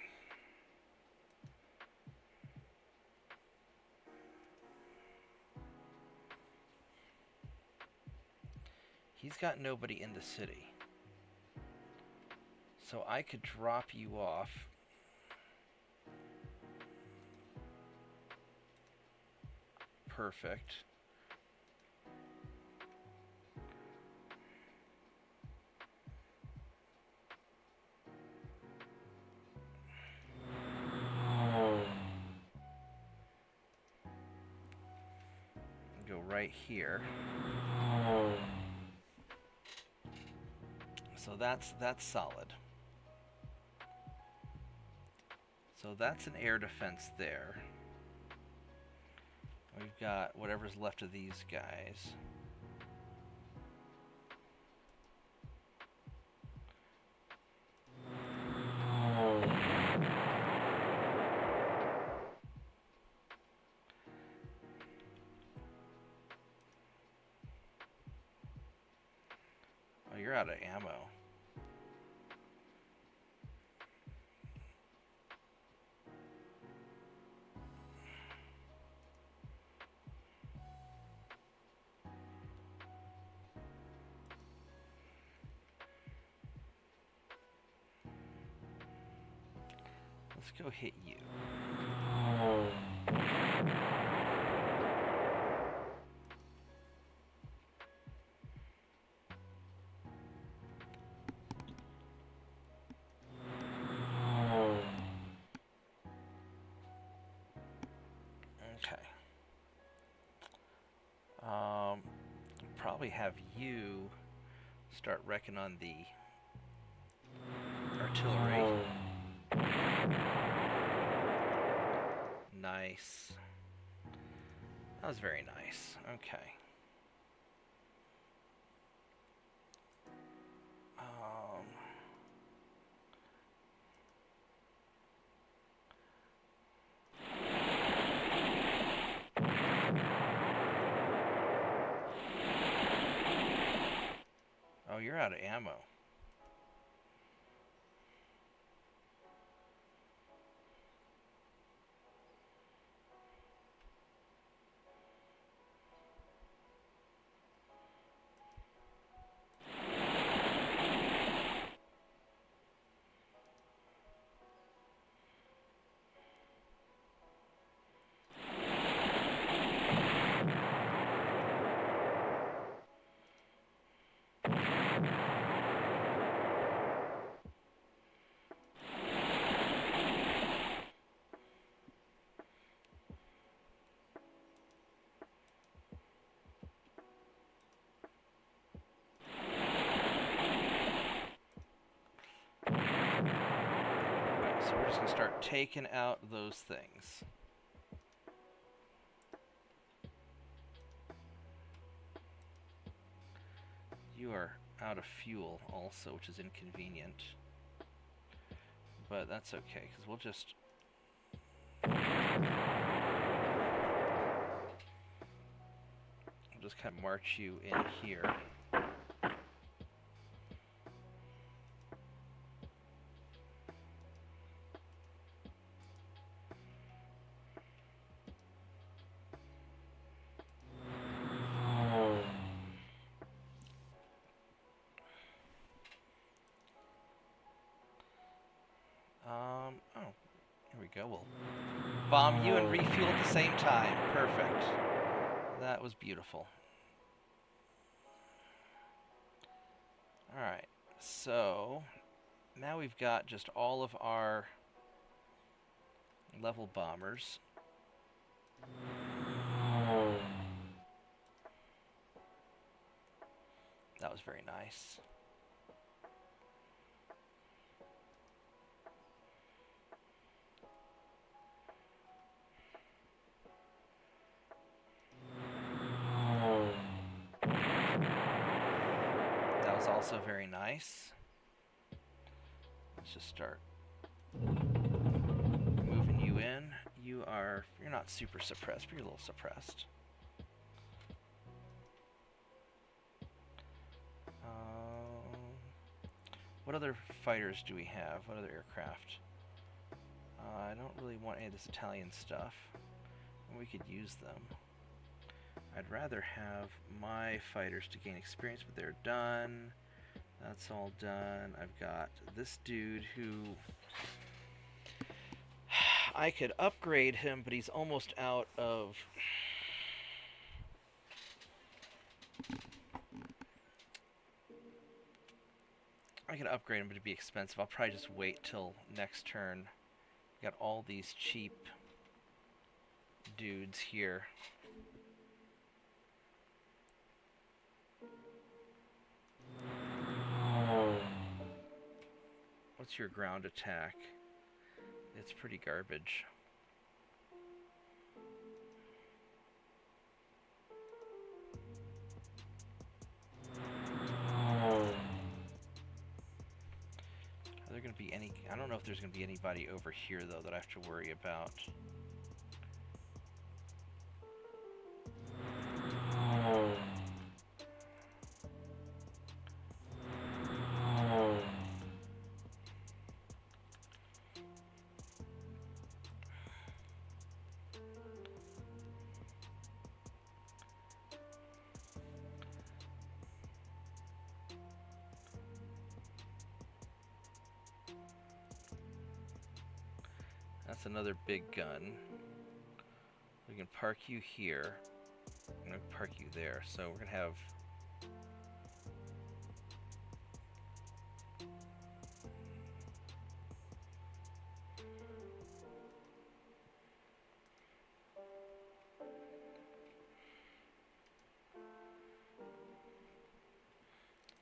He's got nobody in the city. So I could drop you off. Perfect. Go right here. So that's solid. So that's an air defense there. We've got whatever's left of these guys. Oh, you're out of ammo. Let's go hit you. Okay. Probably have you start wrecking on the artillery. Nice. That was very nice. Okay. Oh, you're out of ammo. So we're just going to start taking out those things. You are out of fuel also, which is inconvenient. But that's okay, because we'll just... We'll just kind of march you in here. Oh, here we go. We'll bomb you and refuel at the same time. Perfect. That was beautiful. Alright, so now we've got just all of our level bombers. That was very nice. is also very nice. Let's just start moving you in. You're not super suppressed, but you're a little suppressed. What other fighters do we have? What other aircraft? I don't really want any of this Italian stuff. We could use them. I'd rather have my fighters to gain experience, but they're done. That's all done. I've got this dude who... I could upgrade him, but he's almost out of... I can upgrade him, but it'd be expensive. I'll probably just wait till next turn. Got all these cheap dudes here. What's your ground attack? It's pretty garbage. Are there going to be any... I don't know if there's going to be anybody over here, though, that I have to worry about. That's another big gun. We can park you here. I'm going to park you there. So we're going to have...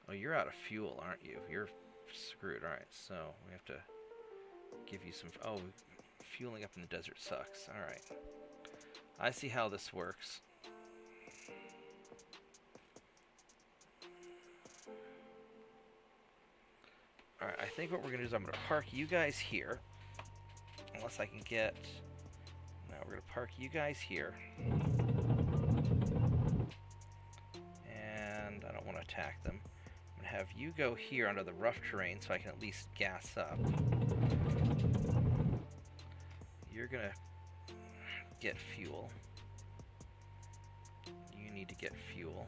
Oh, you're out of fuel, aren't you? You're screwed. Alright, so we have to give you some... Oh, fueling up in the desert sucks. Alright. I see how this works. Alright, I think what we're going to do is I'm going to park you guys here. Unless I can get... No, we're going to park you guys here. And I don't want to attack them. I'm going to have you go here under the rough terrain so I can at least gas up. You're going to get fuel. You need to get fuel.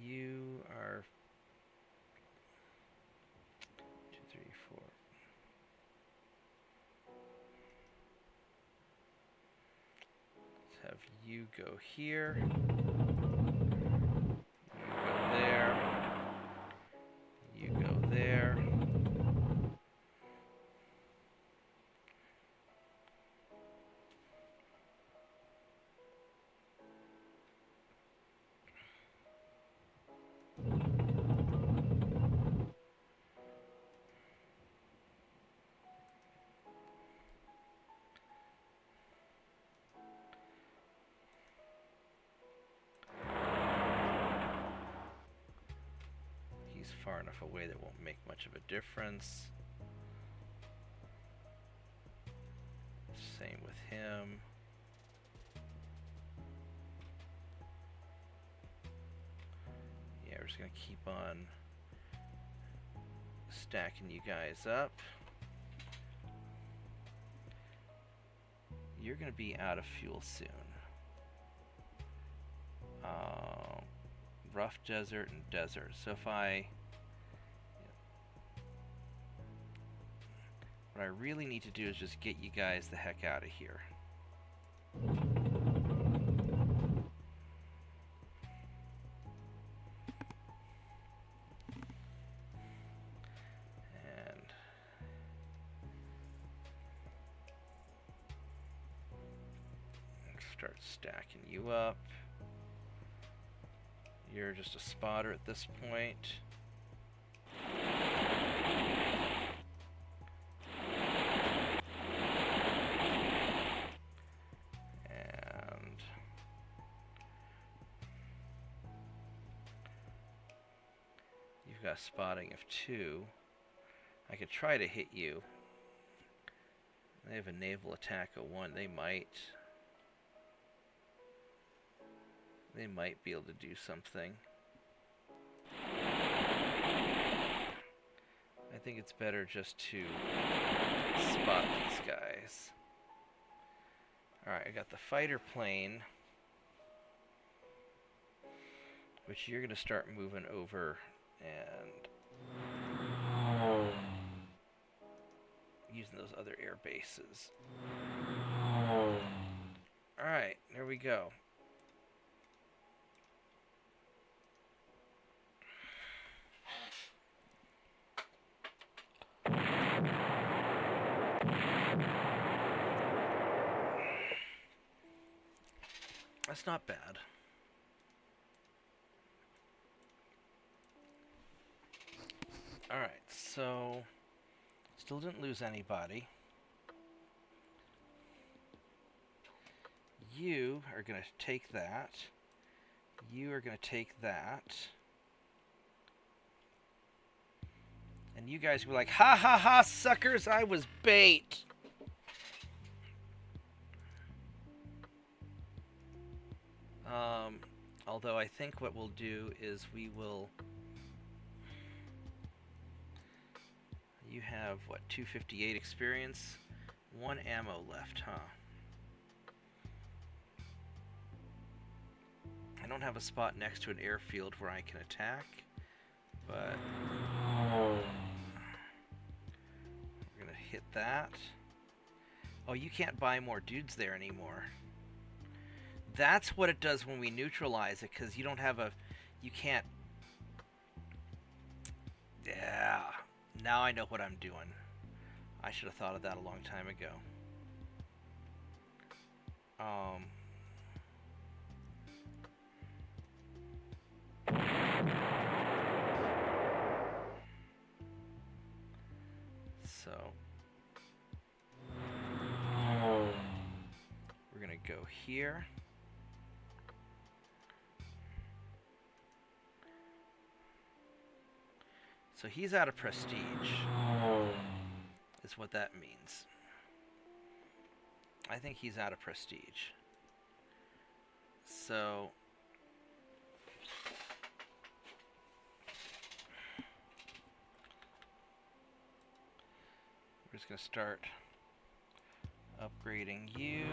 You are 2, 3, 4. Let's have you go here. You go there. You go there. Far enough away that won't make much of a difference. Same with him. Yeah, we're just gonna keep on stacking you guys up. You're gonna be out of fuel soon. Rough desert and desert. So if what I really need to do is just get you guys the heck out of here. And start stacking you up. You're just a spotter at this point. You've got spotting of 2. I could try to hit you. They have a naval attack of 1. They might be able to do something. I think it's better just to spot these guys. Alright, I got the fighter plane, which you're going to start moving over and using those other air bases. Alright, there we go. That's not bad. Alright, so still didn't lose anybody. You are going to take that. You are going to take that. And you guys were like, ha ha ha, suckers, I was bait. Although I think what we'll do is we will... You have, what, 258 experience? 1 ammo left, huh? I don't have a spot next to an airfield where I can attack, but... We're gonna hit that. Oh, you can't buy more dudes there anymore. That's what it does when we neutralize it, because you don't have a... You can't... Yeah. Now I know what I'm doing. I should have thought of that a long time ago. So... We're gonna go here. So he's out of prestige, is what that means. I think he's out of prestige. So... We're just going to start upgrading you.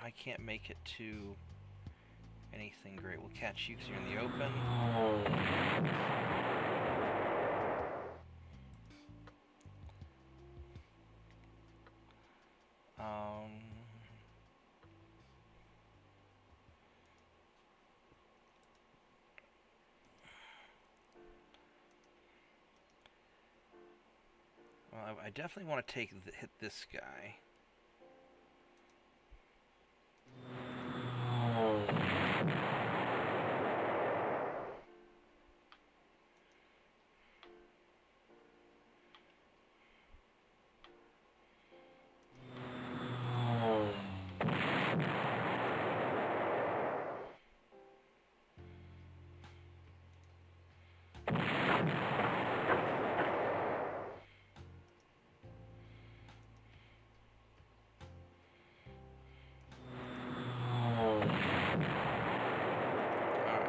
I can't make it to anything great. We'll catch you because you're in the open. Well, I definitely want to hit this guy.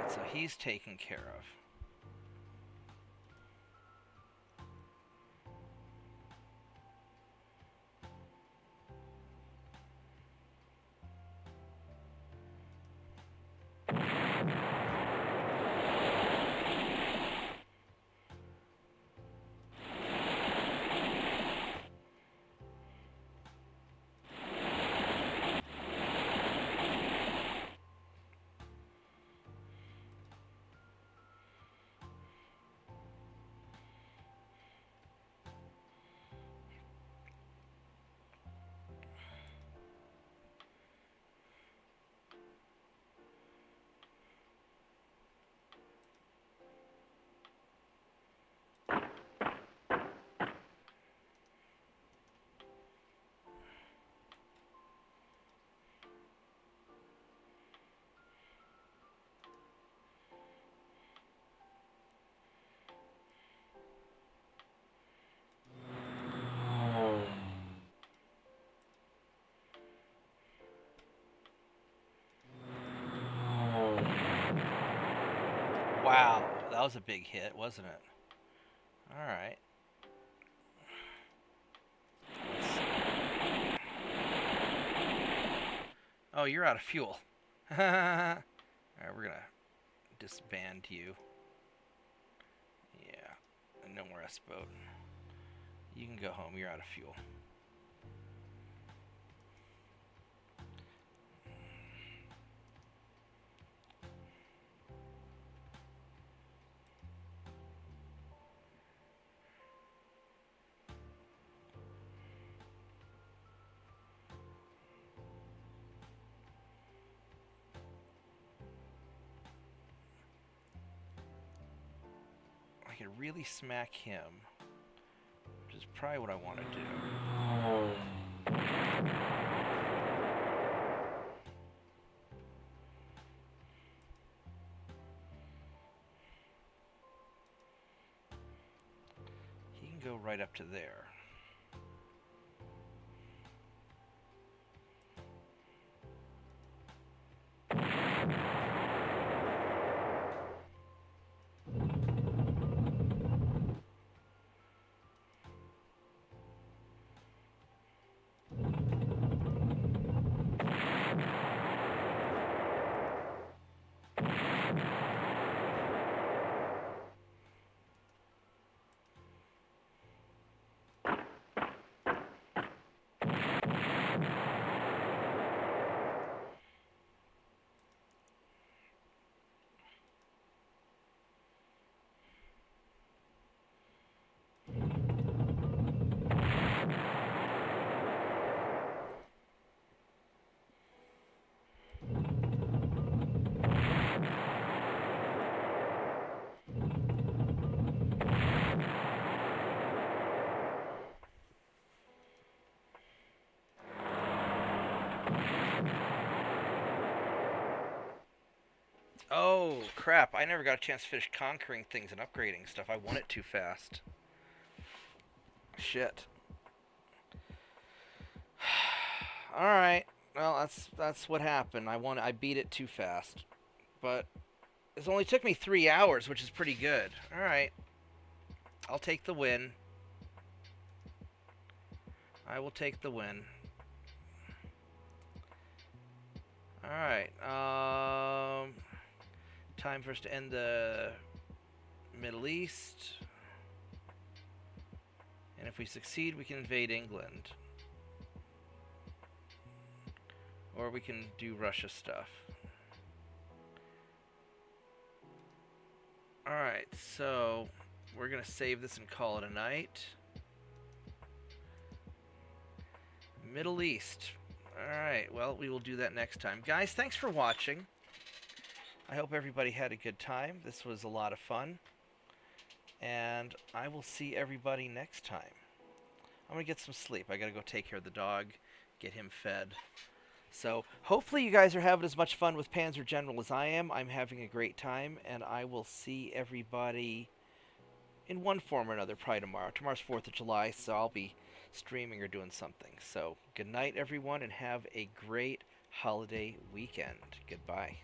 So he's taken care of. Wow, that was a big hit, wasn't it? Alright. Oh, you're out of fuel. Alright, we're gonna disband you. Yeah, no more S-boat. You can go home, you're out of fuel. I could really smack him, which is probably what I want to do. He can go right up to there. Oh, crap. I never got a chance to finish conquering things and upgrading stuff. I won it too fast. Shit. Alright. Well, that's what happened. I beat it too fast. But it only took me 3 hours, which is pretty good. Alright. I'll take the win. I will take the win. Alright. Time for us to end the Middle East. And if we succeed, we can invade England. Or we can do Russia stuff. Alright, so we're going to save this and call it a night. Middle East. Alright, well, we will do that next time. Guys, thanks for watching. I hope everybody had a good time. This was a lot of fun. And I will see everybody next time. I'm going to get some sleep. I got to go take care of the dog, get him fed. So hopefully you guys are having as much fun with Panzer General as I am. I'm having a great time, and I will see everybody in one form or another probably tomorrow. Tomorrow's 4th of July, so I'll be streaming or doing something. So good night, everyone, and have a great holiday weekend. Goodbye.